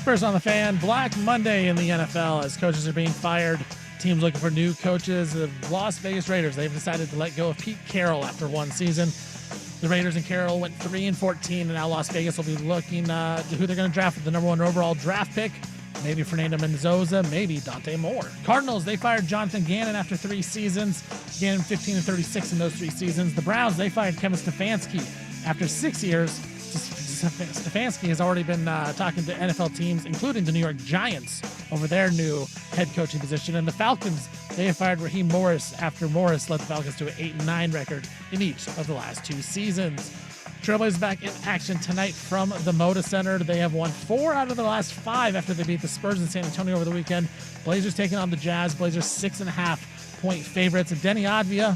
First on The Fan, Black Monday in the NFL as coaches are being fired. Teams looking for new coaches. The Las Vegas Raiders, they've decided to let go of Pete Carroll after one season. The Raiders and Carroll went 3-14, and now Las Vegas will be looking to who they're going to draft with the number 1 overall draft pick. Maybe Fernando Mendoza, maybe Dante Moore. Cardinals, they fired Jonathan Gannon after 3 seasons. Gannon 15-36 in those 3 seasons. The Browns, they fired Kevin Stefanski after 6 years. Stefanski has already been talking to NFL teams, including the New York Giants, over their new head coaching position. And the Falcons, they have fired Raheem Morris after Morris led the Falcons to an 8-9 record in each of the last 2 seasons. Trailblazers back in action tonight from the Moda Center. They have won 4 out of the last 5 after they beat the Spurs in San Antonio over the weekend. Blazers taking on the Jazz. Blazers 6.5 6-point favorites. And Denny Advia,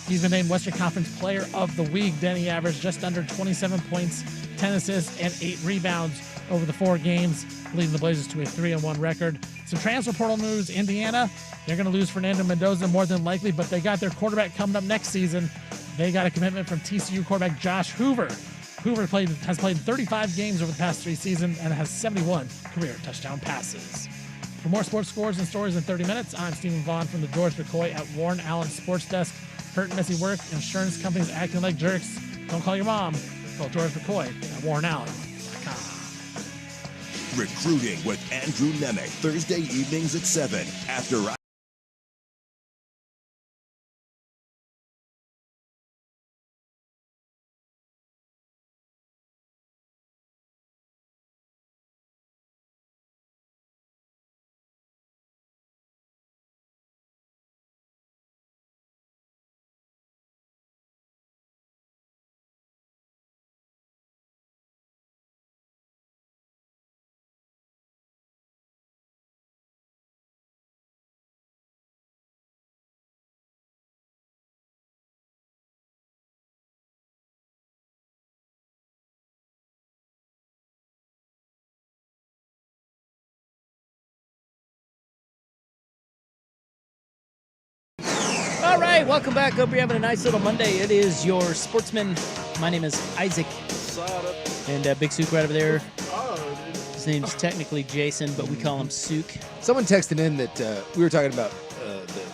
he's been named Western Conference Player of the Week. Denny averaged just under 27 points, 10 assists, and 8 rebounds over the 4 games, leading the Blazers to a 3-1 record. Some transfer portal news. Indiana, they're going to lose Fernando Mendoza more than likely, but they got their quarterback coming up next season. They got a commitment from TCU quarterback Josh Hoover. Hoover has played 35 games over the past 3 seasons and has 71 career touchdown passes. For more sports scores and stories in 30 minutes, I'm Stephen Vaughn from the George McCoy at Warren Allen Sports Desk. Hurt and messy work, insurance companies acting like jerks. Don't call your mom. Call George McCoy at WarrenAllen.com. Recruiting with Andrew Nemec, Thursday evenings at 7 after. All right, welcome back. Hope you're having a nice little Monday. It is your Sportsman. My name is Isaac. And Big Sook right over there. His name's technically Jason, but we call him Sook. Someone texted in that we were talking about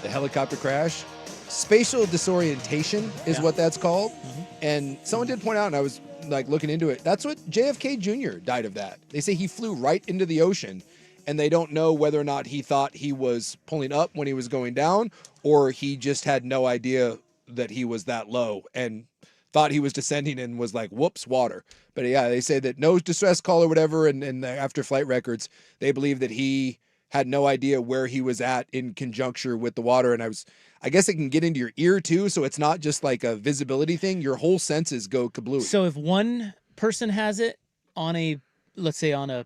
the helicopter crash. Spatial disorientation is what that's called. Mm-hmm. And someone did point out, and I was like looking into it, that's what JFK Jr. died of that. They say he flew right into the ocean, and they don't know whether or not he thought he was pulling up when he was going down, or he just had no idea that he was that low and thought he was descending and was like, whoops, water. But yeah, they say that no distress call or whatever, and after flight records, they believe that he had no idea where he was at in conjuncture with the water. And I guess it can get into your ear too, so it's not just like a visibility thing. Your whole senses go kablooey. So if one person has it on let's say on a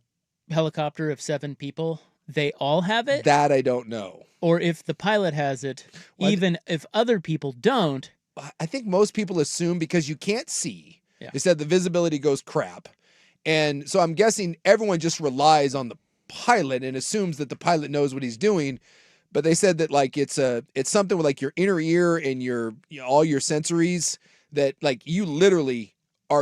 helicopter of 7 people, they all have it? That I don't know. Or if the pilot has it, even if other people don't. I think most people assume because you can't see. Yeah. They said the visibility goes crap. And so I'm guessing everyone just relies on the pilot and assumes that the pilot knows what he's doing. But they said that like it's something with like your inner ear and all your sensories that like you literally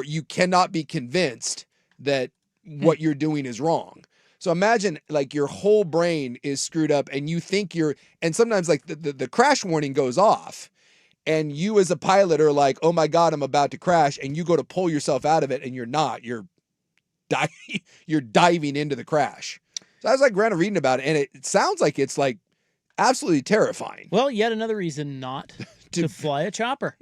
you cannot be convinced that what you're doing is wrong. So imagine like your whole brain is screwed up and you think and sometimes like the crash warning goes off and you as a pilot are like, oh my God, I'm about to crash. And you go to pull yourself out of it and you're not, you're diving into the crash. So I was like reading about it and it sounds like it's like absolutely terrifying. Well, yet another reason not to fly a chopper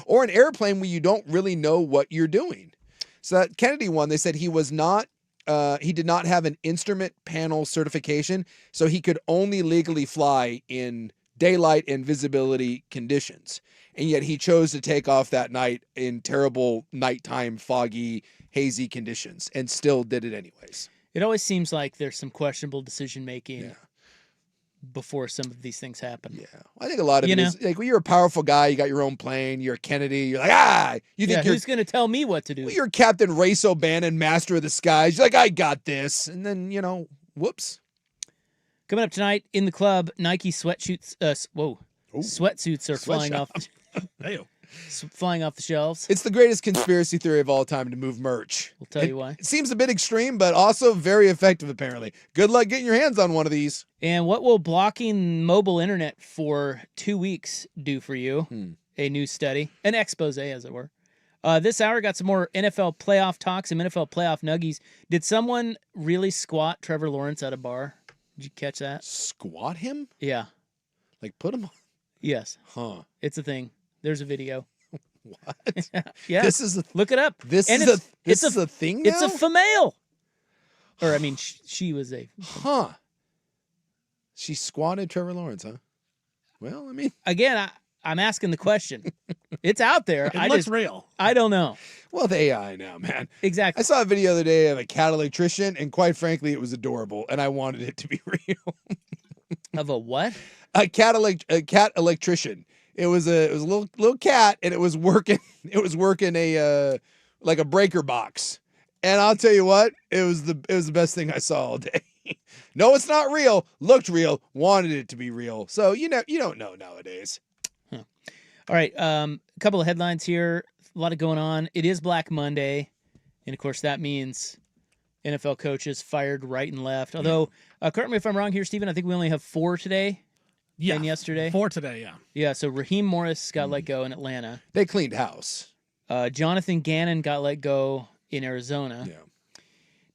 or an airplane where you don't really know what you're doing. So that Kennedy one, they said he did not have an instrument panel certification, so he could only legally fly in daylight and visibility conditions. And yet he chose to take off that night in terrible nighttime, foggy, hazy conditions and still did it anyways. It always seems like there's some questionable decision-making before some of these things happen. Yeah. Well, I think a lot of it is like when you're a powerful guy, you got your own plane, you're a Kennedy, you're like, you think who's going to tell me what to do? Well, you're Captain Race O'Bannon, Master of the Skies. You're like, I got this. And then, whoops. Coming up tonight in the club, Nike sweatsuits are flying off. Flying off the shelves. It's the greatest conspiracy theory of all time to move merch. We'll tell you why. It seems a bit extreme, but also very effective, apparently. Good luck getting your hands on one of these. And what will blocking mobile internet for 2 weeks do for you? A new study, an expose, as it were. This hour got some more NFL playoff talk, some NFL playoff nuggies. Did someone really squat Trevor Lawrence at a bar? Did you catch that? Squat him? Yeah. Like put him on? Yes. Huh. It's a thing. There's a video. What? Yeah. Look it up. This is a thing now? It's a female. Or, I mean, she was a... Huh. She squatted Trevor Lawrence, huh? Well, I mean... Again, I'm asking the question. It's out there. It looks real. I don't know. Well, the AI now, man. Exactly. I saw a video the other day of a cat electrician, and quite frankly, it was adorable, and I wanted it to be real. Of a what? a cat electrician. It was a little cat, and it was working a like a breaker box. And I'll tell you what, it was the best thing I saw all day. No, it's not real. Looked real. Wanted it to be real. So you don't know nowadays. Huh. All right, a couple of headlines here. A lot of going on. It is Black Monday, and of course that means NFL coaches fired right and left. Although, correct me if I'm wrong here, Stephen. I think we only have 4 today. Yeah, and yesterday. 4 today. Yeah. Yeah. So Raheem Morris got let go in Atlanta. They cleaned house. Jonathan Gannon got let go in Arizona. Yeah.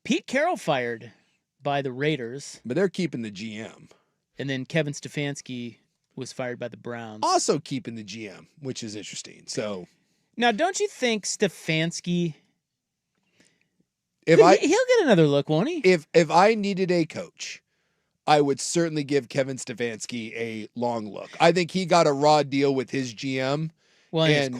Pete Carroll fired by the Raiders. But they're keeping the GM. And then Kevin Stefanski was fired by the Browns. Also keeping the GM, which is interesting. So now, don't you think Stefanski? He'll get another look, won't he? If I needed a coach, I would certainly give Kevin Stefanski a long look. I think he got a raw deal with his GM, and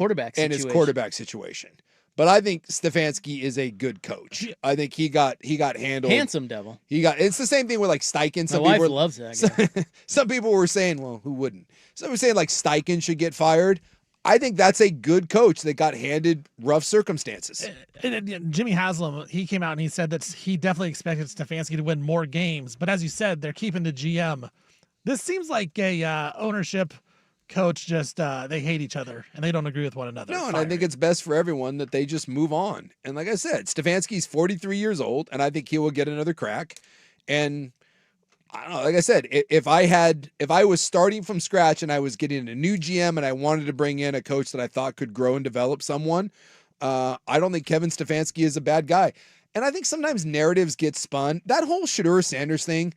his quarterback situation. But I think Stefanski is a good coach. I think he got handled. Handsome devil. It's the same thing with like Steichen. My wife loves that guy. Some people were saying, well, who wouldn't? Some were saying like Steichen should get fired. I think that's a good coach that got handed rough circumstances. And Jimmy Haslam, he came out and he said that he definitely expected Stefanski to win more games. But as you said, they're keeping the GM. This seems like a ownership coach just they hate each other and they don't agree with one another. No, and I think it's best for everyone that they just move on. And like I said, Stefanski's 43 years old, and I think he will get another crack. And I don't know, like I said, if I was starting from scratch and I was getting a new GM and I wanted to bring in a coach that I thought could grow and develop someone, I don't think Kevin Stefanski is a bad guy. And I think sometimes narratives get spun. That whole Shedeur Sanders thing,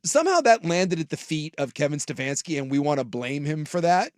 somehow that landed at the feet of Kevin Stefanski, and we want to blame him for that.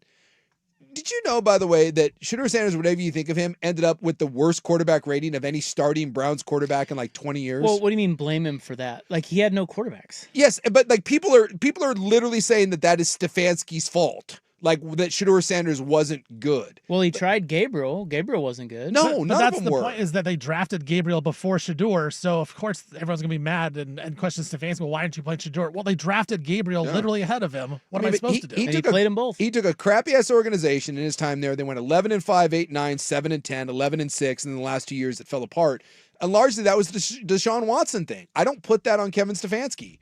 Did you know, by the way, that Shedeur Sanders, whatever you think of him, ended up with the worst quarterback rating of any starting Browns quarterback in like 20 years? Well, what do you mean blame him for that? Like, he had no quarterbacks. Yes, but like people are literally saying that is Stefanski's fault. Like that Shedeur Sanders wasn't good. Well, he tried Gabriel. Gabriel wasn't good. No, but that's the point, is that they drafted Gabriel before Shedeur. So of course everyone's gonna be mad and question Stefanski. Well, why didn't you play Shedeur? Well, they drafted Gabriel literally ahead of him. What am I supposed to do? He played them both. He took a crappy ass organization in his time there. They went 11-5, 8-9, 7-10, 11-6, and in the last 2 years it fell apart. And largely that was the Deshaun Watson thing. I don't put that on Kevin Stefanski.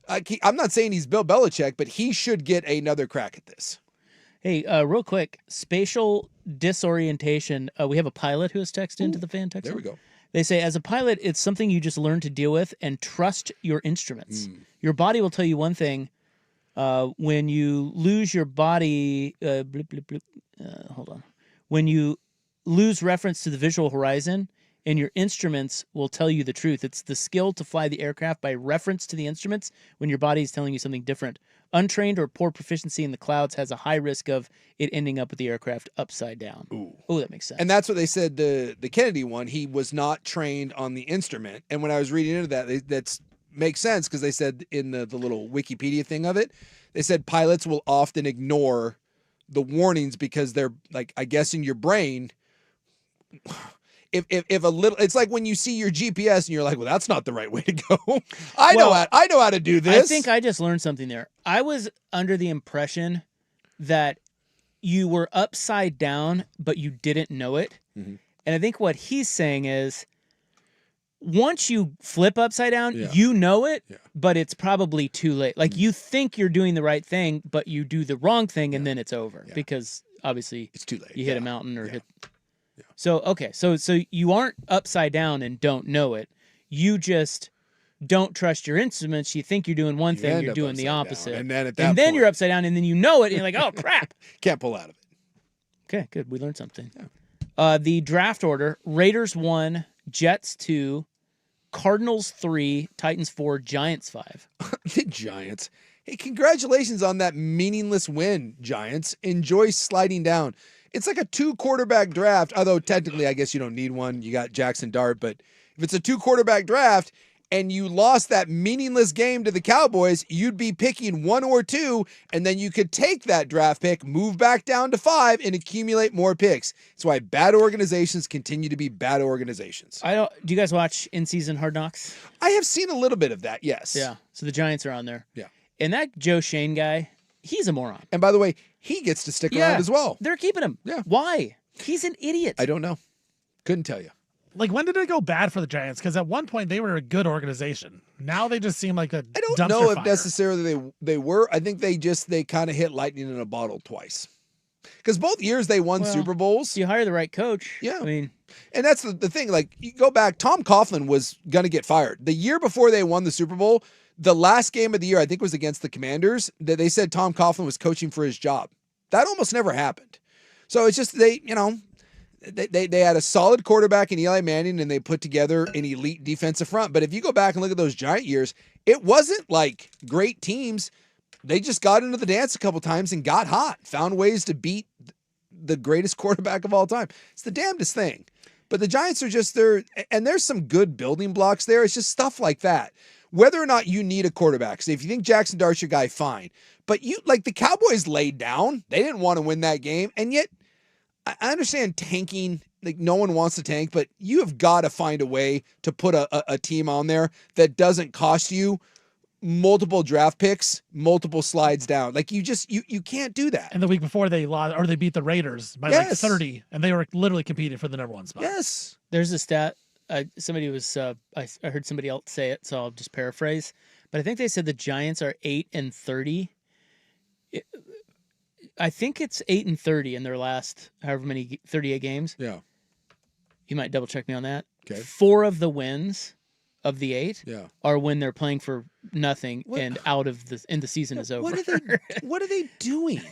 I'm not saying he's Bill Belichick, but he should get another crack at this. Hey, real quick, spatial disorientation. We have a pilot who has texted into the fan text. There we go. They say, as a pilot, it's something you just learn to deal with and trust your instruments. Your body will tell you one thing. When you lose your body, hold on. When you lose reference to the visual horizon, and your instruments will tell you the truth. It's the skill to fly the aircraft by reference to the instruments when your body is telling you something different. Untrained or poor proficiency in the clouds has a high risk of it ending up with the aircraft upside down. Oh, that makes sense. And that's what they said, the Kennedy one, he was not trained on the instrument. And when I was reading into that, that makes sense because they said in the little Wikipedia thing of it, they said pilots will often ignore the warnings because they're like, I guess in your brain... If a little, it's like when you see your GPS and you're like, well, that's not the right way to go. I know how to do this. I think I just learned something there. I was under the impression that you were upside down, but you didn't know it. Mm-hmm. And I think what he's saying is, once you flip upside down, you know it, but it's probably too late. Like you think you're doing the right thing, but you do the wrong thing, and then it's over because obviously it's too late. You hit a mountain or hit. So, okay, so you aren't upside down and don't know it. You just don't trust your instruments. You think you're doing one thing, you're doing the opposite. And then at that point, you're upside down, and then you know it, and you're like, oh, crap. Can't pull out of it. Okay, good. We learned something. Yeah. The draft order, Raiders 1, Jets 2, Cardinals 3, Titans 4, Giants 5. The Giants. Hey, congratulations on that meaningless win, Giants. Enjoy sliding down. It's like a 2-quarterback draft, although technically I guess you don't need one. You got Jackson Dart, but if it's a 2-quarterback draft and you lost that meaningless game to the Cowboys, you'd be picking 1 or 2, and then you could take that draft pick, move back down to 5, and accumulate more picks. That's why bad organizations continue to be bad organizations. Do you guys watch in-season Hard Knocks? I have seen a little bit of that, yes. Yeah, so the Giants are on there. Yeah. And that Joe Shane guy, He's a moron. And by the way, he gets to stick around as well. They're keeping him. Yeah. Why? He's an idiot. I don't know. Couldn't tell you. Like, when did it go bad for the Giants? Because at one point they were a good organization. Now they just seem like a I don't dumpster know if fire. necessarily they were. I think they kind of hit lightning in a bottle twice. Because both years they won Super Bowls. You hire the right coach. Yeah. I mean, and that's the thing. Like, you go back, Tom Coughlin was going to get fired. The year before they won the Super Bowl, the last game of the year, I think was against the Commanders, that they said Tom Coughlin was coaching for his job. That almost never happened. So it's just they had a solid quarterback in Eli Manning, and they put together an elite defensive front. But if you go back and look at those Giant years, it wasn't like great teams. They just got into the dance a couple times and got hot, found ways to beat the greatest quarterback of all time. It's the damnedest thing. But the Giants are just there, and there's some good building blocks there. It's just stuff like that. Whether or not you need a quarterback. So if you think Jackson Dart's your guy, fine. But the Cowboys laid down. They didn't want to win that game. And yet, I understand tanking. Like, no one wants to tank, but you have got to find a way to put a team on there that doesn't cost you multiple draft picks, multiple slides down. Like, you can't do that. And the week before they lost, or they beat the Raiders by like 30, and they were literally competing for the number one spot. Yes. There's a stat. Somebody was. I heard somebody else say it, so I'll just paraphrase. But I think they said the Giants are 8-30. I think it's 8-30 in their last however many 38 games. Yeah. You might double check me on that. Okay. 4 of the wins of the 8 are when they're playing for nothing and the season is over. What are they doing?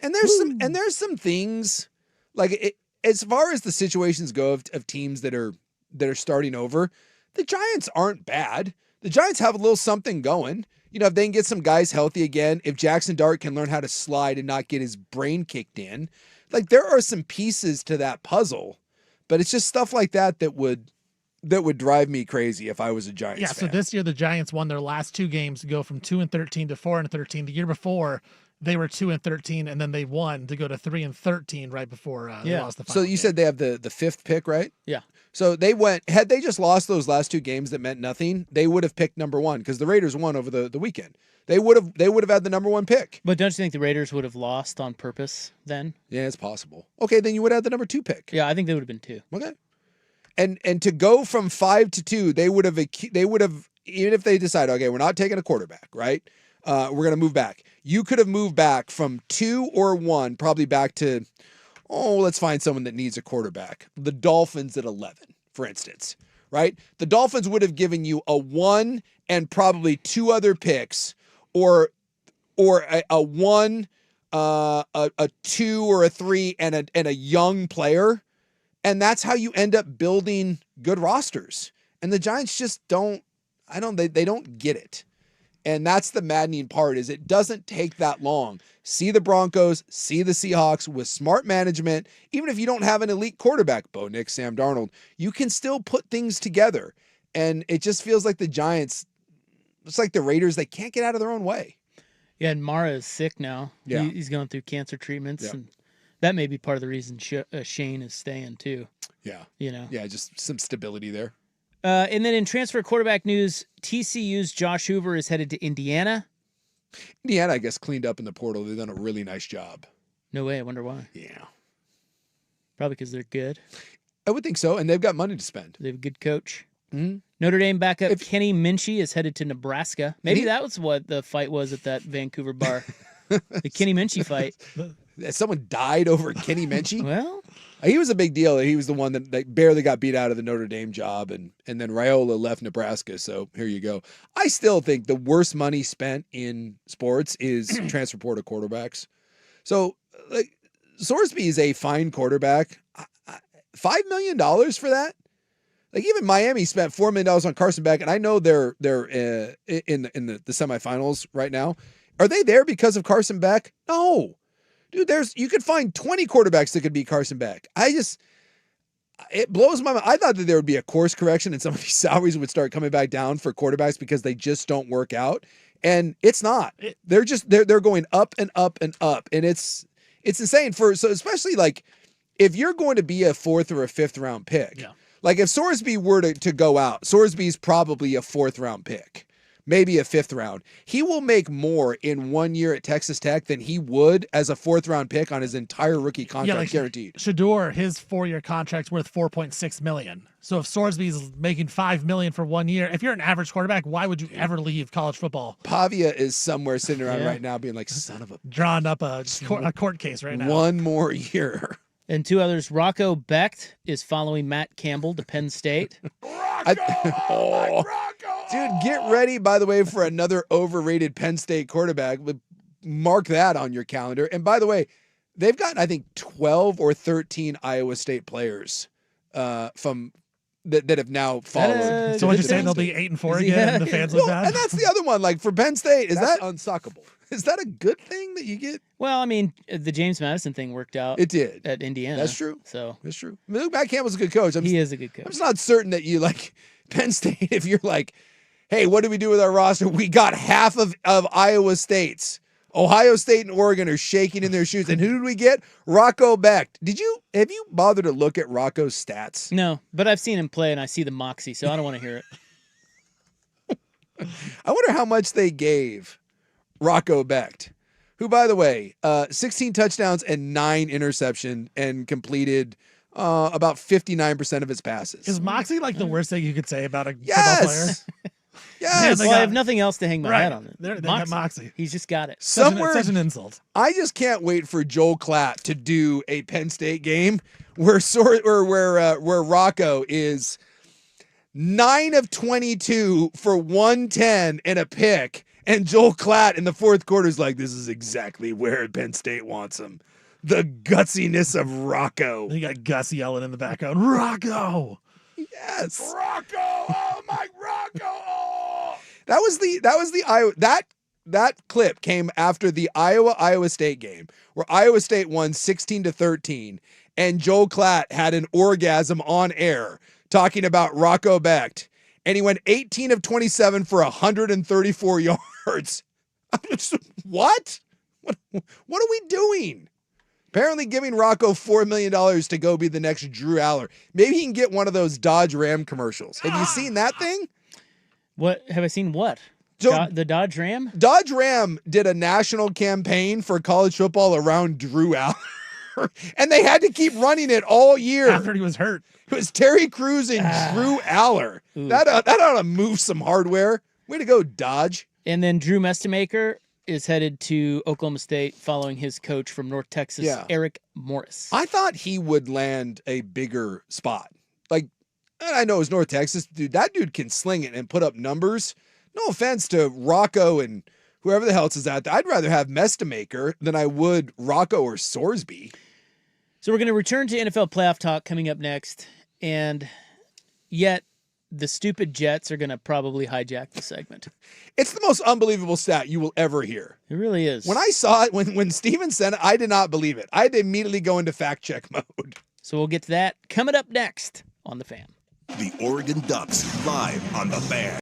And there's some things like as far as the situations go of teams that are starting over, the Giants aren't bad. The Giants have a little something going. If they can get some guys healthy again, if Jackson Dart can learn how to slide and not get his brain kicked in, like, there are some pieces to that puzzle, but it's just stuff like that would drive me crazy if I was a Giants fan. So this year the Giants won their last 2 games to go from 2-13 to 4-13. The year before they were 2-13, and then they won to go to 3-13 right before they lost the final. So you said they have the 5th pick, right? Yeah. So had they just lost those last 2 games that meant nothing, they would have picked number 1 because the Raiders won over the weekend. They would have had the number 1 pick. But don't you think the Raiders would have lost on purpose then? Yeah, it's possible. Okay, then you would have had the number 2 pick. Yeah, I think they would have been 2. Okay. And to go from 5 to 2, they would have even if they decide, okay, we're not taking a quarterback, right? We're going to move back. You could have moved back from 2 or 1, probably back to, let's find someone that needs a quarterback. The Dolphins at 11, for instance, right? The Dolphins would have given you a 1 and probably 2 other picks, or a 1, a 2 or a 3 and a young player. And that's how you end up building good rosters. And the Giants just they don't get it. And that's the maddening part, is it doesn't take that long. See the Broncos, see the Seahawks with smart management. Even if you don't have an elite quarterback, Bo Nix, Sam Darnold, you can still put things together. And it just feels like the Giants, it's like the Raiders, they can't get out of their own way. Yeah, and Mara is sick now. Yeah. He's going through cancer treatments. Yeah. And that may be part of the reason Shane is staying too. Yeah. Yeah, just some stability there. And then in transfer quarterback news, TCU's Josh Hoover is headed to Indiana. Indiana, I guess, cleaned up in the portal. They've done a really nice job. No way. I wonder why. Yeah. Probably because they're good. I would think so. And they've got money to spend. They have a good coach. Mm-hmm. Notre Dame backup Kenny Minchie is headed to Nebraska. Maybe that was what the fight was at that Vancouver bar. The Kenny Minchie fight. Someone died over Kenny Minchie? Well, he was a big deal. He was the one that barely got beat out of the Notre Dame job, and then Raiola left Nebraska, so here you go. I still think the worst money spent in sports is transfer portal quarterbacks. So, like, Sorsby is a fine quarterback. $5 million for that? Like, even Miami spent $4 million on Carson Beck, and I know they're in the semifinals right now. Are they there because of Carson Beck? No. Dude, you could find 20 quarterbacks that could beat Carson Beck. It blows my mind. I thought that there would be a course correction and some of these salaries would start coming back down for quarterbacks because they just don't work out. And it's not. They're going up and up and up. And it's insane so especially like if you're going to be a 4th or a 5th round pick. Yeah. Like if Sorsby were to go out, Sorsby's probably a 4th round pick. maybe a 5th round. He will make more in 1 year at Texas Tech than he would as a 4th round pick on his entire rookie contract, guaranteed. Shador, his 4-year contract's worth $4.6 million. So if Sorsby's making $5 million for 1 year, if you're an average quarterback, why would you ever leave college football? Pavia is somewhere sitting around right now being like, son of a... Drawing up a court case right now. 1 more year. And 2 others. Rocco Becht is following Matt Campbell to Penn State. Rocco! Dude, get ready, by the way, for another overrated Penn State quarterback. Mark that on your calendar. And by the way, they've gotten, I think, 12 or 13 Iowa State players from that have now followed. So what you're saying, they'll be 8-4 again, and the fans look bad? And that's the other one. Like, for Penn State, that's unsuckable. Is that a good thing that you get? Well, I mean, the James Madison thing worked out. It did. At Indiana. That's true. So that's true. I mean, Matt Campbell's a good coach. He is a good coach. I'm just not certain that you like Penn State if you're like, hey, what do we do with our roster? We got half of Iowa State's. Ohio State and Oregon are shaking in their shoes. And who did we get? Rocco Becht. Have you bothered to look at Rocco's stats? No, but I've seen him play and I see the moxie, so I don't want to hear it. I wonder how much they gave Rocco Becht, who, by the way, 16 touchdowns and 9 interceptions and completed about 59% of his passes. Is moxie like the worst thing you could say about a football player? Yes. Well, I have nothing else to hang my hat on. They have moxie. He's just got it. Such an insult. I just can't wait for Joel Klatt to do a Penn State game where Rocco is 9 of 22 for 110 and a pick, and Joel Klatt in the 4th quarter is like, this is exactly where Penn State wants him. The gutsiness of Rocco. You got Gus yelling in the background, Rocco. Yes. Rocco! Oh, my Rocco! Oh. That clip came after the Iowa State game where Iowa State won 16-13 and Joel Klatt had an orgasm on air talking about Rocco Becht, and he went 18 of 27 for 134 yards. What? What are we doing? Apparently giving Rocco $4 million to go be the next Drew Aller. Maybe he can get one of those Dodge Ram commercials. Have you seen that thing? What? Have I seen what? So, the Dodge Ram? Dodge Ram did a national campaign for college football around Drew Aller. And they had to keep running it all year. After he was hurt. It was Terry Crews and Drew Aller. That ought to move some hardware. Way to go, Dodge. And then Drew Mestemaker is headed to Oklahoma State following his coach from North Texas, Eric Morris. I thought he would land a bigger spot. Like, I know it's North Texas. Dude, that dude can sling it and put up numbers. No offense to Rocco and whoever the hell else is out there. I'd rather have Mestemaker than I would Rocco or Sorsby. So we're going to return to NFL playoff talk coming up next. And yet the stupid Jets are going to probably hijack the segment. It's the most unbelievable stat you will ever hear. It really is. When I saw it, when Steven sent it, I did not believe it. I had to immediately go into fact check mode. So we'll get to that coming up next on The Fan. The Oregon Ducks live on The Fan.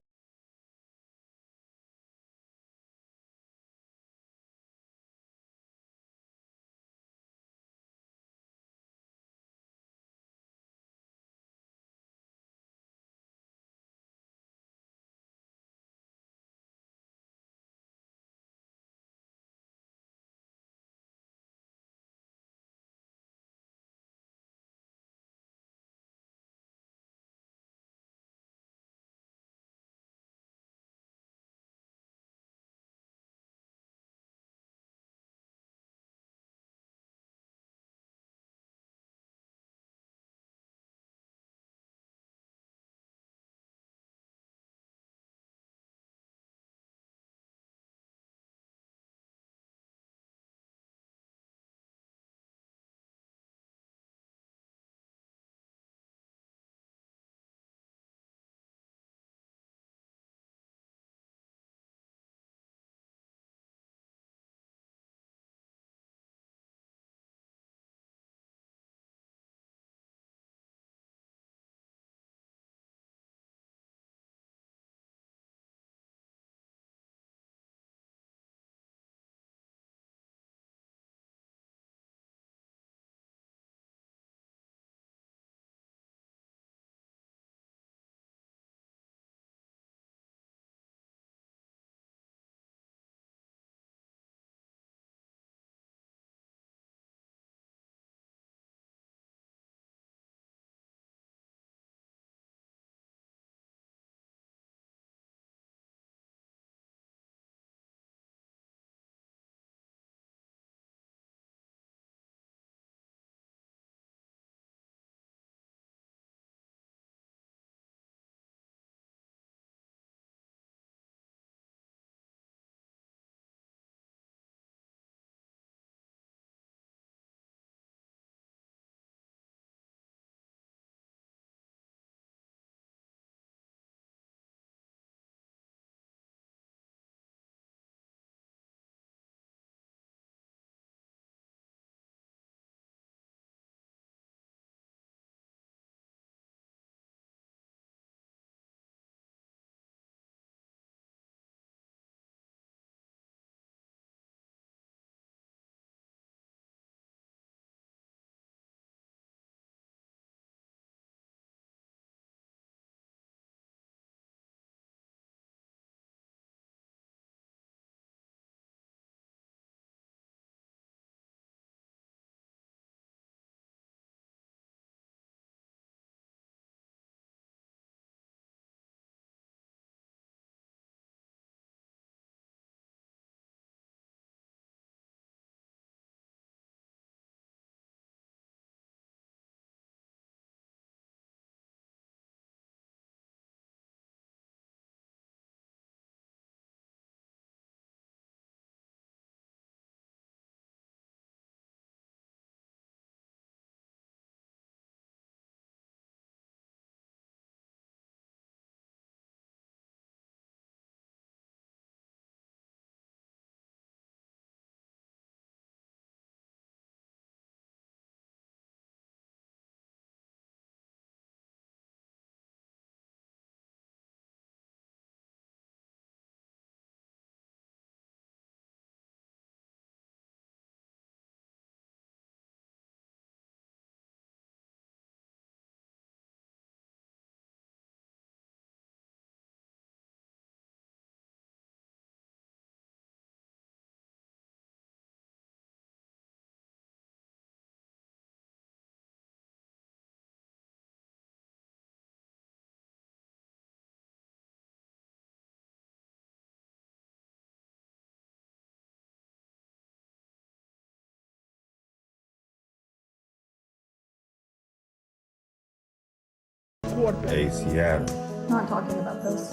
Hey, Seattle. Not talking about this.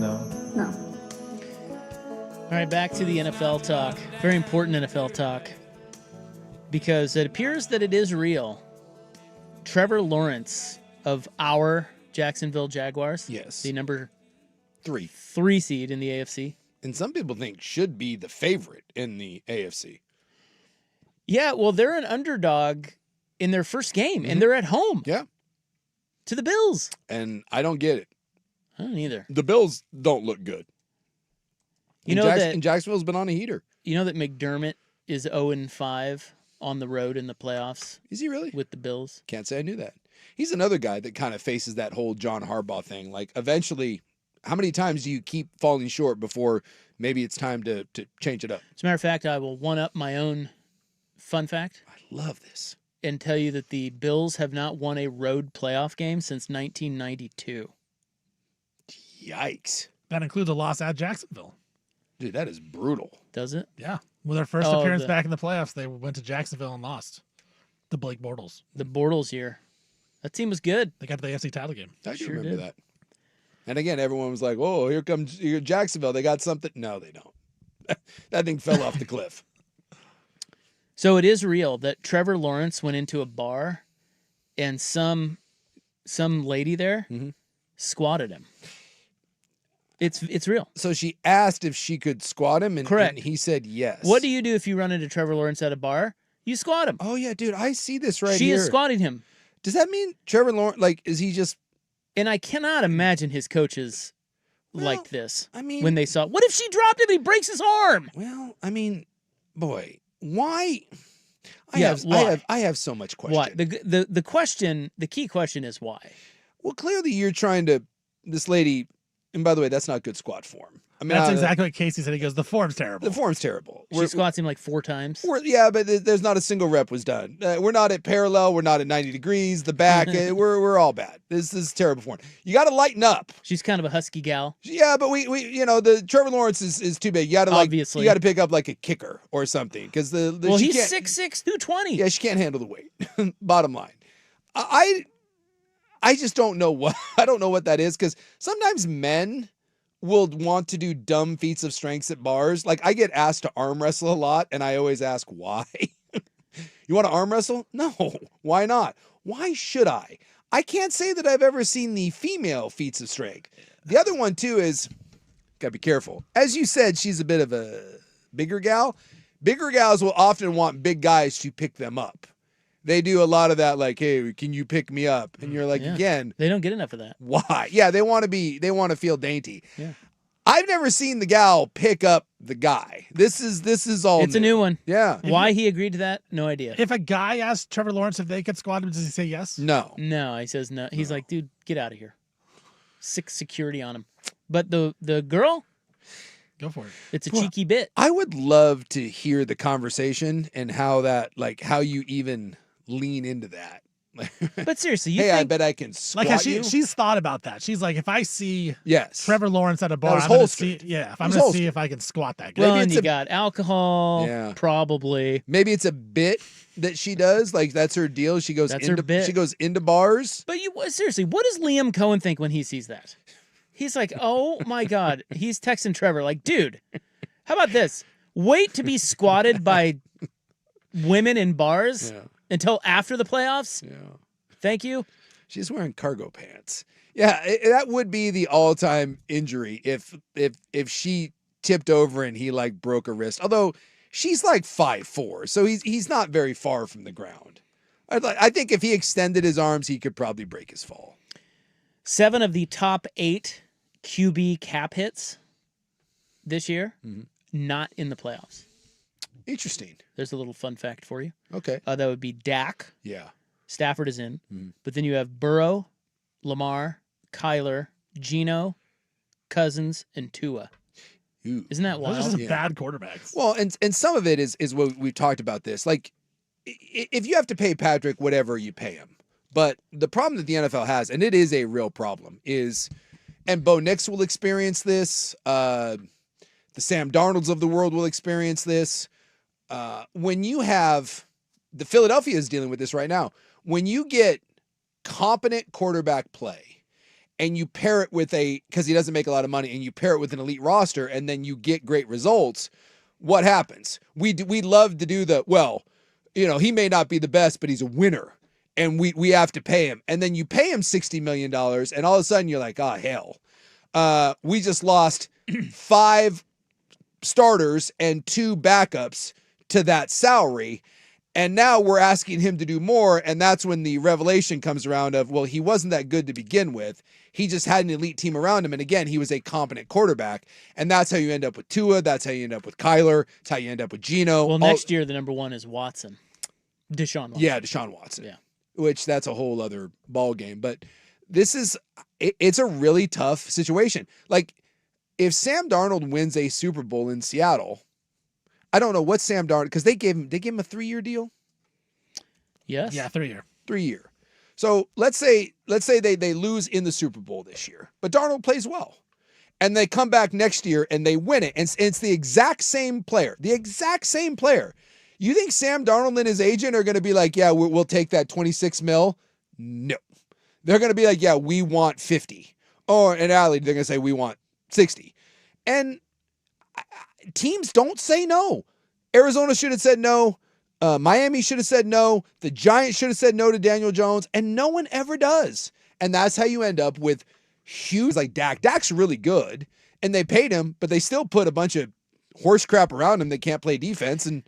No. No. All right, back to the NFL talk. Very important NFL talk. Because it appears that it is real. Trevor Lawrence of our Jacksonville Jaguars. Yes. The number 3 seed in the AFC. And some people think should be the favorite in the AFC. Yeah, well, they're an underdog in their first game, and they're at home. Yeah. To the Bills. And I don't get it. I don't either. The Bills don't look good. You know that Jacksonville's been on a heater. You know that McDermott is 0-5 on the road in the playoffs? Is he really? With the Bills. Can't say I knew that. He's another guy that kind of faces that whole John Harbaugh thing. Like, eventually, how many times do you keep falling short before maybe it's time to change it up? As a matter of fact, I will one-up my own fun fact. I love this. And tell you that the Bills have not won a road playoff game since 1992. Yikes. That includes a loss at Jacksonville. Dude, that is brutal. Does it? Yeah. With their first appearance back in the playoffs, they went to Jacksonville and lost. The Blake Bortles. The Bortles year. That team was good. They got to the AFC title game. I do remember that. And again, everyone was like, oh, here comes Jacksonville. They got something. No, they don't. That thing fell off the cliff. So it is real that Trevor Lawrence went into a bar and some lady there squatted him. It's real. So she asked if she could squat him, and, correct. And he said yes. What do you do if you run into Trevor Lawrence at a bar? You squat him. Oh, yeah, dude. I see this right here. She is squatting him. Does that mean Trevor Lawrence, like, is he just... And I cannot imagine his coaches liked this. I mean... When they saw, what if she dropped him and he breaks his arm? Well, I mean, boy, why... I have so much question. Why? The question, the key question is why? Well, clearly you're trying to, this lady, and by the way, that's not good squat form. I mean, that's exactly what Casey said. He goes, the form's terrible. The form's terrible. She squats him like 4 times. Yeah, but there's not a single rep was done. We're not at parallel. We're not at 90 degrees. The back, we're all bad. This is terrible form. You got to lighten up. She's kind of a husky gal. Yeah, but we the Trevor Lawrence is too big. You got to obviously you got to pick up like a kicker or something because well, he's 6'6", 220. Yeah, she can't handle the weight. Bottom line, I just don't know what that is because sometimes men will want to do dumb feats of strength at bars. Like I get asked to arm wrestle a lot, and I always ask why. You want to arm wrestle? No. Why not? Why should I? I can't say that I've ever seen the female feats of strength. The other one too is, gotta be careful. As you said, she's a bit of a bigger gal. Bigger gals will often want big guys to pick them up. They do a lot of that, like, hey, can you pick me up? And you're like, again, they don't get enough of that. Why? Yeah, they want to feel dainty. Yeah. I've never seen the gal pick up the guy. This is all It's a new one. Yeah. Why he agreed to that? No idea. If a guy asked Trevor Lawrence if they could squat him, does he say yes? No. No, he says no. He's like, dude, get out of here. 6 security on him. But the girl, go for it. It's a cheeky bit. I would love to hear the conversation and how you even lean into that. But seriously, hey, I bet I can squat you. She's thought about that. She's like, if I see yes Trevor Lawrence at a bar, I'm going to see if I can squat that guy. Well, and you got alcohol, probably. Maybe it's a bit that she does. Like that's her deal. She goes into bars. But seriously, what does Liam Cohen think when he sees that? He's like, oh my God. He's texting Trevor like, dude, how about this? Wait to be squatted by women in bars until after the playoffs. Yeah. Thank you. She's wearing cargo pants. Yeah, that would be the all-time injury if she tipped over and he like broke a wrist. Although she's like 5'4", so he's not very far from the ground. I think if he extended his arms, he could probably break his fall. 7 of the top 8 QB cap hits this year, not in the playoffs. Interesting. There's a little fun fact for you. Okay. That would be Dak. Yeah. Stafford is in. But then you have Burrow, Lamar, Kyler, Geno, Cousins, and Tua. Ooh. Isn't that wild? Those are some bad quarterbacks. Well, and some of it is what we've talked about this. Like, if you have to pay Patrick whatever, you pay him. But the problem that the NFL has, and it is a real problem, is, and Bo Nix will experience this, the Sam Darnolds of the world will experience this. When you have, the Philadelphia is dealing with this right now. When you get competent quarterback play and you pair it with because he doesn't make a lot of money, and you pair it with an elite roster, and then you get great results, what happens? We love to do he may not be the best, but he's a winner, and we have to pay him. And then you pay him $60 million, and all of a sudden you're like, oh, hell. We just lost 5 starters and 2 backups to that salary. And now we're asking him to do more. And that's when the revelation comes around of, well, he wasn't that good to begin with. He just had an elite team around him. And again, he was a competent quarterback. And that's how you end up with Tua. That's how you end up with Kyler. It's how you end up with Geno. Well, next year, the number 1 is Watson. Deshaun Watson. Yeah, Deshaun Watson. Yeah. Which that's a whole other ball game. But it's a really tough situation. Like, if Sam Darnold wins a Super Bowl in Seattle, I don't know what Sam Darnold, because they gave him a 3-year deal. Yes. Yeah, 3-year. 3-year. So let's say they lose in the Super Bowl this year, but Darnold plays well, and they come back next year and they win it, and it's the exact same player. The exact same player. You think Sam Darnold and his agent are going to be like, yeah, we'll take that $26 million? No. They're going to be like, yeah, we want 50. Or in Alley, they're going to say we want 60. And teams don't say no. Arizona should have said no. Miami should have said no. The Giants should have said no to Daniel Jones, and no one ever does. And that's how you end up with huge, like Dak. Dak's really good, and they paid him, but they still put a bunch of horse crap around him that can't play defense and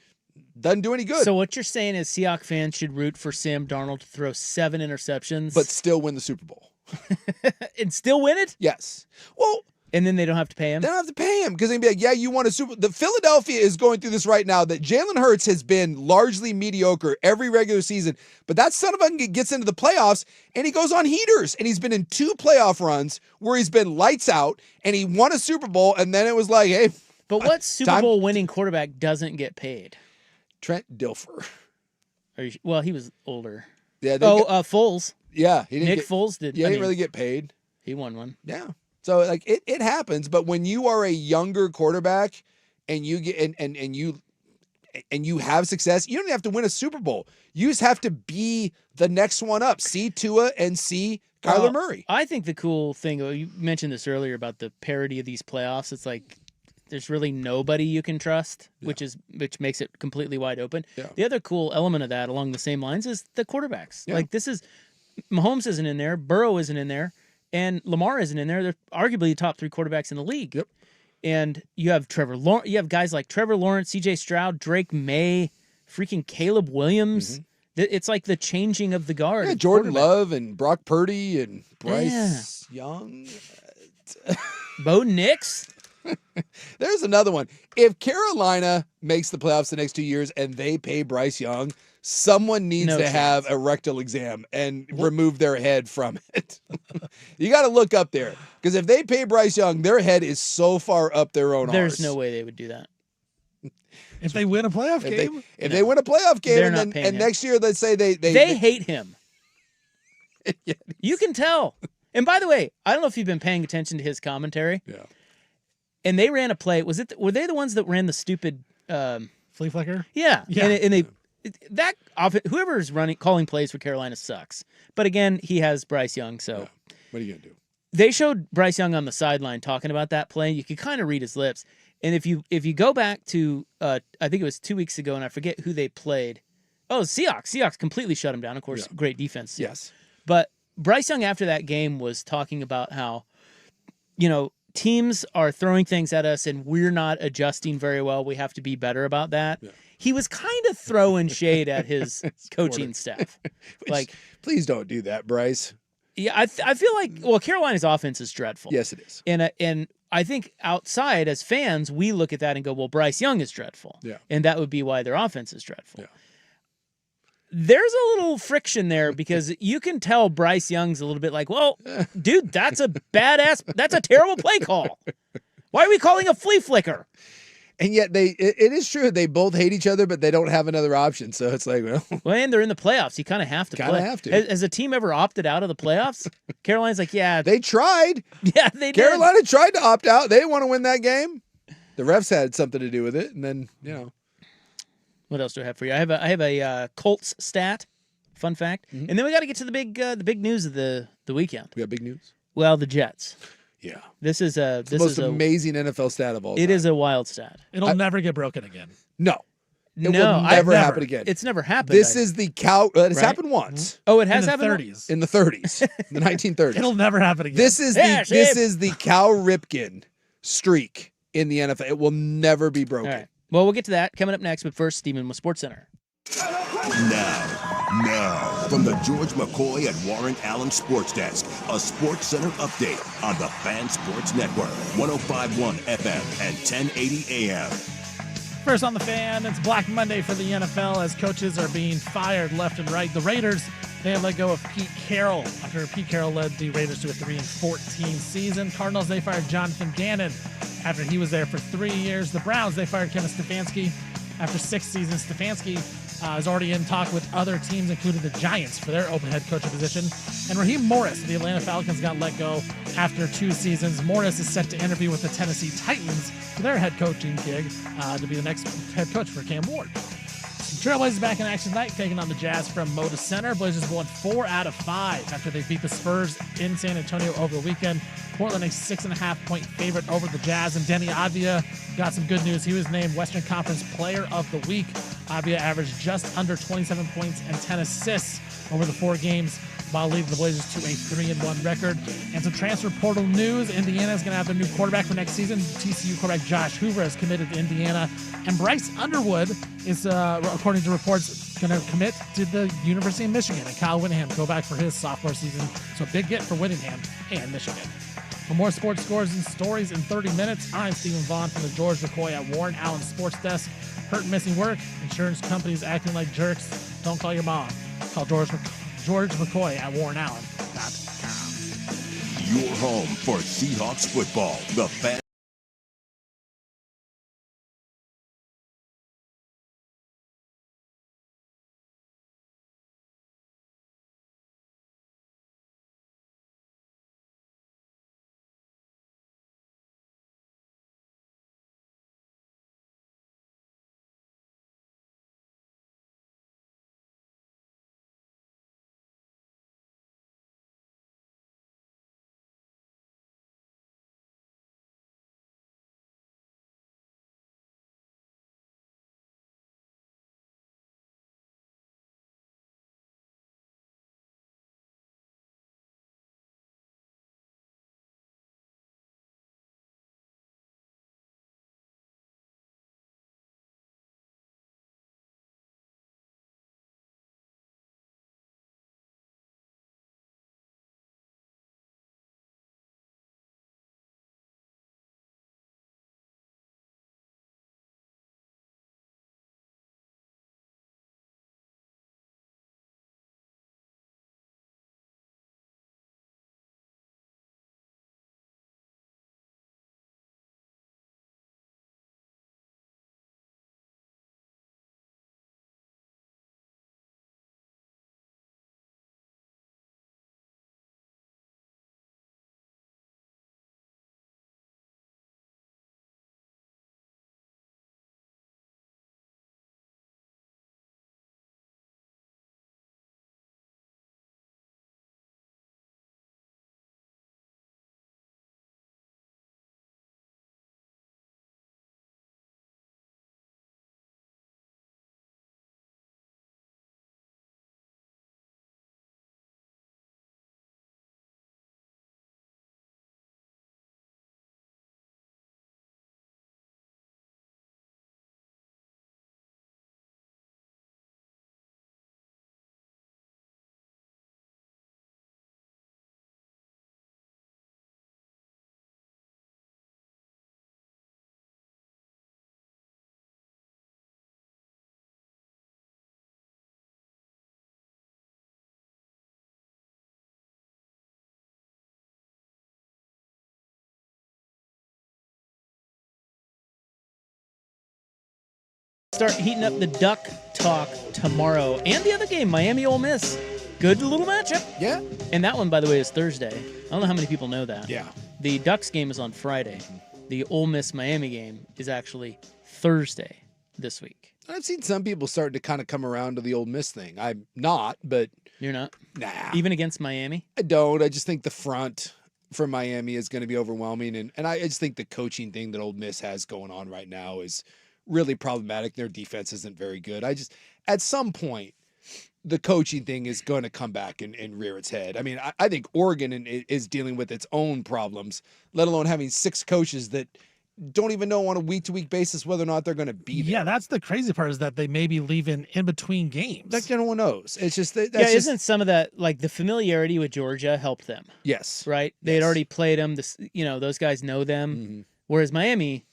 doesn't do any good. So what you're saying is Seahawks fans should root for Sam Darnold to throw 7 interceptions. But still win the Super Bowl. And still win it? Yes. Well, and then they don't have to pay him? They don't have to pay him because they'd be like, yeah, you won a Super Bowl. The Philadelphia is going through this right now that Jalen Hurts has been largely mediocre every regular season, but that son of a gun gets into the playoffs and he goes on heaters, and he's been in 2 playoff runs where he's been lights out, and he won a Super Bowl, and then it was like, hey. But what Super Bowl winning quarterback doesn't get paid? Trent Dilfer. Well, he was older. Yeah. Foles. Yeah. Nick Foles did. Yeah, he didn't really get paid. He won one. Yeah. So like it happens, but when you are a younger quarterback and you get and you have success, you don't have to win a Super Bowl. You just have to be the next one up. See Tua and see Kyler Murray. I think the cool thing, you mentioned this earlier about the parity of these playoffs. It's like there's really nobody you can trust, which makes it completely wide open. Yeah. The other cool element of that along the same lines is the quarterbacks. Yeah. Like Mahomes isn't in there, Burrow isn't in there, and Lamar isn't in there. They're arguably the top 3 quarterbacks in the league. Yep. And you have you have guys like Trevor Lawrence, C.J. Stroud, Drake May, freaking Caleb Williams. Mm-hmm. It's like the changing of the guard. Yeah, Jordan Love and Brock Purdy and Bryce Young. Bo Nix. There's another one. If Carolina makes the playoffs the next 2 years and they pay Bryce Young, someone needs to have a rectal exam and remove their head from it. You got to look up there, because if they pay Bryce Young, their head is so far up their own arse. There's no way they would do that. If they win a playoff game. If they win a playoff game, and next year, let's say they hate him. You can tell. And by the way, I don't know if you've been paying attention to his commentary. Yeah. And they ran a play. Were they the ones that ran the stupid flea flicker? Yeah. And whoever's calling plays for Carolina sucks. But again, he has Bryce Young, so what are you gonna do? They showed Bryce Young on the sideline talking about that play. You could kind of read his lips. And if you go back to I think it was 2 weeks ago, and I forget who they played. Oh, Seahawks. Seahawks completely shut him down. Of course, great defense. Yes. But Bryce Young after that game was talking about how, teams are throwing things at us and we're not adjusting very well. We have to be better about that. Yeah. He was kind of throwing shade at his coaching staff. Please don't do that, Bryce. Yeah, I feel like, Carolina's offense is dreadful. Yes, it is. And I think outside as fans, we look at that and go, well, Bryce Young is dreadful. Yeah. And that would be why their offense is dreadful. Yeah. There's a little friction there because you can tell Bryce Young's a little bit like, well, dude, that's a terrible play call. Why are we calling a flea flicker? And yet it is true. They both hate each other, but they don't have another option. So it's like, and they're in the playoffs. You kind of have to play. Have to. Has a team ever opted out of the playoffs? Carolina's like, yeah. They tried. Yeah, they did. Carolina tried to opt out. They didn't want to win that game. The refs had something to do with it. And then, What else do I have for you? I have a Colts stat. Fun fact. And then we got to get to the big news of the weekend. We got big news? Well, the Jets. Yeah. This is the most amazing NFL stat of all time. It is a wild stat. It'll never get broken again. No. It will never happen again. It's never happened. This is the it's happened once. Oh, it has in the happened 30s. In the 30s. In the 1930s. It'll never happen again. This is the Cal Ripken streak in the NFL. It will never be broken. All right. Well, we'll get to that coming up next, but first, Stephen with SportsCenter. Now, from the George McCoy and Warren Allen Sports Desk, a SportsCenter update on the Fan Sports Network, 105.1 FM and 1080 AM. First on the Fan, it's Black Monday for the NFL as coaches are being fired left and right. The Raiders, they have let go of Pete Carroll after Pete Carroll led the Raiders to a 3-14 season. Cardinals, they fired Jonathan Gannon after he was there for 3 years. The Browns, they fired Kevin Stefanski after 6 seasons. Stefanski is already in talk with other teams, including the Giants, for their open head coaching position. And Raheem Morris, the Atlanta Falcons, got let go after 2 seasons. Morris is set to interview with the Tennessee Titans for their head coaching gig to be the next head coach for Cam Ward. Trailblazers back in action tonight, taking on the Jazz from Moda Center. Blazers won 4 out of 5 after they beat the Spurs in San Antonio over the weekend. Portland a 6.5-point favorite over the Jazz, and Denny Avdia got some good news. He was named Western Conference Player of the Week. Avdia averaged just under 27 points and 10 assists over the 4 games, while leading the Blazers to a 3-1 record. And some transfer portal news. Indiana is going to have their new quarterback for next season. TCU quarterback Josh Hoover has committed to Indiana. And Bryce Underwood is, according to reports, going to commit to the University of Michigan. And Kyle Whittingham go back for his sophomore season. So a big get for Whittingham and Michigan. For more sports scores and stories in 30 minutes, I'm Stephen Vaughn from the George McCoy at Warren Allen Sports Desk. Hurt and missing work, insurance companies acting like jerks. Don't call your mom. Call George McCoy at warrenallen.com. Your home for Seahawks football. The Fan. Start heating up the Duck talk tomorrow. And the other game, Miami Ole Miss. Good little matchup. Yeah. And that one, by the way, is Thursday. I don't know how many people know that. Yeah. The Ducks game is on Friday. The Ole Miss Miami game is actually Thursday this week. I've seen some people starting to kind of come around to the Ole Miss thing. I'm not, but you're not. Nah, even against Miami. I don't. I just think the front for Miami is going to be overwhelming, and I just think the coaching thing that Ole Miss has going on right now is really problematic. Their defense isn't very good. At some point, the coaching thing is going to come back and rear its head. I mean, I think Oregon is dealing with its own problems, let alone having 6 coaches that don't even know on a week-to-week basis whether or not they're going to be there. Yeah, that's the crazy part, is that they may be leaving in between games. Like, no one knows. It's just that. Isn't some of that, like, the familiarity with Georgia helped them? Yes. Right? They had already played them. Those guys know them. Mm-hmm. Whereas Miami,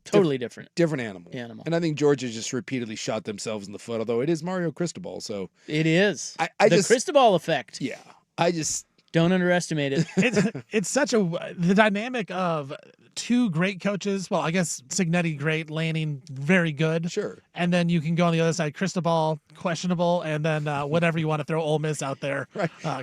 totally different. Different animal. And I think Georgia just repeatedly shot themselves in the foot, although it is Mario Cristobal, so. It is. The Cristobal effect. Yeah. I just. Don't underestimate it. It's such the dynamic of 2 great coaches. Well, I guess Cignetti great, Lanning very good. Sure. And then you can go on the other side, Cristobal questionable, and then whatever you want to throw Ole Miss out there,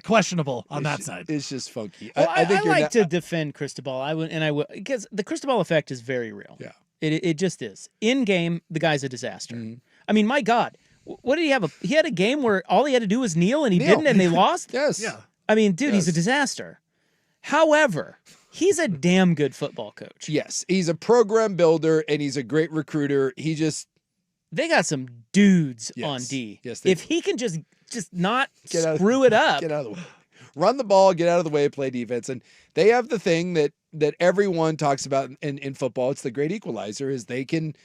questionable on that side. It's just funky. Well, I think I like to defend Cristobal. I would because the Cristobal effect is very real. Yeah. It just is. In game, the guy's a disaster. Mm-hmm. I mean, my God, what did he have? He had a game where all he had to do was kneel, and he didn't, and they lost. Yes. Yeah. I mean, dude, he's a disaster. However, he's a damn good football coach. Yes, he's a program builder, and he's a great recruiter. They got some dudes on D. Yes, if he can just not screw it up. Get out of the way. Run the ball, get out of the way, play defense. And they have the thing that everyone talks about in football. It's the great equalizer, is they can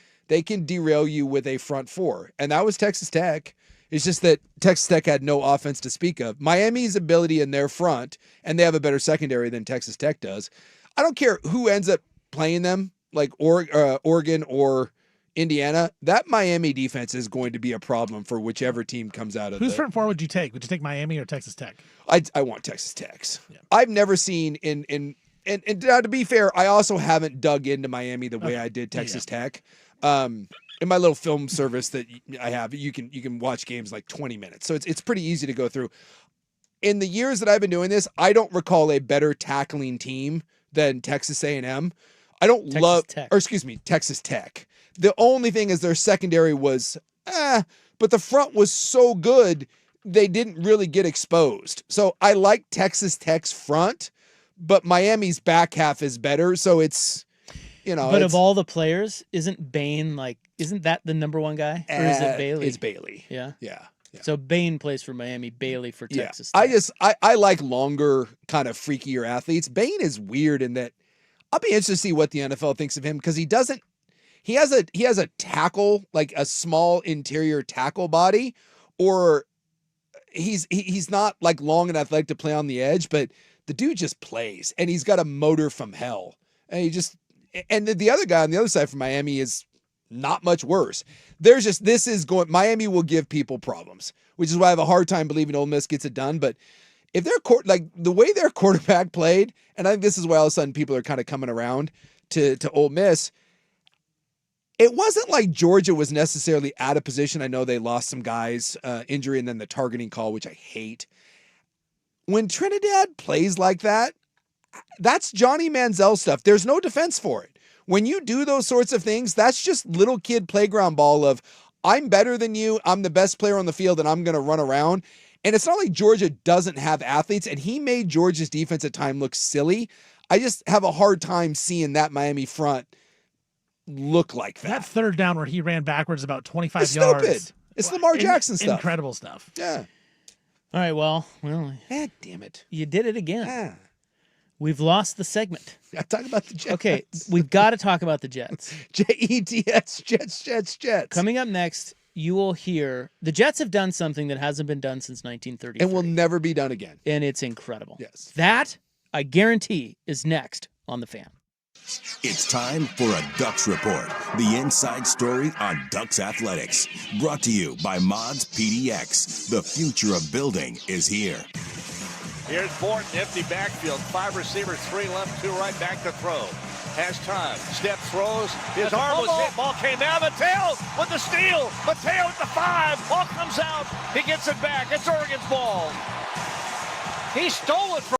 derail you with a front 4. And that was Texas Tech. It's just that Texas Tech had no offense to speak of. Miami's ability in their front, and they have a better secondary than Texas Tech does. I don't care who ends up playing them, like Oregon or Indiana. That Miami defense is going to be a problem for whichever team comes out of Whose front 4 would you take? Would you take Miami or Texas Tech? I want Texas Tech's. Yeah. I've never seen and to be fair, I also haven't dug into Miami the way I did Texas Tech. In my little film service that I have, you can watch games like 20 minutes. So it's pretty easy to go through. In the years that I've been doing this, I don't recall a better tackling team than Texas A&M. Texas Tech. The only thing is their secondary was, but the front was so good, they didn't really get exposed. So I like Texas Tech's front, but Miami's back half is better. So it's, But of all the players, isn't that the number 1 guy? Or is it Bailey? It's Bailey. Yeah? Yeah. So Bain plays for Miami, Bailey for Texas Tech. I like longer, kind of freakier athletes. Bain is weird in that I'll be interested to see what the NFL thinks of him, because he has a tackle, like a small interior tackle body, or he's not like long and athletic to play on the edge, but the dude just plays, and he's got a motor from hell. And the other guy on the other side from Miami is not much worse. Miami will give people problems, which is why I have a hard time believing Ole Miss gets it done. But if the way their quarterback played, and I think this is why all of a sudden people are kind of coming around to Ole Miss, it wasn't like Georgia was necessarily out of position. I know they lost some guys, injury, and then the targeting call, which I hate. When Trinidad plays like that, that's Johnny Manziel stuff. There's no defense for it. When you do those sorts of things, that's just little kid playground ball of, I'm better than you, I'm the best player on the field, and I'm going to run around. And it's not like Georgia doesn't have athletes, and he made Georgia's defense at time look silly. I just have a hard time seeing that Miami front look like that. That third down where he ran backwards about 25 yards. Stupid. It's Lamar Jackson stuff. Incredible stuff. Yeah. All right, well, damn it. You did it again. Yeah. We've lost the segment. I talk about the Jets. Okay, we've got to talk about the Jets. Jets, Jets. Coming up next, you will hear the Jets have done something that hasn't been done since 1933. And will never be done again. And it's incredible. Yes. That, I guarantee, is next on The Fan. It's time for a Ducks Report, the inside story on Ducks athletics. Brought to you by Mods PDX. The future of building is here. Here's Borton, empty backfield. 5 receivers, 3 left, 2 right, back to throw. Has time. Step throws. His arm was hit. Ball came out. Mateo with the steal. Mateo at the 5. Ball comes out. He gets it back. It's Oregon's ball. He stole it from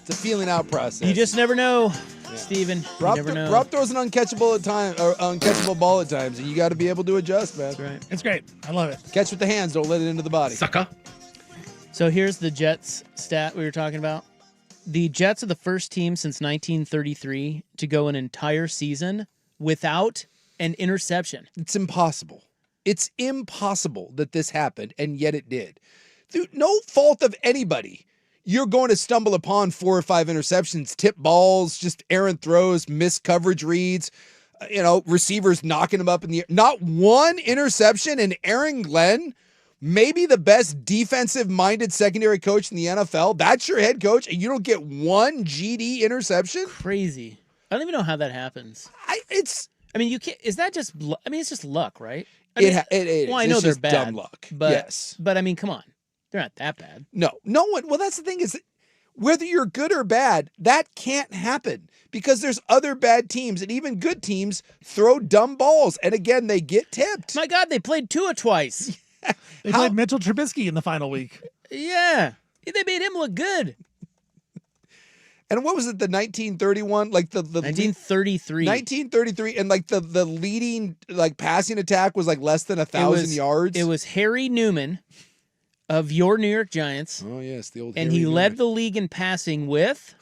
It's a feeling out process. You just never know, Steven. Rob, you never know. Rob throws an uncatchable ball at times, and you got to be able to adjust, man. That's right. It's great. I love it. Catch with the hands. Don't let it into the body. Sucker. So here's the Jets stat we were talking about. The Jets are the first team since 1933 to go an entire season without an interception. It's impossible. It's impossible that this happened, and yet it did. Through no fault of anybody, you're going to stumble upon 4 or 5 interceptions, tip balls, just errant throws, missed coverage reads, receivers knocking them up in the air. Not one interception, and Aaron Glenn, maybe the best defensive-minded secondary coach in the NFL. That's your head coach, and you don't get one GD interception? Crazy. I don't even know how that happens. You can't. Is that just? It's just luck, right? It is. Well, I know it's they're just bad. Dumb luck. But, yes. But come on, they're not that bad. No one. Well, that's the thing is, whether you're good or bad, that can't happen because there's other bad teams, and even good teams throw dumb balls, and again they get tipped. My God, they played Tua twice. They played Mitchell Trubisky in the final week. Yeah, they made him look good. And what was it, the 1931? Like the 1933. 1933, and like the leading passing attack was like less than 1,000 yards. It was Harry Newman of your New York Giants. Oh yes, the old. And Harry he Newman. led the league in passing with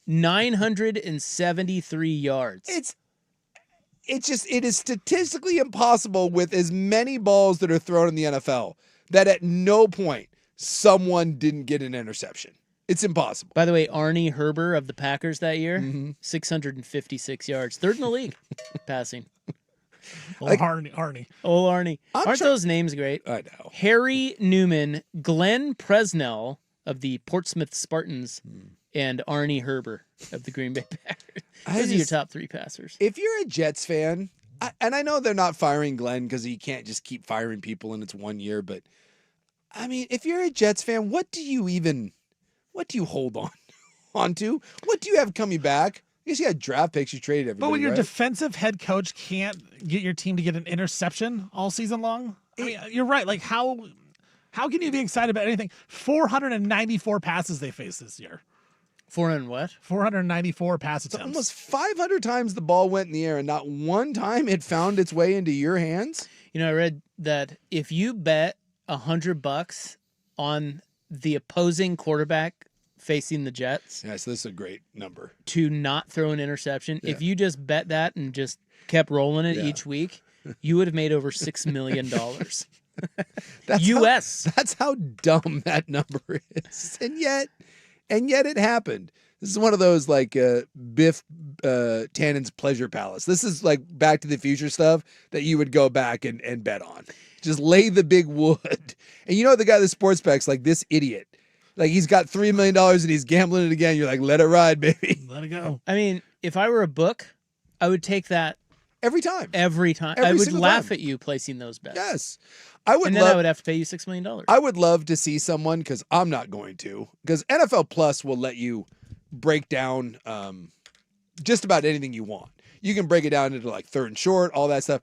973 yards. It is statistically impossible with as many balls that are thrown in the NFL that at no point someone didn't get an interception. It's impossible. By the way, Arnie Herber of the Packers that year, 656 yards. Third in the league passing. Arnie. Oh, Arnie. Aren't those names great? I know. Harry Newman, Glenn Presnell of the Portsmouth Spartans, and Arnie Herber of the Green Bay Packers. Those are your top 3 passers. If you're a Jets fan, and I know they're not firing Glenn because you can't just keep firing people and it's 1 year, but if you're a Jets fan, what do you hold on to? What do you have coming back? I guess you had draft picks, you traded everybody. But when your right? defensive head coach can't get your team to get an interception all season long, you're right. Like how can you be excited about anything? 494 passes they faced this year. 400 what? 494 pass attempts. So almost 500 times the ball went in the air, and not one time it found its way into your hands. I read that if you bet $100 on the opposing quarterback facing the Jets. Yeah, so this is a great number. To not throw an interception. Yeah. If you just bet that and just kept rolling it each week, you would have made over $6 million. That's U.S. That's how dumb that number is. And yet it happened. This is one of those Biff Tannen's Pleasure Palace. This is like Back to the Future stuff that you would go back and bet on. Just lay the big wood. And the guy that sports bets like this idiot. Like he's got $3 million and he's gambling it again. You're like, let it ride, baby. Let it go. If I were a book, I would take that every time. I would laugh at you placing those bets. Yes. I would I would have to pay you $6 million. I would love to see someone, because I'm not going to, because NFL Plus will let you break down just about anything you want. You can break it down into like third and short, all that stuff.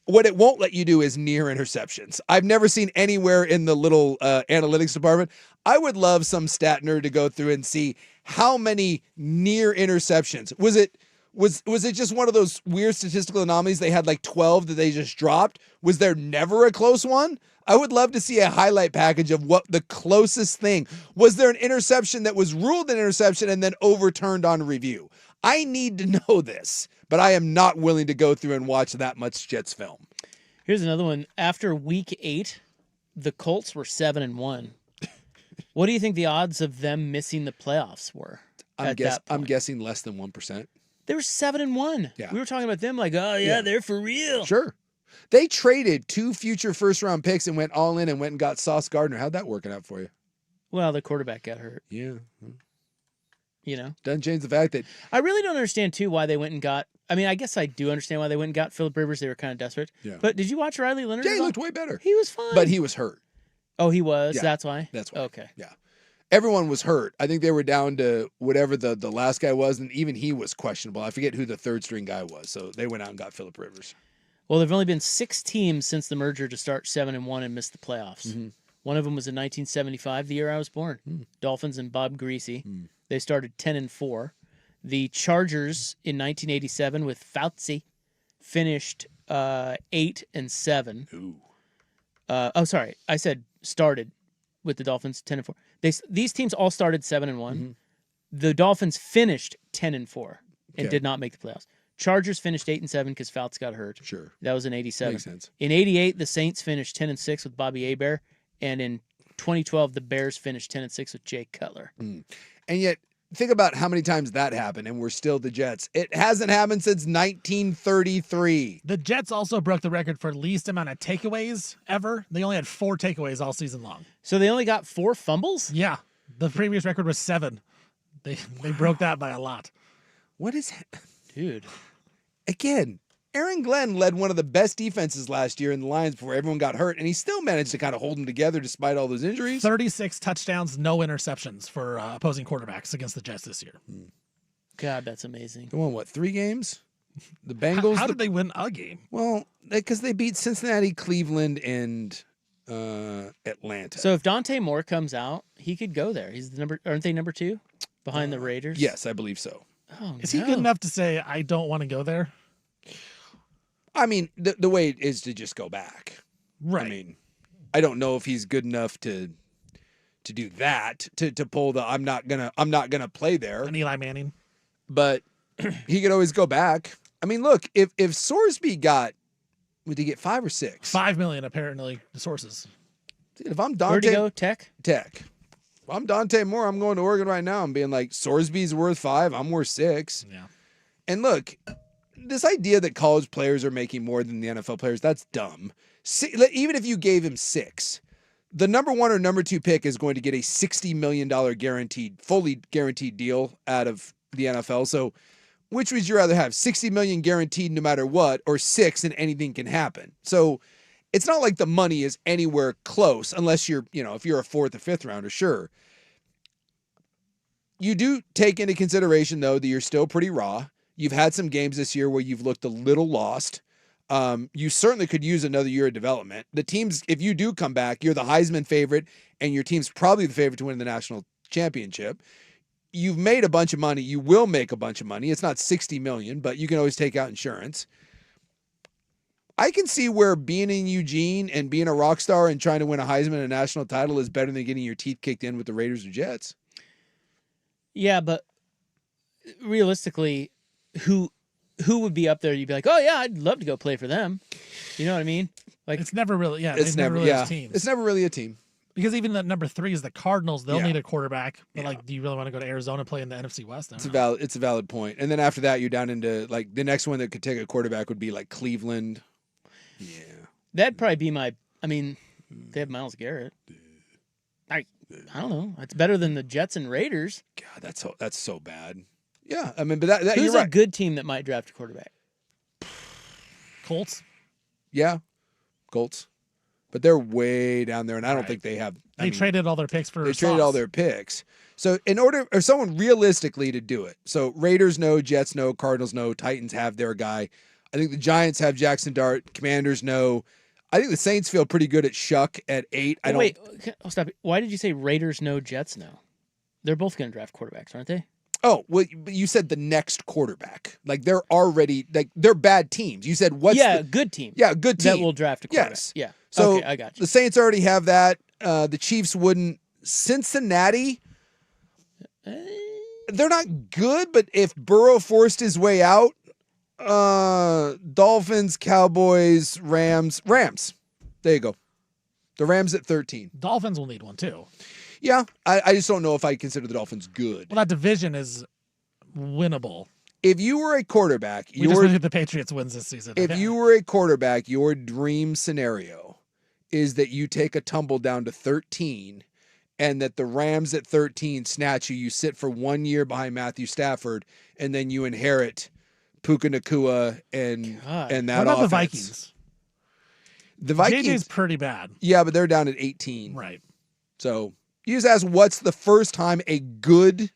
What it won't let you do is near interceptions. I've never seen anywhere in the little analytics department. I would love some stat nerd to go through and see how many near interceptions. Was it just one of those weird statistical anomalies? They had like 12 that they just dropped. Was there never a close one? I would love to see a highlight package of what the closest thing. Was there an interception that was ruled an interception and then overturned on review? I need to know this, but I am not willing to go through and watch that much Jets film. Here's another one. After week 8, the Colts were 7-1. What do you think the odds of them missing the playoffs were? I'm guessing less than 1%. They were 7-1. Yeah. We were talking about them like, oh yeah, they're for real. Sure. They traded 2 future first-round picks and went all in and went and got Sauce Gardner. How'd that working out for you? Well, the quarterback got hurt. Yeah. Doesn't change the fact that I really don't understand too why they went and got. I guess I do understand why they went and got Phillip Rivers. They were kind of desperate. Yeah. But did you watch Riley Leonard? Yeah, he looked way better. He was fine. But he was hurt. Oh, he was? Yeah. That's why? That's why. Okay. Yeah. Everyone was hurt. I think they were down to whatever the last guy was, and even he was questionable. I forget who the third string guy was. So they went out and got Phillip Rivers. Well, there have only been 6 teams since the merger to start 7-1 and miss the playoffs. Mm-hmm. One of them was in 1975, the year I was born. Dolphins and Bob Greasy. They started 10-4. The Chargers in 1987 with Fauci finished 8-7. Ooh. Sorry, I said started with the Dolphins 10-4. These teams all started 7-1. Mm-hmm. The Dolphins finished 10-4 and did not make the playoffs. Chargers finished 8-7 because Fouts got hurt. Sure, that was in 87. Makes sense. In 88, the Saints finished 10-6 with Bobby Hebert, and in 2012, the Bears finished 10-6 with Jay Cutler. And yet, think about how many times that happened, and we're still the Jets. It hasn't happened since 1933. The Jets also broke the record for least amount of takeaways ever. They only had 4 takeaways all season long. So they only got 4 fumbles? Yeah. The previous record was 7. They broke that by a lot. What is... Dude. Again, Aaron Glenn led one of the best defenses last year in the Lions before everyone got hurt, and he still managed to kind of hold them together despite all those injuries. 36 touchdowns, no interceptions for opposing quarterbacks against the Jets this year. God, that's amazing. They won, what, 3 games? The Bengals... How did they win a game? Well, because they beat Cincinnati, Cleveland, and Atlanta. So if Dante Moore comes out, he could go there. He's the number... Aren't they number 2 behind the Raiders? Yes, I believe so. Oh, Is he good enough to say, I don't want to go there? I mean, the way is to just go back. Right. I mean, I don't know if he's good enough to do that, to pull the I'm not gonna play there. An Eli Manning. But he could always go back. I mean, look, if Sorsby got, would he get 5 or 6? $5 million, apparently, the sources. Dude, if I'm Dante, where'd he go? Tech. If I'm Dante Moore, I'm going to Oregon right now. I'm being like, Sorsby's worth 5. I'm worth 6. Yeah. And look, this idea that college players are making more than the NFL players, that's dumb. Even if you gave him 6, the number 1 or number 2 pick is going to get a $60 million fully guaranteed deal out of the NFL. So which would you rather have? $60 million guaranteed no matter what, or 6 and anything can happen? So it's not like the money is anywhere close unless you're, if you're a 4th or 5th rounder, sure. You do take into consideration, though, that you're still pretty raw. You've had some games this year where you've looked a little lost. You certainly could use another year of development. The teams, if you do come back, you're the Heisman favorite, and your team's probably the favorite to win the national championship. You've made a bunch of money. You will make a bunch of money. It's not $60 million, but you can always take out insurance. I can see where being in Eugene and being a rock star and trying to win a Heisman and a national title is better than getting your teeth kicked in with the Raiders or Jets. Yeah, but realistically, who would be up there? You'd be like, oh yeah, I'd love to go play for them. You know what I mean? Like it's never really, it's never really a team. It's never really a team. Because even the number 3 is the Cardinals. They'll need a quarterback. But like, do you really want to go to Arizona and play in the NFC West? It's a valid point. And then after that, you're down into like the next one that could take a quarterback would be like Cleveland. Yeah, that'd probably be my. I mean, they have Myles Garrett. I don't know. It's better than the Jets and Raiders. God, that's so bad. Yeah, I mean, but that who's you're a right. good team that might draft a quarterback? Colts. Yeah, Colts. But they're way down there, and I don't think they have. They traded all their picks for. They traded all their picks. So in order, or someone realistically to do it, so Raiders no, Jets no, Cardinals no, Titans have their guy. I think the Giants have Jackson Dart. Commanders no. I think the Saints feel pretty good at Shuck at 8. Wait, stop. Why did you say Raiders no, Jets no? They're both going to draft quarterbacks, aren't they? Oh, well, you said the next quarterback. Like they're already they're bad teams. You said what's good team. Yeah, good team that will draft a quarterback. Yes. Yeah. So okay, I got you. The Saints already have that. The Chiefs wouldn't. Cincinnati. They're not good, but if Burrow forced his way out, Dolphins, Cowboys, Rams. There you go. The Rams at 13. Dolphins will need one too. Yeah, I just don't know if I consider the Dolphins good. Well, that division is winnable. If you were a quarterback, we just think the Patriots wins this season. If you were a quarterback, your dream scenario is that you take a tumble down to 13 and that the Rams at 13 snatch you. You sit for 1 year behind Matthew Stafford, and then you inherit Puka Nacua and that what about offense. The Vikings? The Vikings. JJ's pretty bad. Yeah, but they're down at 18. Right. So you just ask what's the first time a good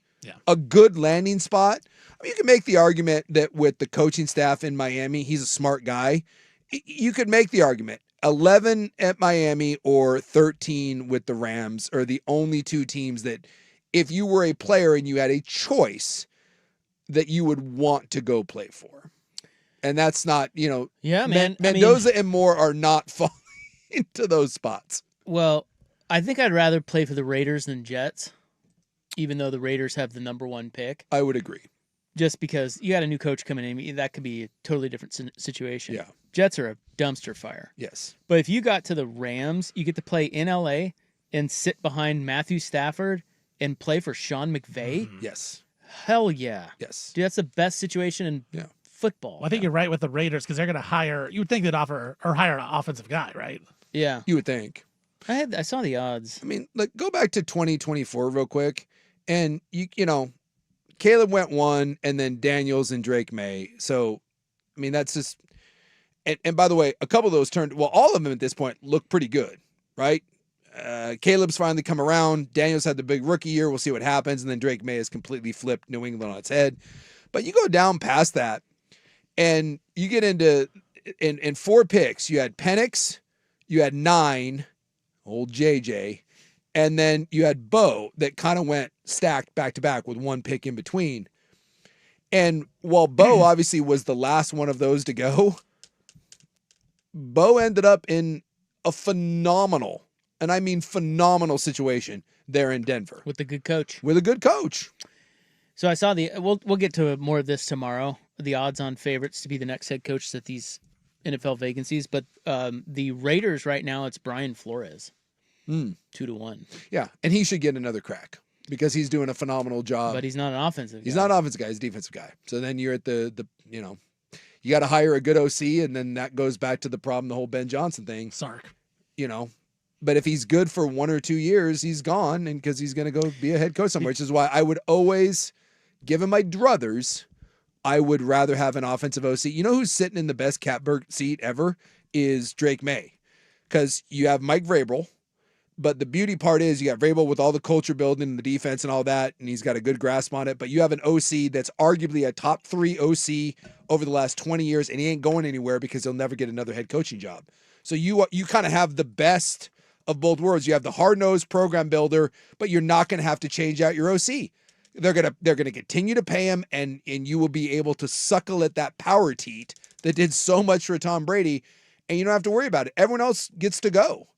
landing spot. I mean, you can make the argument that with the coaching staff in Miami, he's a smart guy. You could make the argument 11 at Miami or 13 with the Rams are the only 2 teams that if you were a player and you had a choice that you would want to go play for. And that's not, Yeah, man. Mendoza and Moore are not falling into those spots. Well, I think I'd rather play for the Raiders than Jets, even though the Raiders have the number 1 pick. I would agree. Just because you got a new coach coming in, that could be a totally different situation. Yeah. Jets are a dumpster fire. Yes. But if you got to the Rams, you get to play in LA and sit behind Matthew Stafford and play for Sean McVay. Yes. Hell yeah. Yes. Dude, that's the best situation in football. Well, I think you're right with the Raiders because they're going to hire. You would think they'd offer or hire an offensive guy, right? Yeah. You would think. I saw the odds. I mean, go back to 2024 real quick, and Caleb went 1, and then Daniels and Drake May. So, I mean, that's just. And by the way, a couple of those all of them at this point look pretty good, right? Caleb's finally come around. Daniels had the big rookie year. We'll see what happens. And then Drake May has completely flipped New England on its head. But you go down past that, and you get into in 4 picks. You had Penix, you had 9, old JJ, and then you had Bo that kind of went stacked back to back with 1 pick in between. And while Bo obviously was the last one of those to go, Bo ended up in a phenomenal, and I mean phenomenal situation there in Denver. With a good coach. With a good coach. So I saw we'll get to more of this tomorrow, the odds-on favorites to be the next head coach at these NFL vacancies, but the Raiders right now, it's Brian Flores. 2-1. Yeah, and he should get another crack because he's doing a phenomenal job. But he's not an offensive guy. He's not an offensive guy, he's a defensive guy. So then you're at the you got to hire a good OC, and then that goes back to the problem, the whole Ben Johnson thing. Sark. But if he's good for 1 or 2 years, he's gone, and because he's going to go be a head coach somewhere, which is why I would always, given my druthers, I would rather have an offensive OC. You know who's sitting in the best catbird seat ever is Drake May, because you have Mike Vrabel, but the beauty part is you got Vrabel with all the culture building and the defense and all that, and he's got a good grasp on it, but you have an OC that's arguably a top 3 OC over the last 20 years, and he ain't going anywhere because he'll never get another head coaching job. So you kind of have the best of both worlds. You have the hard-nosed program builder, but you're not going to have to change out your OC. They're gonna continue to pay him, and you will be able to suckle at that power teat that did so much for Tom Brady, and you don't have to worry about it. Everyone else gets to go.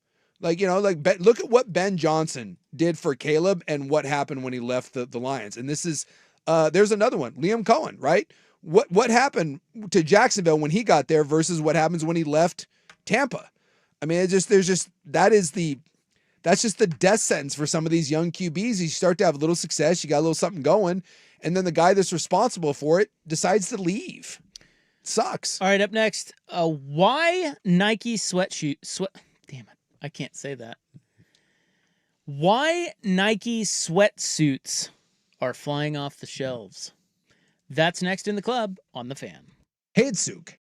Look at what Ben Johnson did for Caleb and what happened when he left the Lions. And this is there's another one, Liam Cohen, right? What happened to Jacksonville when he got there versus what happens when he left Tampa? I mean, that's just the death sentence for some of these young QBs. You start to have a little success, you got a little something going, and then the guy that's responsible for it decides to leave. It sucks. All right, up next, why Nike damn it, I can't say that. Why Nike sweatsuits are flying off the shelves. That's next in the club on The Fan. Hey, it's Suk.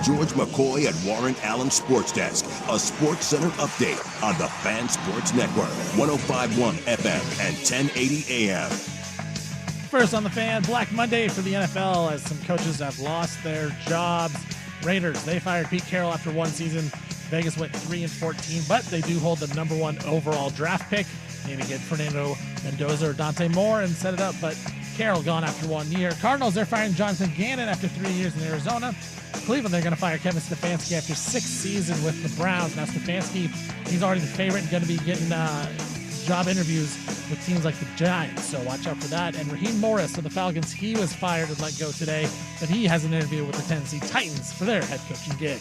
George McCoy and Warren Allen Sports Desk, a Sports Center update on the Fan Sports Network, 105.1 FM and 1080 AM. First on the Fan, Black Monday for the NFL as some coaches have lost their jobs. Raiders, they fired Pete Carroll after one season. Vegas went 3-14, but they do hold the #1 overall draft pick. Maybe get Fernando Mendoza or Dante Moore and set it up, but Carroll gone after 1 year. Cardinals, they're firing Jonathan Gannon after 3 years in Arizona. Cleveland, they're going to fire Kevin Stefanski after 6 seasons with the Browns. Now Stefanski, he's already the favorite and going to be getting job interviews with teams like the Giants, so watch out for that. And Raheem Morris of the Falcons, he was fired and let go today, but he has an interview with the Tennessee Titans for their head coaching gig.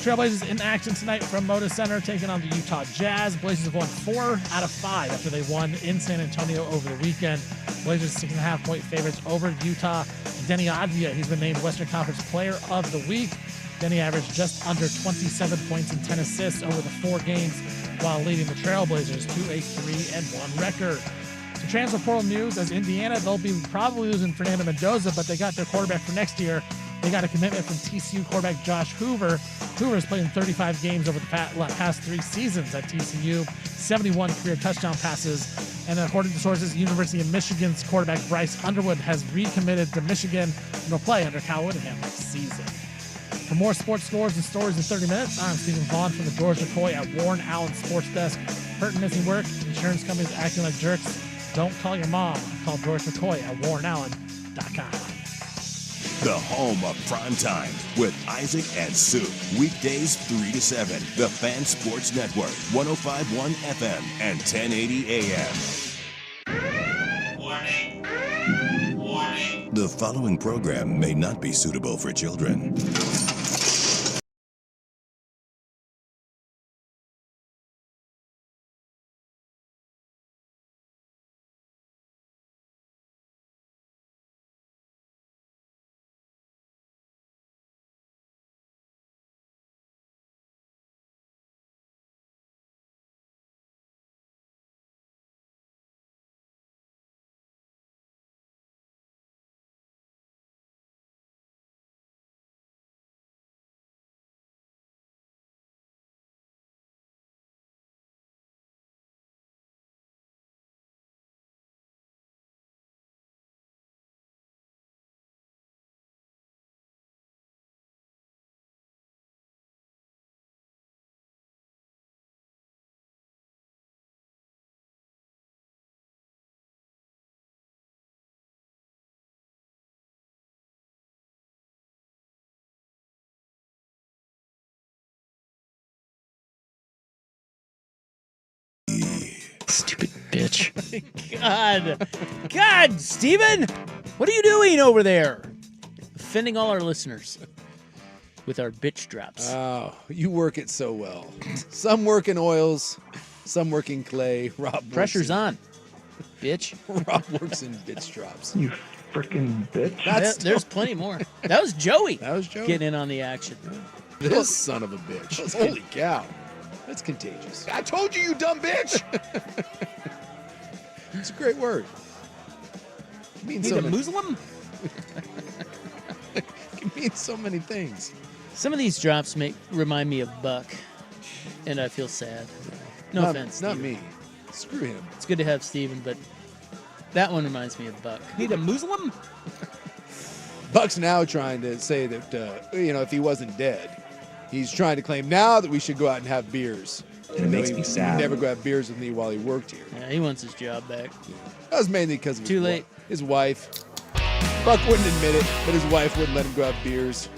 Trailblazers in action tonight from Moda Center, taking on the Utah Jazz. Blazers have won 4 out of 5 after they won in San Antonio over the weekend. Blazers 6.5-point favorites over Utah. Denny Avdia, he's been named Western Conference Player of the Week. Denny averaged just under 27 points and 10 assists over the 4 games while leading the Trailblazers to a 3-1 record. The transfer portal news, as Indiana, they'll be probably losing Fernando Mendoza, but they got their quarterback for next year. They got a commitment from TCU quarterback Josh Hoover. Hoover has played in 35 games over the past 3 seasons at TCU, 71 career touchdown passes. And according to sources, University of Michigan's quarterback Bryce Underwood has recommitted to Michigan and will play under Kyle Whittingham next season. For more sports scores and stories in 30 minutes, I'm Stephen Vaughn from the George McCoy at Warren Allen Sports Desk. Hurt and missing work, insurance companies acting like jerks. Don't call your mom. Call George McCoy at warrenallen.com. The home of Primetime with Isaac and Sue. Weekdays 3 to 7. The Fan Sports Network, 105.1 FM and 1080 AM. Warning. The following program may not be suitable for children. Stupid bitch. God, Steven! What are you doing over there? Offending all our listeners with our bitch drops. Oh, you work it so well. Some work in oils, some work in clay. Rob Pressure's on, bitch. Rob works in bitch drops. You freaking bitch. There's plenty more. That was Joey. That was Joey. Getting in on the action. This son of a bitch. Holy cow. That's contagious. I told you, you dumb bitch. It's a great word. It means a Muslim? It can mean so many things. Some of these drops remind me of Buck, and I feel sad. No offense, not Steven. me. Screw him. It's good to have Steven, but that one reminds me of Buck. Need a Muslim? Buck's now trying to say that, if he wasn't dead, he's trying to claim now that we should go out and have beers. It makes me sad. He never go have beers with me while he worked here. Yeah, he wants his job back. That was mainly because of his wife. Buck wouldn't admit it, but his wife wouldn't let him go have beers.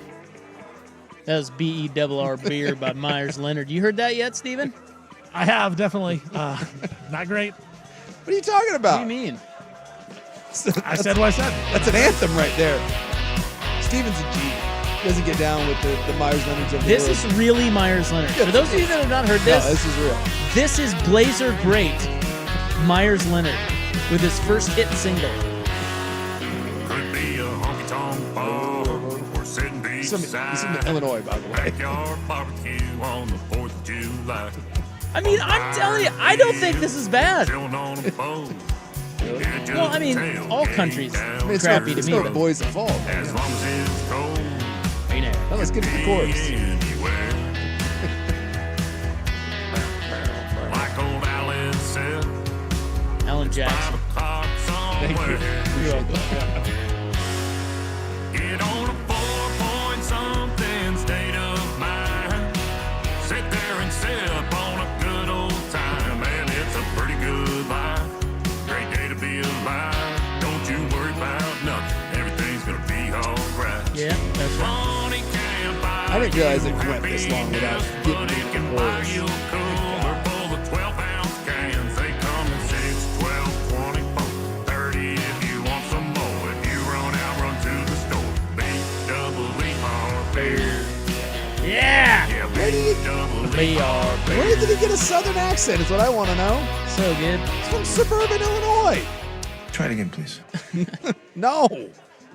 That was BERR Beer by Myers Leonard. You heard that yet, Steven? I have, definitely. Not great. What are you talking about? What do you mean? I said what I said. That's an anthem right there. Steven's a G. He doesn't get down with the Myers Leonards of the This world. is really Myers Leonard. For those of you that have not heard this, no, this is real. This is Blazer Great Myers Leonard with his first hit single. Could be a honky-tonk bar or sitting He's from Illinois, by the way. backyard barbecue on the 4th of July. I mean, I'm telling you, I don't think this is bad. Chilling on a boat. Well, I mean, all countries crappy to it's me. no But Boys of Fall. As long as it's cold. Hey, now. Let's get to the chorus. Like old Alan said. Alan Jackson. Thank you. Appreciate that. Get on a 4-point-something state of mind. Sit there and sip on a good old time. Man, it's a pretty good life. Great day to be alive. Don't you worry about nothing. Everything's gonna be alright. Yeah, that's right. I didn't realize it went this long without getting to the chorus. Yeah! Where did he get a southern accent is what I want to know. So good. He's from suburban Illinois. Try it again, please. No.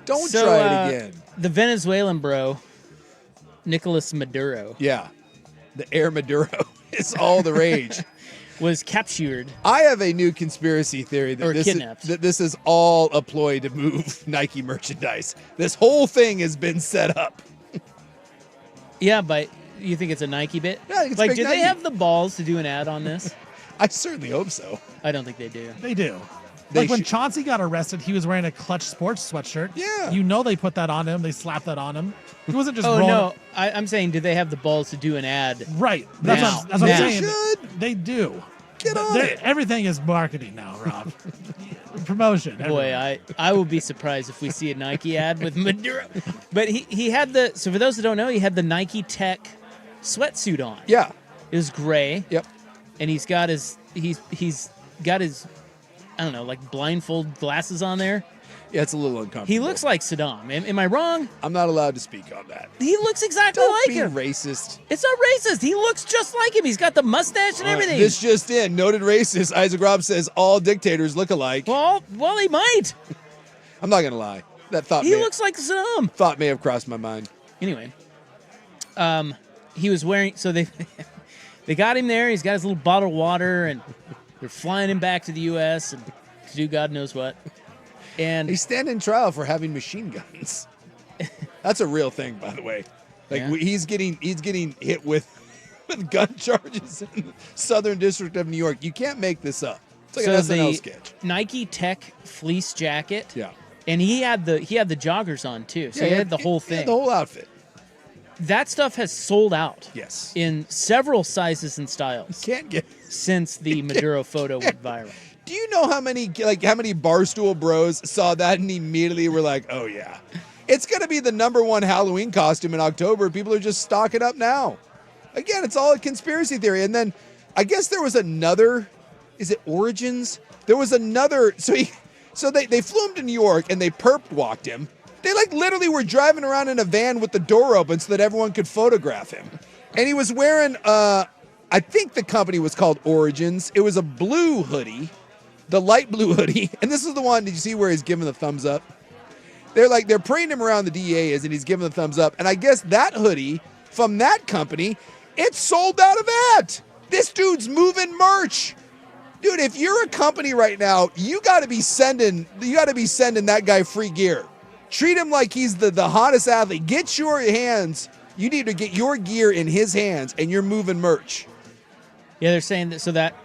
Don't try it again. The Venezuelan bro, Nicolas Maduro. Yeah. The Air Maduro is all the rage. Was captured. I have a new conspiracy theory that kidnapped. this is all a ploy to move Nike merchandise. This whole thing has been set up. Yeah, but you think it's a Nike bit? Yeah, I think it's like, big do Nike. they have the balls to do an ad on this? I certainly hope so. I don't think they do. They do. They Like when should- Chauncey got arrested, he was wearing a Clutch Sports sweatshirt. Yeah. You know they put that on him. They slapped that on him. He wasn't just Oh, rolling. no. I'm saying, do they have the balls to do an ad? Right. That's Now. what I'm Now. saying. Should. They do. Get on it. Everything is marketing now, Rob. Promotion. Boy, everywhere. I will be surprised if we see a Nike ad with Maduro. But he had the, so for those that don't know, he had the Nike Tech sweatsuit on. Yeah. It was gray. Yep. And he's got his I don't know, like blindfold glasses on there. Yeah, it's a little uncomfortable. He looks like Saddam. Am I wrong? I'm not allowed to speak on that. He looks exactly Don't like be him. racist. It's not racist. He looks just like him. He's got the mustache and everything. This just in. Noted racist Isaac Robb says all dictators look alike. well, he might. I'm not going to lie. That thought He looks like Saddam. thought may have crossed my mind. Anyway, he was wearing. So they got him there. He's got his little bottle of water, and they're flying him back to the U.S. and to do God knows what. And He's standing trial for having machine guns. That's a real thing, by the way. Like Yeah. he's getting hit with gun charges in the Southern District of New York. You can't make this up. It's like an SNL sketch. Nike Tech fleece jacket. Yeah. And he had the joggers on too. So he had the whole thing. The whole outfit. That stuff has sold out. Yes. In several sizes and styles. Can't get since the Maduro photo went viral. Do you know how many Barstool bros saw that and immediately were like, "Oh yeah, it's gonna be the #1 Halloween costume in October." People are just stocking up now. Again, it's all a conspiracy theory. And then I guess there was another. Is it Origins? There was another. So they flew him to New York and they perp walked him. They like literally were driving around in a van with the door open so that everyone could photograph him. And he was wearing I think the company was called Origins. It was a blue hoodie. The light blue hoodie. And this is the one, did you see where he's giving the thumbs up? They're parading him around the DEA and he's giving the thumbs up. And I guess that hoodie from that company, it's sold out of that. This dude's moving merch. Dude, if you're a company right now, you gotta be sending that guy free gear. Treat him like he's the hottest athlete. Get your hands. You need to get your gear in his hands and you're moving merch. Yeah, they're saying that. So that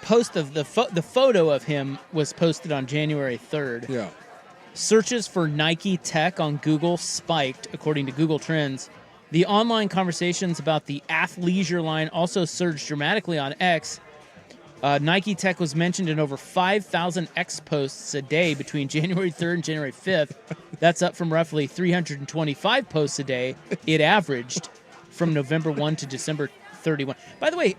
post of the photo of him was posted on January 3rd. Yeah. Searches for Nike Tech on Google spiked, according to Google Trends. The online conversations about the athleisure line also surged dramatically on X. Nike Tech was mentioned in over 5,000 X posts a day between January 3rd and January 5th. That's up from roughly 325 posts a day it averaged from November 1 to December 31. By the way,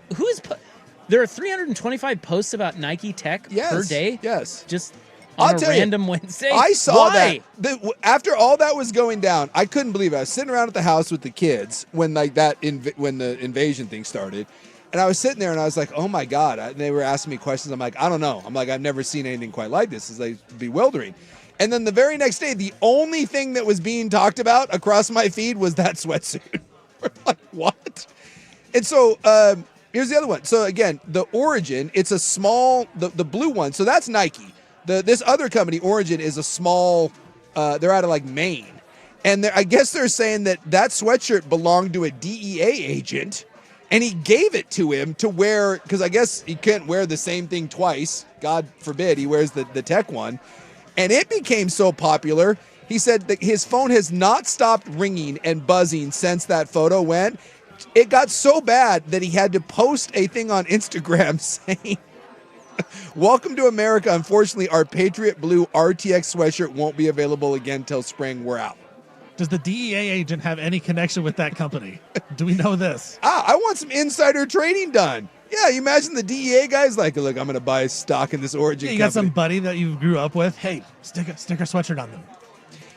there are 325 posts about Nike Tech per day? Yes. Just on I'll a tell random you, Wednesday? I saw Why? that. After all that was going down, I couldn't believe it. I was sitting around at the house with the kids when when the invasion thing started. And I was sitting there and I was like, oh my God. And they were asking me questions. I'm like, I don't know. I'm like, I've never seen anything quite like this. It's like bewildering. And then the very next day, the only thing that was being talked about across my feed was that sweatsuit. We're like, what? And so here's the other one. So again, the Origin, it's a small, the blue one. So that's Nike. This other company, Origin, is a small, they're out of like Maine. And I guess they're saying that sweatshirt belonged to a DEA agent, and he gave it to him to wear, because I guess he can't wear the same thing twice. God forbid he wears the tech one. And it became so popular, he said that his phone has not stopped ringing and buzzing since that photo went. It got so bad that he had to post a thing on Instagram saying, "Welcome to America. Unfortunately, our Patriot Blue RTX sweatshirt won't be available again till spring. We're out." Does the DEA agent have any connection with that company? Do we know this? I want some insider trading done. Yeah, you imagine the DEA guy's like, "Look, I'm going to buy stock in this Origin You company." got some buddy that you grew up with. Hey, stick a sweatshirt on them.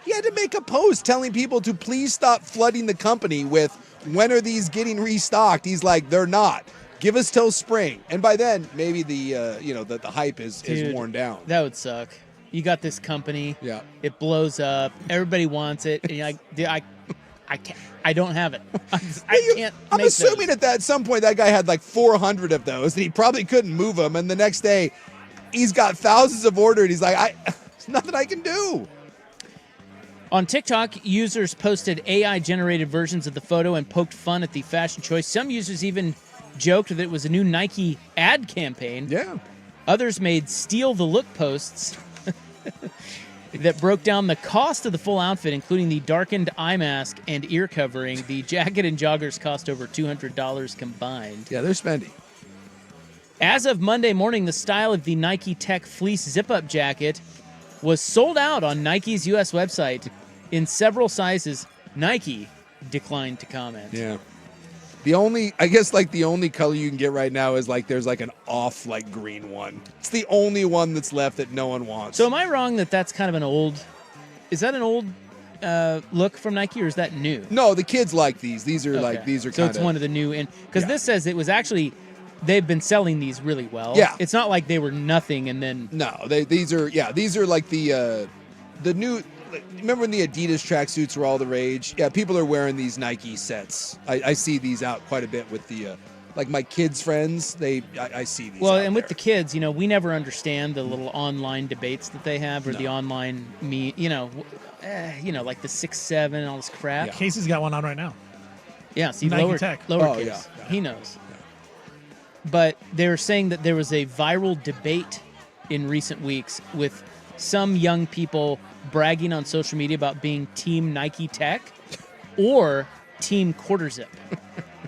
He had to make a post telling people to please stop flooding the company with, "When are these getting restocked?" He's like, "They're not. Give us till spring." And by then, maybe the hype is worn down. That would suck. You got this company. Yeah. It blows up. Everybody wants it. And I can't. I don't have it. I can't. I'm make assuming those. at some point that guy had like 400 of those, and he probably couldn't move them. And the next day, he's got thousands of ordered. He's like, "There's nothing I can do." On TikTok, users posted AI-generated versions of the photo and poked fun at the fashion choice. Some users even joked that it was a new Nike ad campaign. Yeah. Others made steal the look posts that broke down the cost of the full outfit, including the darkened eye mask and ear covering. The jacket and joggers cost over $200 combined. Yeah, they're spending. As of Monday morning, the style of the Nike Tech Fleece zip-up jacket was sold out on Nike's U.S. website in several sizes. Nike declined to comment. Yeah. The only color you can get right now is there's an off green one. It's the only one that's left that no one wants. So am I wrong that that's kind of an old? Is that an old look from Nike, or is that new? No, the kids like these. These are So it's one of the new because this says it was actually. They've been selling these really well. Yeah. It's not like they were nothing and then... No, these are like the new... Remember when the Adidas tracksuits were all the rage? Yeah, people are wearing these Nike sets. I see these out quite a bit with the... my kids' friends, I see these. Well, out and there. with the kids, we never understand the little online debates that they have or the online like the 6-7 and all this crap. Yeah. Casey's got one on right now. Yeah, see, Nike lower Tech. case. Yeah. He knows. But they were saying that there was a viral debate in recent weeks with some young people bragging on social media about being Team Nike Tech or Team Quarter Zip.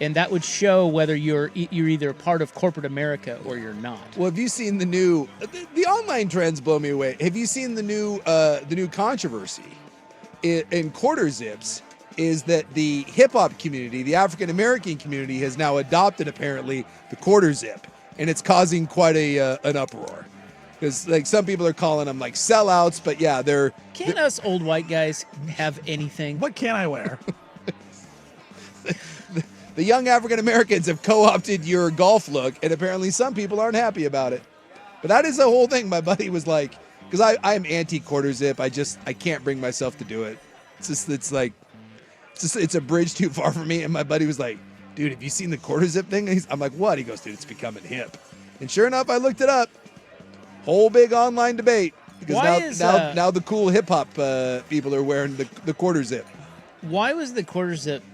And that would show whether you're either a part of corporate America or you're not. Well, have you seen the new... The online trends blow me away. Have you seen the new controversy in quarter zips? Is that the hip-hop community, the African-American community, has now adopted, apparently, the quarter zip. And it's causing quite an uproar. Because, some people are calling them, sellouts, but, yeah, they're... Can't us old white guys have anything? What can I wear? The young African-Americans have co-opted your golf look, and apparently some people aren't happy about it. But that is the whole thing. My buddy was like... Because I'm anti-quarter zip. I can't bring myself to do it. It's a bridge too far for me. And my buddy was like, "Dude, have you seen the quarter zip thing?" I'm like, "What?" He goes, "Dude, it's becoming hip." And sure enough, I looked it up. Whole big online debate. Because now the cool hip hop people are wearing the quarter zip. Why was the quarter zip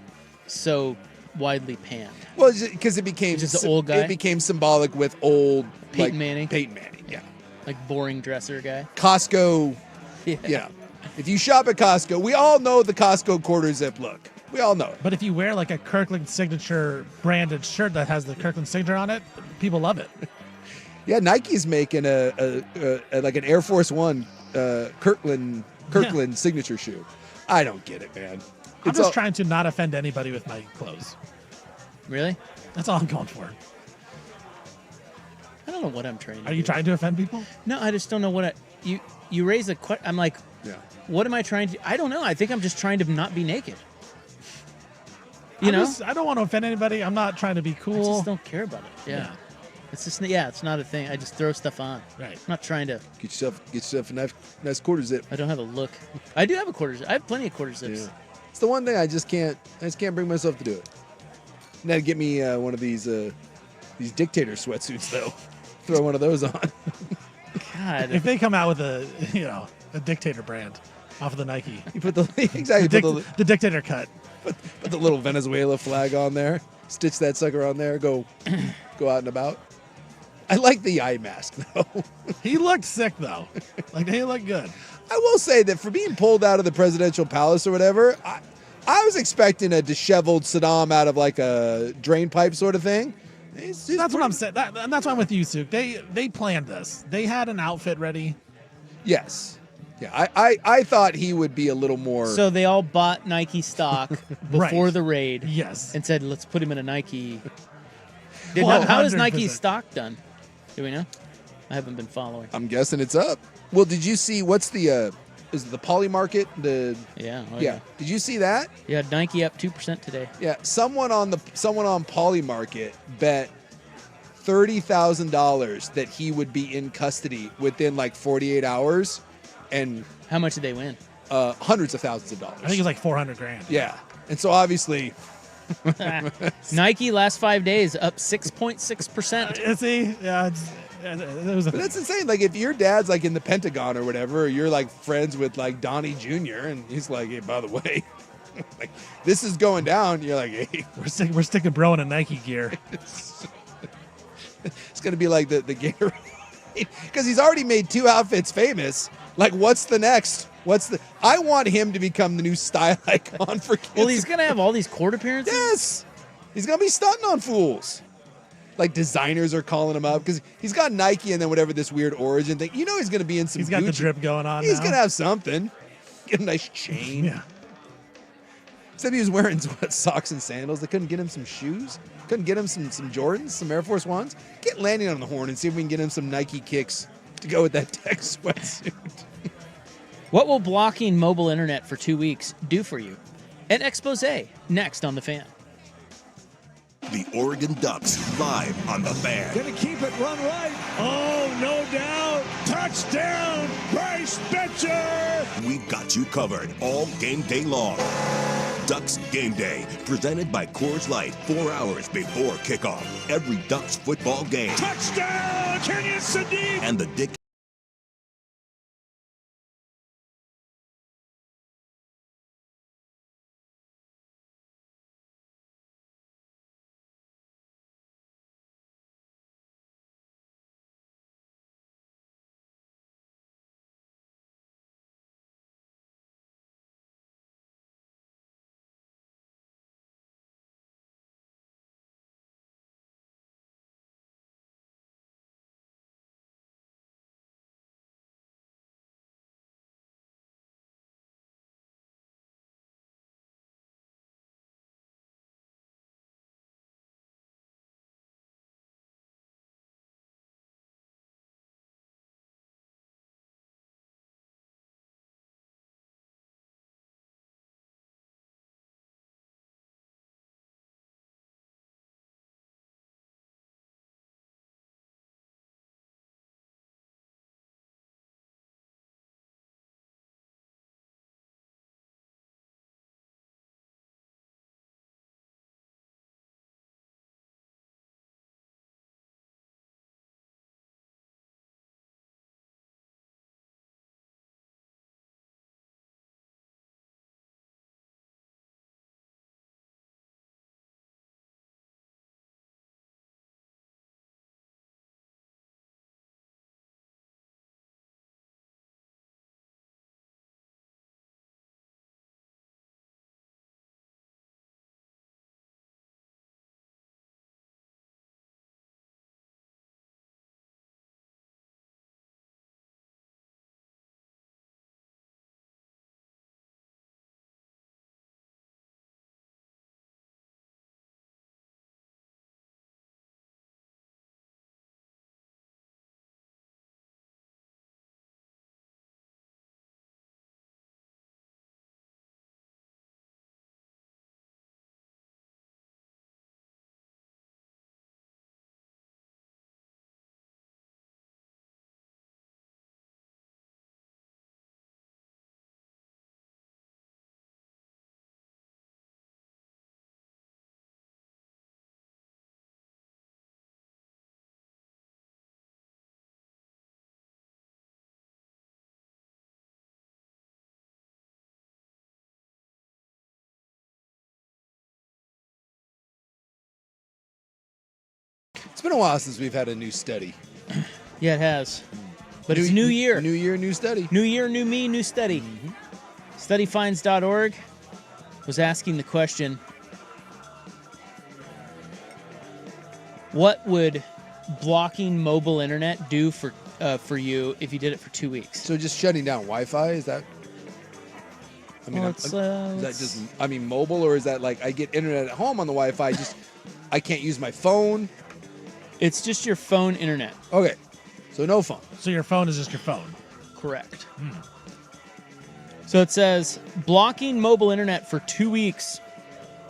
so widely panned? Well, because it became just an old guy. It became symbolic with old Peyton Manning. Peyton Manning, yeah. Boring dresser guy. Costco. Yeah. If you shop at Costco, we all know the Costco quarter zip look. We all know it. But if you wear a Kirkland signature branded shirt that has the Kirkland signature on it, people love it. Yeah, Nike's making an Air Force One Kirkland signature shoe. I don't get it, man. I'm just trying to not offend anybody with my clothes. Really? That's all I'm going for. I don't know what I'm trying to do. Are you trying to offend people? No, I just don't know what you raise a question. I'm like, yeah. What am I trying to? I don't know. I think I'm just trying to not be naked. I don't want to offend anybody. I'm not trying to be cool. I just don't care about it. Yeah. It's just it's not a thing. I just throw stuff on. Right. I'm not trying to get yourself a nice quarter zip. I don't have a look. I do have a quarter zip. I have plenty of quarter zips. Yeah. It's the one thing I just can't bring myself to do it. Now to get me one of these dictator sweatsuits though. Throw one of those on. God. If they come out with a dictator brand. off of the Nike. You put the exactly The dictator cut. Put the little Venezuela flag on there. Stitch that sucker on there. Go out and about. I like the eye mask though. He looked sick though. Like he looked good. I will say that for being pulled out of the presidential palace or whatever, I was expecting a disheveled Saddam out of like a drain pipe sort of thing. That's what I'm saying. That's why I'm with you, Suk. They planned this. They had an outfit ready. Yes. Yeah, I thought he would be a little more. So they all bought Nike stock before Right. the raid. Yes. And said, let's put him in a Nike. How is Nike's 100%. stock done? Do we know? I haven't been following. I'm guessing it's up. Well, did you see what's the is it the Poly Market? Yeah. Did you see that? Yeah, Nike up 2% today. Yeah, someone on Poly Market bet $30,000 that he would be in custody within like 48 hours, and how much did they win? Hundreds of thousands of dollars. I think it was like $400,000. Yeah, and so obviously, Nike last 5 days up 6.6%. See, yeah, but that's insane. Like if your dad's like in the Pentagon or whatever, or you're like friends with like Donnie Jr. and he's like, hey, by the way, like this is going down. You're like, hey, we're sticking bro in a Nike gear. It's gonna be like the Gatorade because he's already made 2 outfits famous. Like, what's the next? I want him to become the new style icon for kids. Well, he's gonna have all these court appearances. Yes, he's gonna be stunting on fools. Like designers are calling him up because he's got Nike and then whatever this weird origin thing. You know he's gonna be in some. He's got Gucci. the drip going on. He's now. gonna have something. Get a nice chain. Yeah. Except he was wearing socks and sandals. They couldn't get him some shoes. Couldn't get him some Jordans, some Air Force Ones. Get Landon on the horn and see if we can get him some Nike kicks to go with that tech sweatsuit. What will blocking mobile internet for 2 weeks do for you? An expose next on The Fan. The Oregon Ducks live on The Fan. Gonna keep it run right. Oh, no doubt. Touchdown, Bryce Betcher. We've got you covered all game day long. Ducks Game Day, presented by Coors Light, 4 hours before kickoff. Every Ducks football game. Touchdown, Kenyon Sadiq. And the Dick been a while since we've had a new study. Yeah, it has. But it's new year. New year, new study. New year, new me, new study. Studyfinds.org was asking the question, what would blocking mobile internet do for you if you did it for 2 weeks? So just shutting down Wi-Fi, is that? I mean, Well, is that just, mobile, or is that like I get internet at home on the Wi-Fi, just I can't use my phone? It's just your phone internet. Okay, so no phone. So your phone is just your phone. Correct. So it says, blocking mobile internet for 2 weeks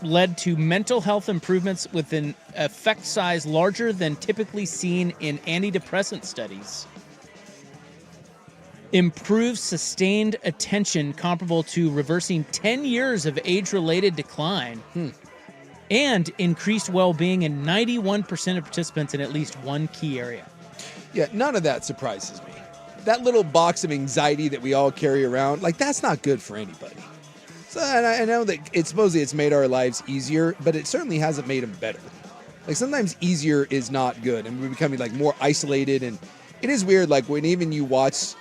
led to mental health improvements with an effect size larger than typically seen in antidepressant studies. Improved sustained attention comparable to reversing 10 years of age-related decline. And increased well-being in 91% of participants in at least one key area. Yeah, none of that surprises me. That little box of anxiety that we all carry around, like, that's not good for anybody. So, and I know that supposedly it's made our lives easier, but it certainly hasn't made them better. Like, sometimes easier is not good, and we're becoming, like, more isolated. And it is weird, like, when even you watch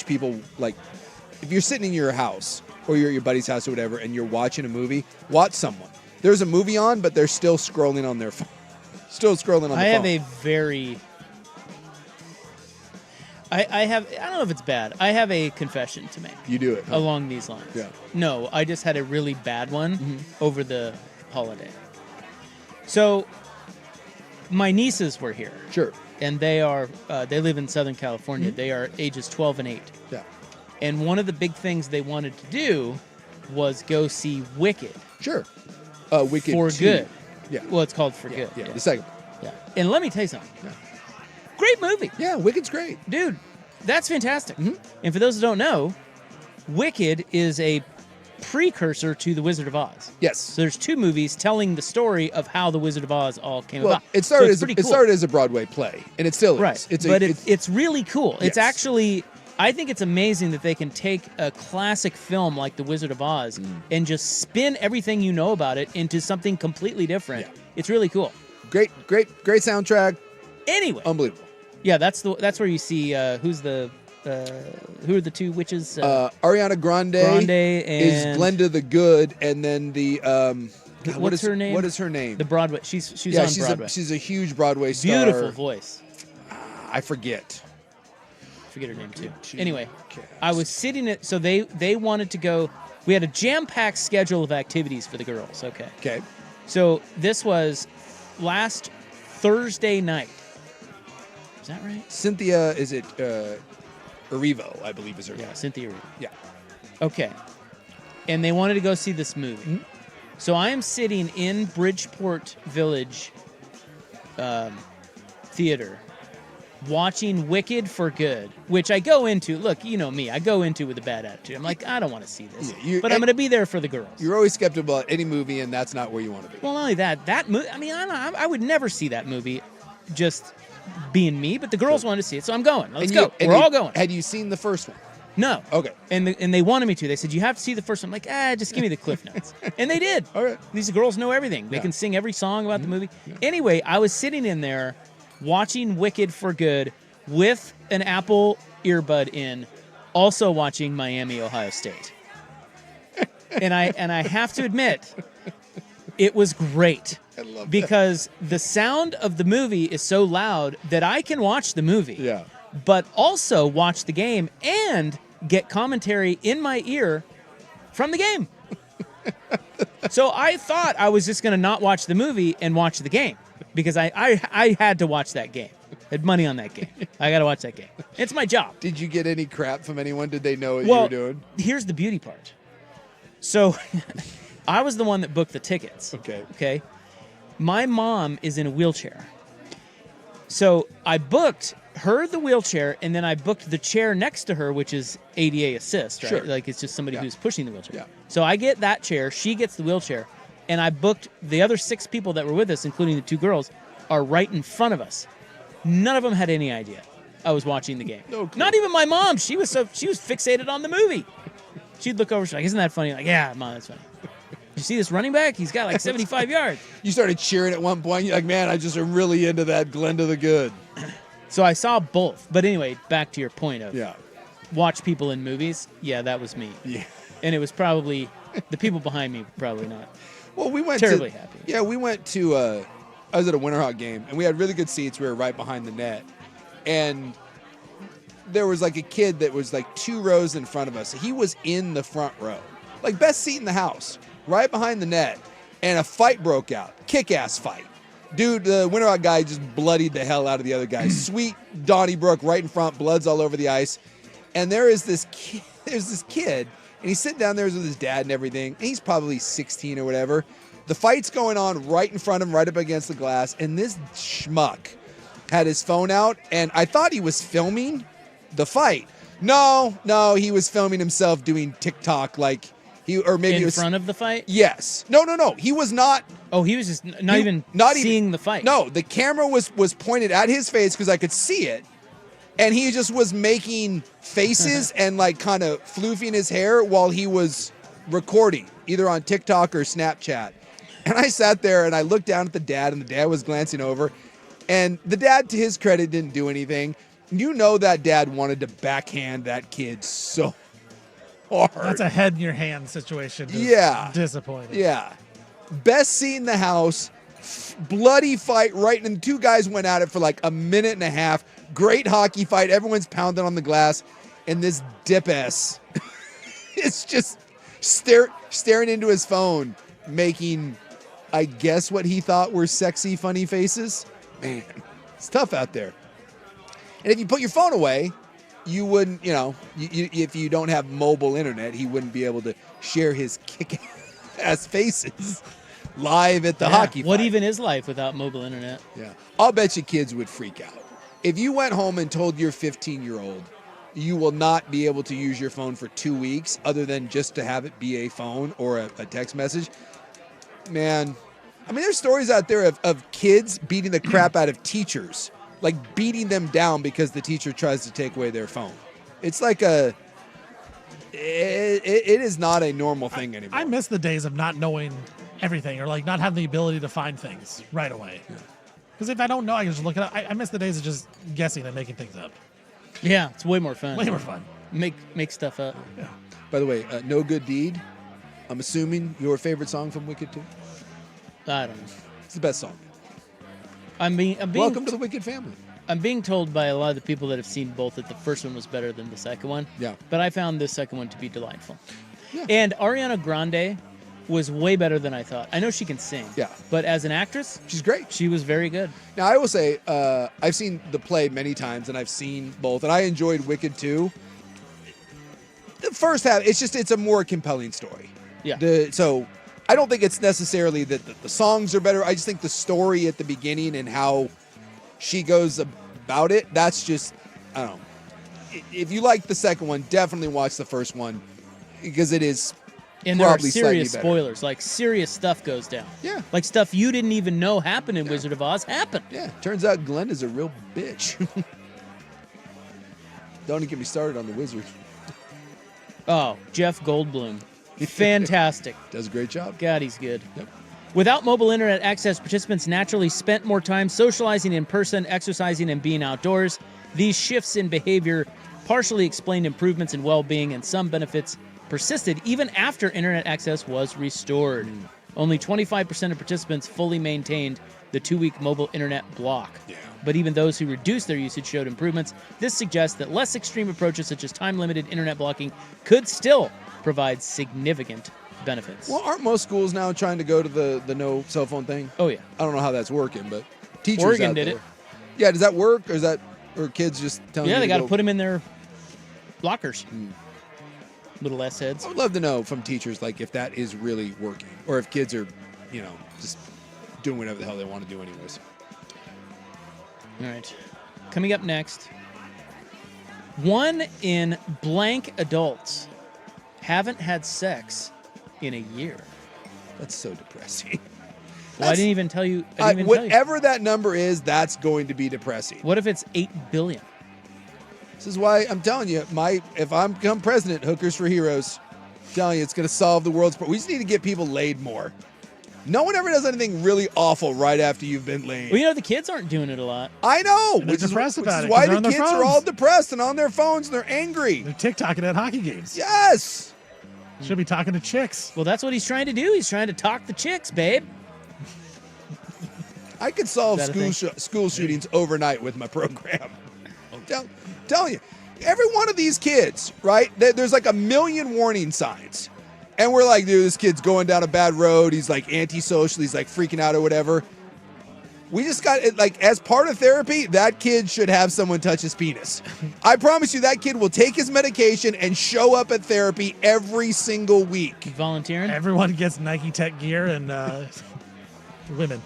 people, like, if you're sitting in your house or you're at your buddy's house or whatever, and you're watching a movie, watch someone. There's a movie on, but they're still scrolling on their phone. Still scrolling on the phone. I have a very... I don't know if it's bad. I have a confession to make. You do it. Huh? Along these lines. Yeah. No, I just had a really bad one over the holiday. So, my nieces were here. Sure. And they live in Southern California. They are ages 12 and 8. Yeah. And one of the big things they wanted to do was go see Wicked. Sure. Wicked For 2. Good. Yeah. Well, it's called For Good. Yeah, the second one. Yeah. And let me tell you something. Yeah. Great movie. Yeah, Wicked's great. Dude, that's fantastic. And for those who don't know, Wicked is a precursor to The Wizard of Oz. Yes. So there's 2 movies telling the story of how The Wizard of Oz all came Well, about. it started, So it started as a Broadway play, and it still is. Right. It's really cool. Yes. It's actually... I think it's amazing that they can take a classic film like The Wizard of Oz and just spin everything you know about it into something completely different. Yeah. It's really cool. Great soundtrack. Anyway. Unbelievable. Yeah, that's where you see who are the 2 witches? Ariana Grande is Glenda the Good, and then the what's her name? What is her name? The Broadway. She's on Broadway. She's a huge Broadway star. Beautiful voice. I forget her name too. Anyway, I was sitting at, so they wanted to go. We had a jam-packed schedule of activities for the girls. Okay. So this was last Thursday night. Is that right? Cynthia, is it Erivo, I believe is her name. Yeah, Cynthia Erivo. Yeah. Okay. And they wanted to go see this movie. So I am sitting in Bridgeport Village Theater watching Wicked for Good, which I go into, look, you know me, I go into with a bad attitude. I'm like, I don't want to see this. But I'm going to be there for the girls. You're always skeptical about any movie, and that's not where you want to be. Well, not only that movie, I mean, I would never see that movie just being me, but the girls wanted to see it, so I'm going. Let's go. We're all going. Had you seen the first one? No. Okay. And they wanted me to. They said, you have to see the first one. I'm like, just give me the Cliff Notes. And they did. All right. These girls know everything. They can sing every song about the movie. Anyway, I was sitting in there watching Wicked for Good with an Apple earbud in, also watching Miami, Ohio State. and I have to admit, it was great. I love because the sound of the movie is so loud that I can watch the movie. Yeah. But also watch the game and get commentary in my ear from the game. So I thought I was just going to not watch the movie and watch the game because I had to watch that game. I had money on that game. I got to watch that game. It's my job. Did you get any crap from anyone? Did they know what you were doing? Here's the beauty part. So I was the one that booked the tickets. Okay. My mom is in a wheelchair. So I booked her the wheelchair, and then I booked the chair next to her, which is ADA assist, right? Sure. Like it's just somebody who's pushing the wheelchair. Yeah. So I get that chair, she gets the wheelchair, and I booked the other 6 people that were with us, including the 2 girls, are right in front of us. None of them had any idea I was watching the game. No clue. Not even my mom. She was fixated on the movie. She'd look over, she's like, "Isn't that funny?" I'm like, yeah, Mom, that's funny. You see this running back? He's got like 75 yards. You started cheering at one point. You're like, man, I just am really into that Glenda the Good. So I saw both. But anyway, back to your point of Yeah. watch people in movies. Yeah, that was me. Yeah. And it was probably the people behind me, probably not. Well, we went terribly happy. Yeah, we went to. I was at a Winterhawk game, and we had really good seats. We were right behind the net, and there was like a kid that was like 2 rows in front of us. He was in the front row, like best seat in the house, right behind the net, and a fight broke out. Kick-ass fight. Dude, the Winterhawk guy just bloodied the hell out of the other guy. Sweet Donnybrook right in front, blood's all over the ice. And there's this kid, and he's sitting down there with his dad and everything. And he's probably 16 or whatever. The fight's going on right in front of him, right up against the glass. And this schmuck had his phone out, and I thought he was filming the fight. No, he was filming himself doing TikTok, like maybe in front of the fight. Yes. No. He was not. Oh, he was just not even seeing the fight. No, the camera was pointed at his face because I could see it, and he just was making faces and like kind of floofing his hair while he was recording, either on TikTok or Snapchat. And I sat there and I looked down at the dad, and the dad was glancing over, and the dad, to his credit, didn't do anything. You know that dad wanted to backhand that kid so hard. That's a head in your hand situation. Yeah. Disappointing. Yeah. Best seat in the house. Bloody fight right, and the 2 guys went at it for like a minute and a half. Great hockey fight. Everyone's pounding on the glass, and this dip-ass is just staring into his phone, making, I guess, what he thought were sexy, funny faces. Man, it's tough out there. And if you put your phone away, you wouldn't, if you don't have mobile internet, he wouldn't be able to share his kick-ass faces live at the hockey fight. What even is life without mobile internet? Yeah. I'll bet you kids would freak out. If you went home and told your 15-year-old you will not be able to use your phone for 2 weeks other than just to have it be a phone or a text message, man, I mean, there's stories out there of kids beating the crap out of teachers, like beating them down because the teacher tries to take away their phone. It's like it is not a normal thing anymore. I miss the days of not knowing everything, or like not having the ability to find things right away. Because if I don't know, I can just look it up. I miss the days of just guessing and making things up. Yeah, it's way more fun. Way more fun. Make stuff up. Yeah. By the way, No Good Deed, I'm assuming your favorite song from Wicked 2? I don't know. It's the best song. I'm being Welcome to the Wicked family. I'm being told by a lot of the people that have seen both that the first one was better than the second one. Yeah. But I found the second one to be delightful. Yeah. And Ariana Grande was way better than I thought. I know she can sing. Yeah. But as an actress, she's great. She was very good. Now, I will say, I've seen the play many times, and I've seen both, and I enjoyed Wicked 2. The first half, it's a more compelling story. Yeah. So I don't think it's necessarily that the songs are better. I just think the story at the beginning and how she goes about it, that's just, I don't know. If you like the second one, definitely watch the first one, because it is and there are probably serious slightly better. spoilers, like serious stuff goes down. Yeah. Like stuff you didn't even know happened in Wizard of Oz happened. Yeah. Turns out Glenda's a real bitch. Don't even get me started on the wizard. Oh, Jeff Goldblum. Fantastic. Does a great job. God, he's good. Yep. Without mobile internet access, participants naturally spent more time socializing in person, exercising, and being outdoors. These shifts in behavior partially explained improvements in well-being, and some benefits persisted even after internet access was restored. Only 25% of participants fully maintained the 2-week mobile internet block. Yeah. But even those who reduced their usage showed improvements. This suggests that less extreme approaches such as time-limited internet blocking could still provide significant benefits. Well, aren't most schools now trying to go to the no cell phone thing? Oh, yeah. I don't know how that's working, but teachers Oregon out did there. it. Yeah, does that work, or kids just telling you Yeah, they got to put them in their lockers. Little S heads. I would love to know from teachers, like, if that is really working, or if kids are, just doing whatever the hell they want to do anyways. All right. Coming up next, 1 in blank adults haven't had sex in a year. That's so depressing. Well, I didn't even tell you. Whatever that number is, that's going to be depressing. What if it's 8 billion? This is why I'm telling you, if I become president, Hookers for Heroes. telling you, it's going to solve the world's problems. We just need to get people laid more. No one ever does anything really awful right after you've been laid. Well, the kids aren't doing it a lot. I know, which is why the the kids are all depressed and on their phones and they're angry. They're TikToking at hockey games. Yes. Should be talking to chicks. Well, that's what he's trying to do. He's trying to talk the chicks, babe. I could solve school shootings overnight with my program. Telling you, every one of these kids, right? There's like a million warning signs. And we're like, dude, this kid's going down a bad road. He's like antisocial. He's like freaking out or whatever. We just got it, like, as part of therapy, that kid should have someone touch his penis. I promise you that kid will take his medication and show up at therapy every single week. Volunteering? Everyone gets Nike Tech gear and women.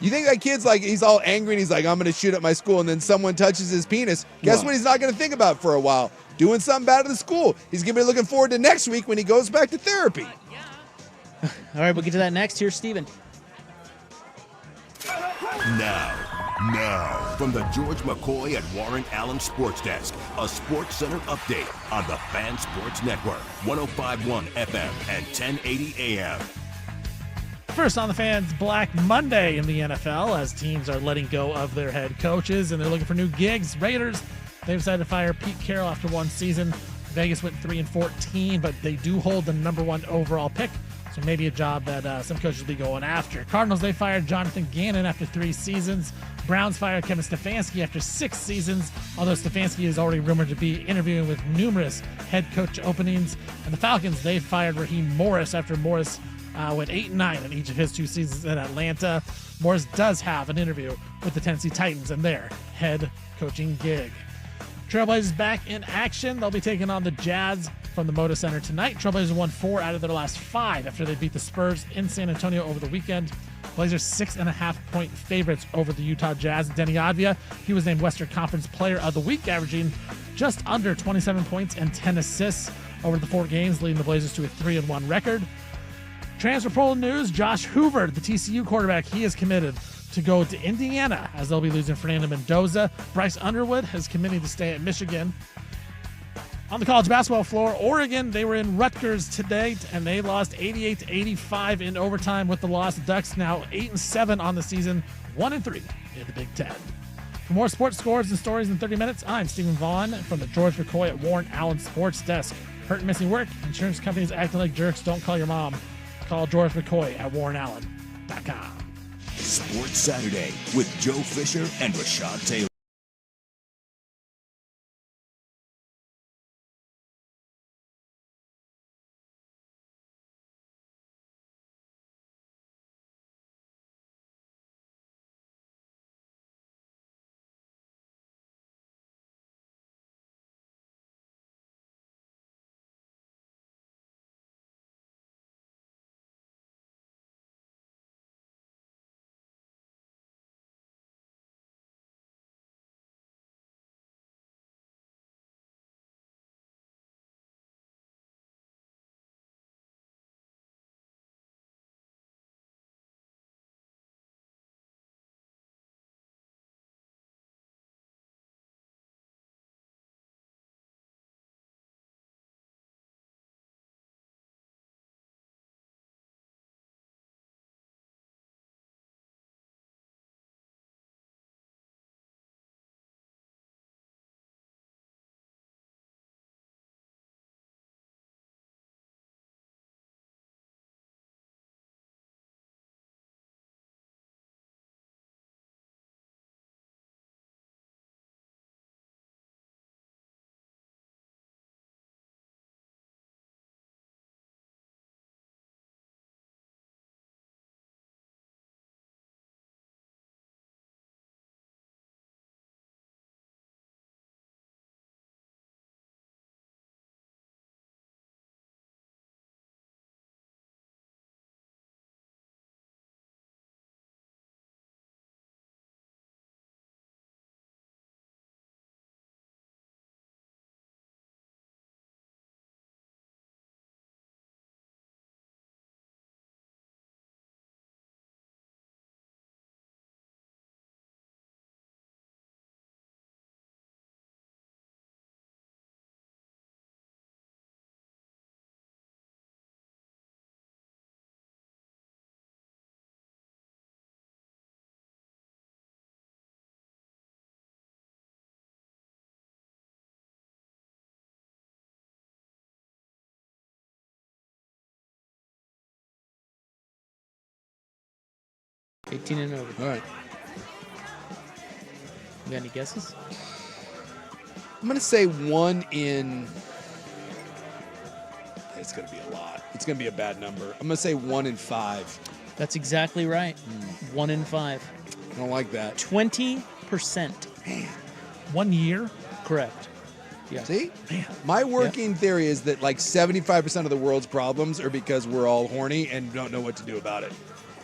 You think that kid's like, he's all angry and he's like, I'm going to shoot at my school, and then someone touches his penis. Guess what he's not going to think about for a while? Doing something bad at the school. He's going to be looking forward to next week when he goes back to therapy. All right, we'll get to that next. Here's Steven. Now, from the George McCoy at Warren Allen Sports Desk, a Sports Center update on the Fan Sports Network, 105.1 FM and 1080 AM. First on the Fans, Black Monday in the NFL as teams are letting go of their head coaches and they're looking for new gigs. Raiders, they've decided to fire Pete Carroll after one season. Vegas went 3-14, but they do hold the #1 overall pick, so maybe a job that some coaches will be going after. Cardinals, they fired Jonathan Gannon after 3 seasons. Browns fired Kevin Stefanski after 6 seasons, although Stefanski is already rumored to be interviewing with numerous head coach openings. And the Falcons, they fired Raheem Morris after Morris went 8-9 in each of his 2 seasons in Atlanta. Morris does have an interview with the Tennessee Titans and their head coaching gig. Trailblazers back in action. They'll be taking on the Jazz from the Moda Center tonight. Trailblazers won 4 out of their last 5 after they beat the Spurs in San Antonio over the weekend. Blazers 6.5-point favorites over the Utah Jazz. Denny Advia, he was named Western Conference Player of the Week, averaging just under 27 points and 10 assists over the 4 games, leading the Blazers to a 3-1 record. Transfer portal news, Josh Hoover, the TCU quarterback, he is committed to go to Indiana as they'll be losing Fernando Mendoza. Bryce Underwood is committing to stay at Michigan. On the college basketball floor, Oregon, they were in Rutgers today, and they lost 88-85 in overtime with the loss. Ducks now 8-7 on the season, 1-3 in the Big Ten. For more sports scores and stories in 30 minutes, I'm Stephen Vaughn from the George McCoy at Warren Allen Sports Desk. Hurt and missing work, insurance companies acting like jerks, don't call your mom. Call George McCoy at warrenallen.com. Sports Saturday with Joe Fisher and Rashad Taylor. 18 and over. All right. You got any guesses? I'm going to say 1 in... It's going to be a lot. It's going to be a bad number. I'm going to say 1 in 5. That's exactly right. 1 in 5. I don't like that. 20%. Man. 1 year? Correct. Yeah. See? Man. My working theory is that like 75% of the world's problems are because we're all horny and don't know what to do about it.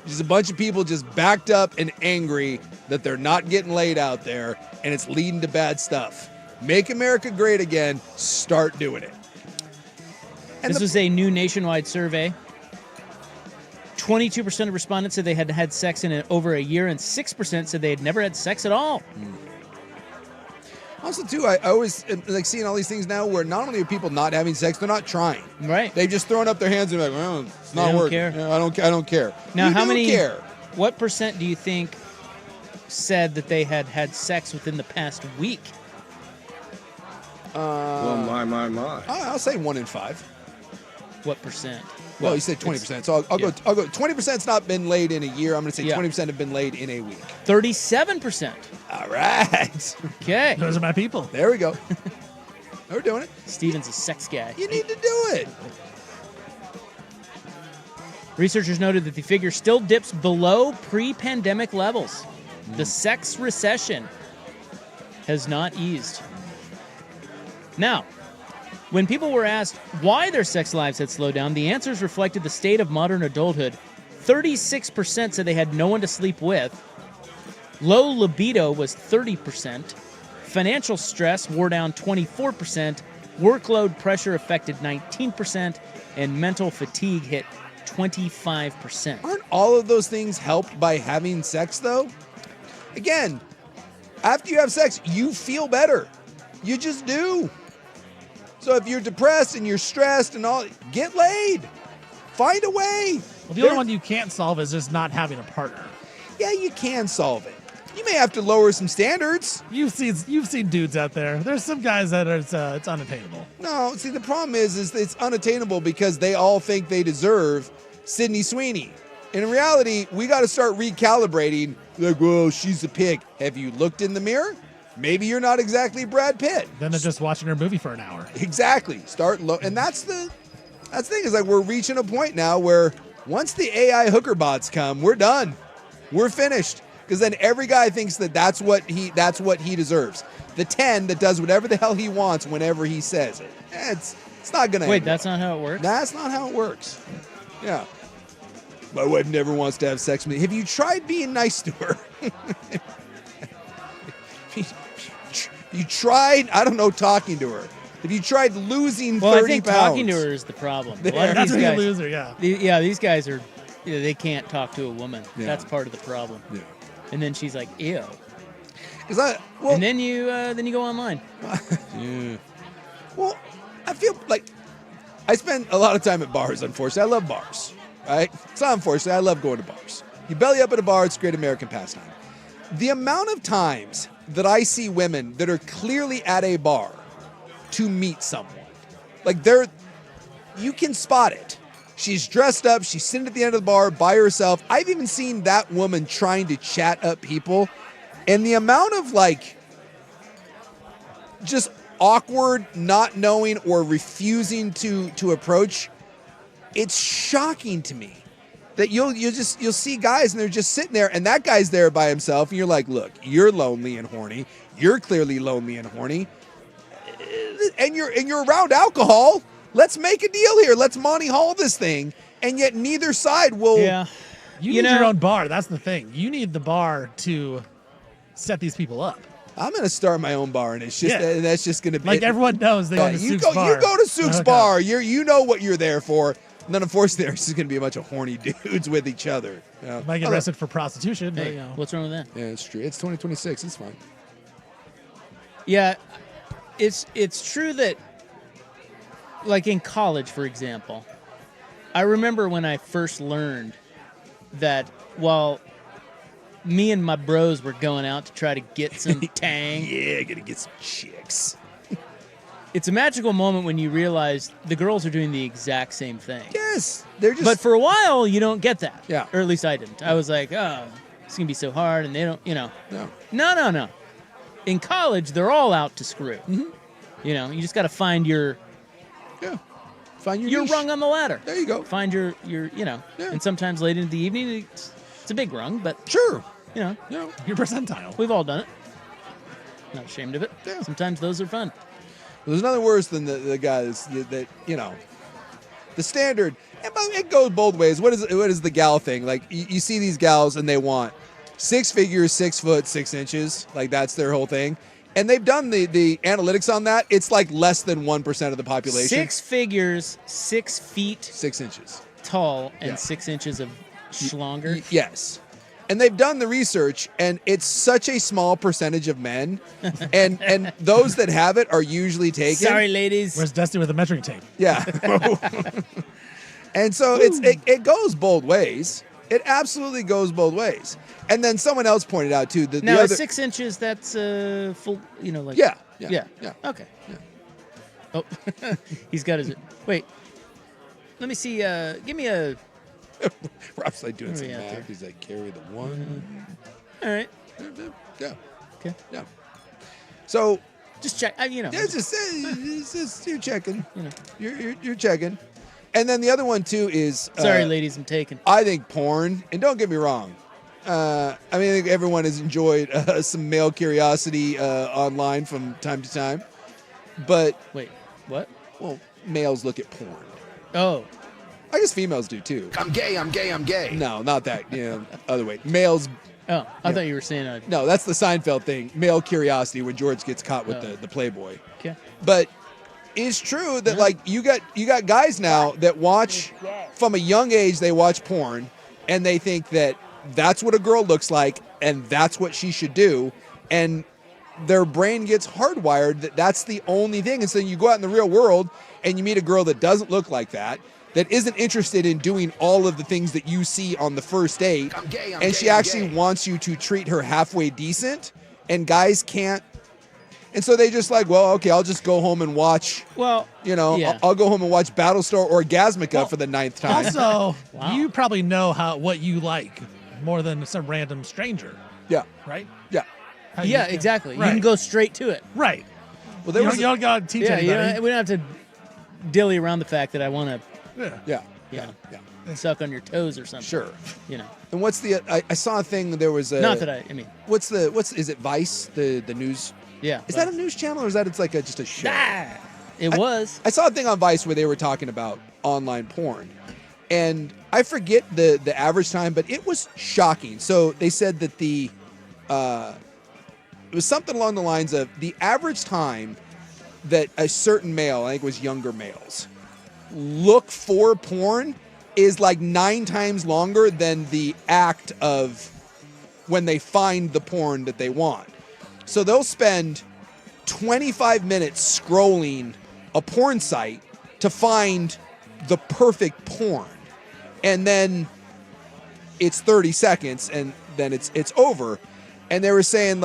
Just a bunch of people just backed up and angry that they're not getting laid out there, and it's leading to bad stuff. Make America great again. Start doing it. And this was a new nationwide survey. 22% of respondents said they had had sex in over a year, and 6% said they had never had sex at all. Also, too, I always like seeing all these things now where not only are people not having sex, they're not trying. Right. They've just thrown up their hands and be like, well, it's not don't working. care. Yeah, I don't care. Now, You how do many? care. What percent do you think said that they had had sex within the past week? Well, my. I'll say 1 in 5. What percent? Well, you said 20%, so I'll go. 20%'s not been laid in a year. I'm going to say 20% have been laid in a week. 37%. All right. Okay. Those are my people. There we go. We're doing it. Steven's a sex guy. You need to do it. Researchers noted that the figure still dips below pre-pandemic levels. The sex recession has not eased. Now, when people were asked why their sex lives had slowed down, the answers reflected the state of modern adulthood. 36% said they had no one to sleep with. Low libido was 30%. Financial stress wore down 24%. Workload pressure affected 19%. And mental fatigue hit 25%. Aren't all of those things helped by having sex, though? Again, after you have sex, you feel better. You just do. So if you're depressed and you're stressed and all, get laid. Find a way. Well, the only one you can't solve is just not having a partner. Yeah, you can solve it. You may have to lower some standards. You've seen dudes out there. There's some guys that are, it's unattainable. No, see, the problem is it's unattainable because they all think they deserve Sydney Sweeney. In reality, we got to start recalibrating. Like, well, she's a pig. Have you looked in the mirror? Maybe you're not exactly Brad Pitt. Then they're just watching her movie for an hour. Exactly. Start low, and that's the thing is like we're reaching a point now where once the AI hooker bots come, we're done. We're finished. Because then every guy thinks that's what he deserves. The 10 that does whatever the hell he wants whenever he says it. It's not gonna. Wait, that's not how it works? That's not how it works. Yeah. My wife never wants to have sex with me. Have you tried being nice to her? You tried, I don't know, talking to her. Have you tried losing 30 pounds? I think talking to her is the problem. A lot of That's these a guys, loser, yeah. These guys are, they can't talk to a woman. Yeah. That's part of the problem. Yeah. And then she's like, ew. And then you go online. Yeah. Well, I feel like I spend a lot of time at bars, unfortunately. I love bars, right? It's not unfortunately. I love going to bars. You belly up at a bar, it's a great American pastime. The amount of times that I see women that are clearly at a bar to meet someone, like you can spot it. She's dressed up. She's sitting at the end of the bar by herself. I've even seen that woman trying to chat up people. And the amount of just awkward, not knowing or refusing to approach, it's shocking to me that you'll see guys and they're just sitting there and that guy's there by himself. And you're like, look, you're lonely and horny. You're clearly lonely and horny. And you're around alcohol. Let's make a deal here. Let's Monty Hall this thing. And yet neither side will. Yeah. You need your own bar. That's the thing. You need the bar to set these people up. I'm going to start my own bar, and it's just that's just going to be. Like everyone knows they go to Sook's bar. You go to Sook's bar. You know what you're there for. And then, unfortunately, there's just going to be a bunch of horny dudes with each other. Might get arrested for prostitution. Hey, what's wrong with that? Yeah, it's true. It's 2026. It's fine. Yeah, it's true that, like in college, for example, I remember when I first learned that while me and my bros were going out to try to get some tang. Yeah, gonna get some chicks. It's a magical moment when you realize the girls are doing the exact same thing. Yes, they're just. But for a while, you don't get that. Yeah. Or at least I didn't. I was like, oh, it's gonna be so hard, and they don't, No. No. In college, they're all out to screw. Mhm. You just got to find your niche. rung on the ladder. There you go. Find your and sometimes late into the evening, it's a big rung, but sure, your percentile. We've all done it. Not ashamed of it. Yeah. Sometimes those are fun. There's nothing worse than the guys that the standard. And it goes both ways. What is the gal thing? Like you see these gals and they want 6 figures, 6 foot, 6 inches. Like that's their whole thing. And they've done the analytics on that. It's like less than 1% of the population. 6 figures, 6 feet, 6 inches tall, and 6 inches of schlonger. Yes. And they've done the research, and it's such a small percentage of men, and those that have it are usually taken. Sorry, ladies. Where's Dusty with the measuring tape? Yeah. And so it goes both ways. It absolutely goes both ways. And then someone else pointed out too that Now, the other 6 inches, that's full, like. Yeah. Okay. Yeah. Oh, he's got his. Wait. Let me see. Give me a. Rob's like doing Where some we at math. there? He's like, carry the one. All right. Yeah. Okay. Yeah. So just check. Yeah, it's just you're checking. You're checking. And then the other one too is Sorry, ladies, I'm taken. I think porn, and don't get me wrong. I think everyone has enjoyed some male curiosity online from time to time. But wait, what? Well, males look at porn. Oh. I guess females do too. I'm gay. No, not that. Other way. Males. Oh, I thought you were saying. No, that's the Seinfeld thing. Male curiosity when George gets caught with the Playboy. Okay. But it's true that like you got guys now that watch from a young age. They watch porn and they think that that's what a girl looks like and that's what she should do, and their brain gets hardwired that that's the only thing. And so you go out in the real world and you meet a girl that doesn't look like that isn't interested in doing all of the things that you see on the first date. She actually wants you to treat her halfway decent, and guys can't. And so they just like, well, okay, I'll just go home and watch. Well, I'll go home and watch Battlestar Orgasmica for the 9th time. Also, you probably know what you like more than some random stranger. Yeah. Right? Yeah. Exactly. Right. You can go straight to it. Right. Well, you don't got to teach anybody. We don't have to dilly around the fact that I want to. Yeah. Suck on your toes or something. Sure. And what's the? I saw a thing. There was a. Not that I mean. What's is it Vice the news? Yeah. Is that a news channel or is that like just a show? It was. I saw a thing on Vice where they were talking about online porn, and I forget the average time, but it was shocking. So they said that it was something along the lines of the average time that a certain male, I think it was younger males, look for porn is like 9 times longer than the act of when they find the porn that they want. So they'll spend 25 minutes scrolling a porn site to find the perfect porn. And then it's 30 seconds and then it's over. And they were saying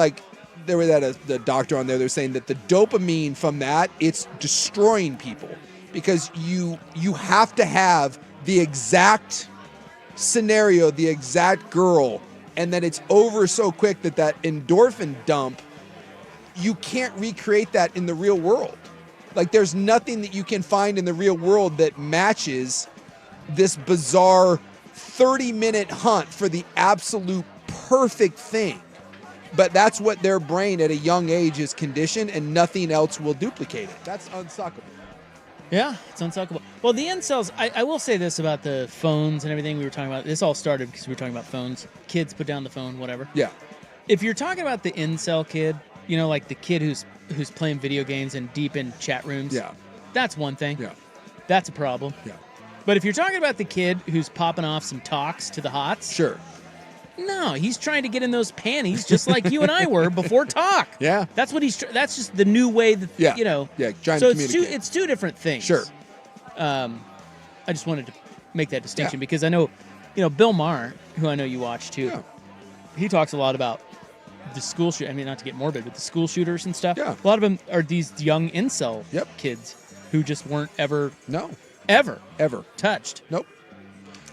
there was the doctor on there, they're saying that the dopamine from that, it's destroying people because you have to have the exact scenario, the exact girl, and then it's over so quick that endorphin dump, you can't recreate that in the real world. Like there's nothing that you can find in the real world that matches this bizarre 30-minute hunt for the absolute perfect thing. But that's what their brain at a young age is conditioned, and nothing else will duplicate it. That's unsuckable. Yeah, it's unsuckable. Well, the incels, I will say this about the phones and everything we were talking about. This all started because we were talking about phones. Kids put down the phone, whatever. Yeah. If you're talking about the incel kid, like the kid who's playing video games and deep in chat rooms. Yeah. That's one thing. Yeah. That's a problem. Yeah. But if you're talking about the kid who's popping off some talks to the hots. Sure. No, he's trying to get in those panties just like you and I were before talk. Yeah. That's what that's just the new way that, Yeah, trying to communicate. It's two different things. Sure. I just wanted to make that distinction because I know, Bill Maher, who I know you watch too, he talks a lot about the school shoot. I mean, not to get morbid, but the school shooters and stuff. Yeah. A lot of them are these young incel kids who just weren't ever ever touched. Nope.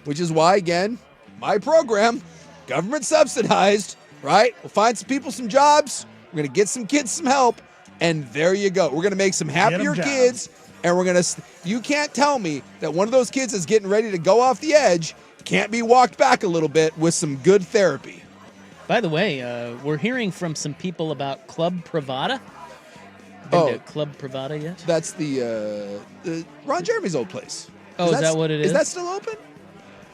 Which is why, again, my program, government subsidized, right? We'll find some people some jobs. We're going to get some kids some help. And there you go. We're going to make some happier kids. And we're going to, you can't tell me that one of those kids is getting ready to go off the edge can't be walked back a little bit with some good therapy. By the way, we're hearing from some people about Club Privada. Been to Club Privada yet? That's the Ron Jeremy's old place. Oh, is that what it is? Is that still open?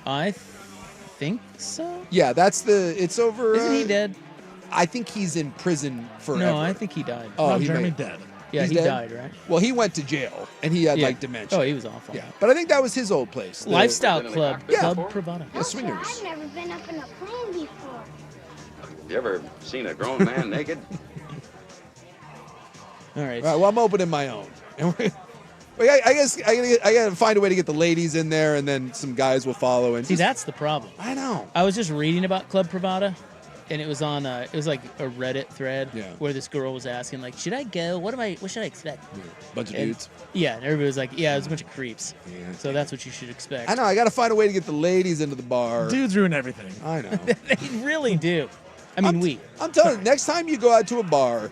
I think so. Yeah, it's over. Isn't he dead? I think he's in prison forever. No, I think he died. Oh, Jeremy dead. Yeah, he died, right? Well, he went to jail, and he had, like, dementia. Oh, he was awful. Yeah, but I think that was his old place. Lifestyle Club. Yeah. Club Privada. Yeah, swingers. I've never been up in a plane before. You ever seen a grown man naked? All right. Well, I'm opening my own. And I guess I got to find a way to get the ladies in there, and then some guys will follow. And See, that's the problem. I know. I was just reading about Club Privada, and it was on it was like a Reddit thread where this girl was asking, like, should I go? What should I expect? Bunch of dudes. Yeah, and everybody was like, yeah, it's a bunch of creeps. Yeah. So that's what you should expect. I know. I got to find a way to get the ladies into the bar. Dudes ruin everything. I know. They really do. I mean, I'm telling you, next time you go out to a bar,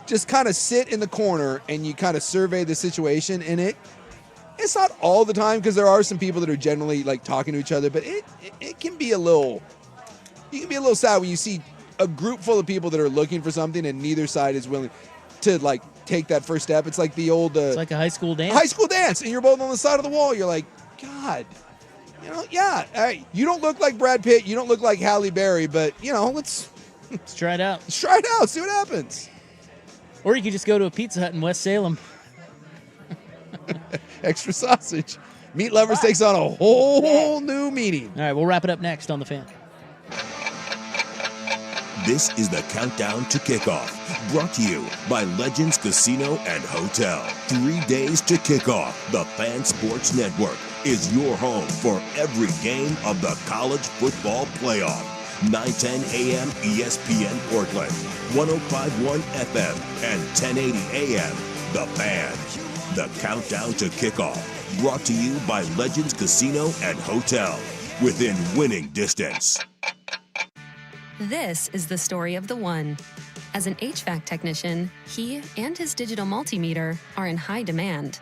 just kind of sit in the corner and you kind of survey the situation. And it's not all the time, because there are some people that are generally like talking to each other, but it can be a little. You can be a little sad when you see a group full of people that are looking for something and neither side is willing to like take that first step. It's like the old. It's like a high school dance. High school dance, and you're both on the side of the wall. You're like, God. Yeah. All right, you don't look like Brad Pitt. You don't look like Halle Berry, but let's try it out. Let's try it out. See what happens. Or you could just go to a Pizza Hut in West Salem. Extra sausage. Meat Lovers takes on a whole new meaning. All right, we'll wrap it up next on The Fan. This is the Countdown to Kickoff, brought to you by Legends Casino and Hotel. 3 days to kickoff. The Fan Sports Network is your home for every game of the college football playoff. 9:10 a.m. ESPN Portland, 105.1 FM, and 1080 a.m. The Fan. The Countdown to Kickoff, brought to you by Legends Casino and Hotel, within winning distance. This is the story of the one. As an HVAC technician, he and his digital multimeter are in high demand.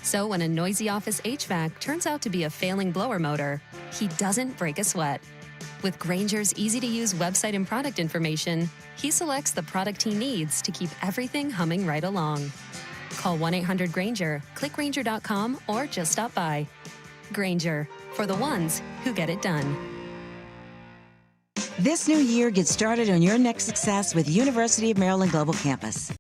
So when a noisy office HVAC turns out to be a failing blower motor, he doesn't break a sweat. With Grainger's easy-to-use website and product information, he selects the product he needs to keep everything humming right along. Call 1-800-GRAINGER, click Grainger.com, or just stop by. Grainger, for the ones who get it done. This new year, get started on your next success with University of Maryland Global Campus.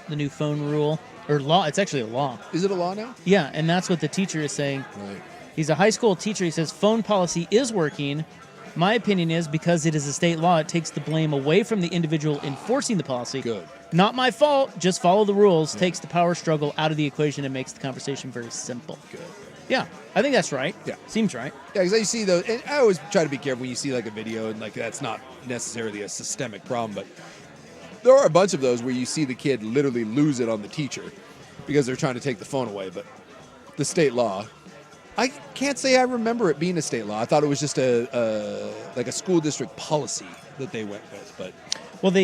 the new phone rule or law. It's actually a law. Is it a law now? Yeah, and that's what the teacher is saying. Right. He's a high school teacher. He says phone policy is working. My opinion is because it is a state law, it takes the blame away from the individual enforcing the policy. Good. Not my fault. Just follow the rules. Yeah. Takes the power struggle out of the equation and makes the conversation very simple. Good. Yeah, I think that's right. Yeah. Seems right. Yeah, because you see those, and I always try to be careful when you see like a video and like that's not necessarily a systemic problem, but there are a bunch of those where you see the kid literally lose it on the teacher because they're trying to take the phone away. But the state law, I can't say I remember it being a state law. I thought it was just a school district policy that they went with. But well,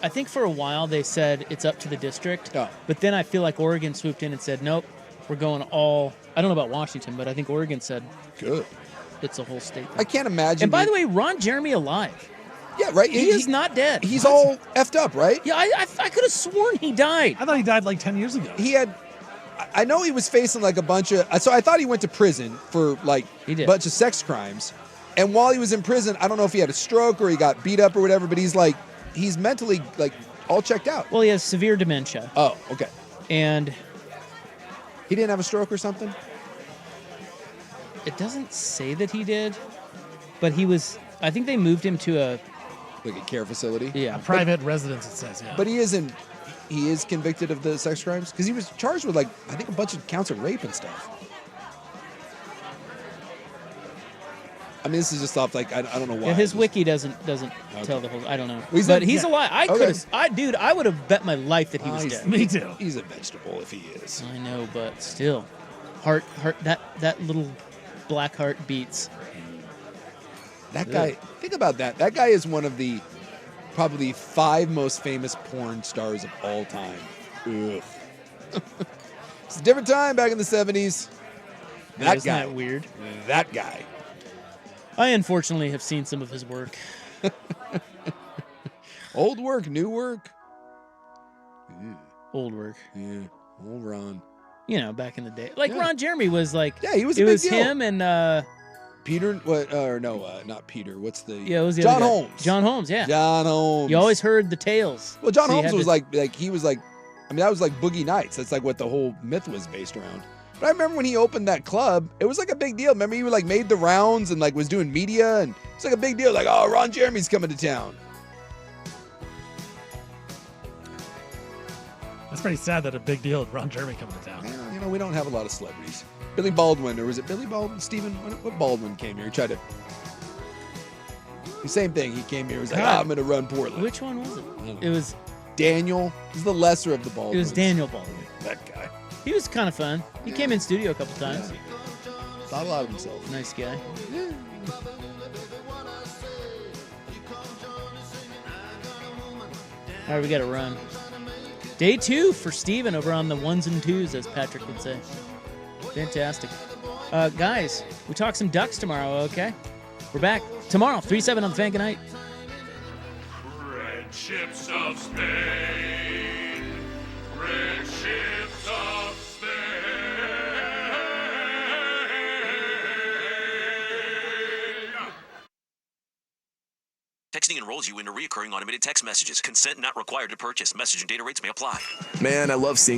I think for a while they said it's up to the district. Oh. But then I feel like Oregon swooped in and said, nope, we're going all. I don't know about Washington, but I think Oregon said, good. It's a whole state thing. I can't imagine. And by the way, Ron Jeremy alive. Yeah, right. He is not dead. He's all effed up, right? Yeah, I could have sworn he died. I thought he died like 10 years ago. He had. I know he was facing like a bunch of. So I thought he went to prison for like a bunch of sex crimes. And while he was in prison, I don't know if he had a stroke or he got beat up or whatever, but he's mentally like all checked out. Well, he has severe dementia. Oh, okay. And he didn't have a stroke or something? It doesn't say that he did, but he was. I think they moved him to a care facility. Yeah, a private residence. It says. Yeah. But he isn't. He is convicted of the sex crimes because he was charged with like I think a bunch of counts of rape and stuff. I mean, this is just stuff like I don't know why. Yeah, his wiki doesn't tell the whole. I don't know. Well, but he's alive. I could have. I would have bet my life that he was dead. Me too. He's a vegetable if he is. I know, but still, heart. That little black heart beats. That guy. Think about that. That guy is one of the probably 5 most famous porn stars of all time. Ugh. It's a different time back in the 70s. That Isn't guy. that weird? That guy. I unfortunately have seen some of his work. Old work, new work. Ew. Old work. Yeah, old Ron. You know, back in the day, like Ron Jeremy was like. Yeah, he was. It a big was deal. him and Peter. What? Or no, not Peter. What's the? Yeah, it was the John other guy. Holmes. John Holmes. Yeah. John Holmes. You always heard the tales. Well, John So you Holmes had was to- like he was like. I mean, that was like Boogie Nights. That's like what the whole myth was based around. But I remember when he opened that club, it was like a big deal. Remember, he like made the rounds and like was doing media, and it's like a big deal. Like, oh, Ron Jeremy's coming to town. It's pretty sad that a big deal with Ron Jeremy coming to town. Well, you know, we don't have a lot of celebrities. Billy Baldwin, or was it Billy Baldwin? Stephen, what Baldwin came here? He tried to. The same thing. He came here. He was like, I'm going to run Portland. Which one was it? It was Daniel. He's the lesser of the Baldwins. It was Daniel Baldwin. That guy. He was kind of fun. He came in studio a couple times. Thought a lot of himself. Nice guy. All right, we got to run. Day 2 for Steven over on the 1s and 2s, as Patrick would say. Fantastic. Guys, we talk some Ducks tomorrow, okay? We're back tomorrow, 3-7 on the Fan. Good night. Red ships of Spain. Red ships of Spain. Texting enrolls you into recurring automated text messages. Consent not required to purchase. Message and data rates may apply. Man, I love seeing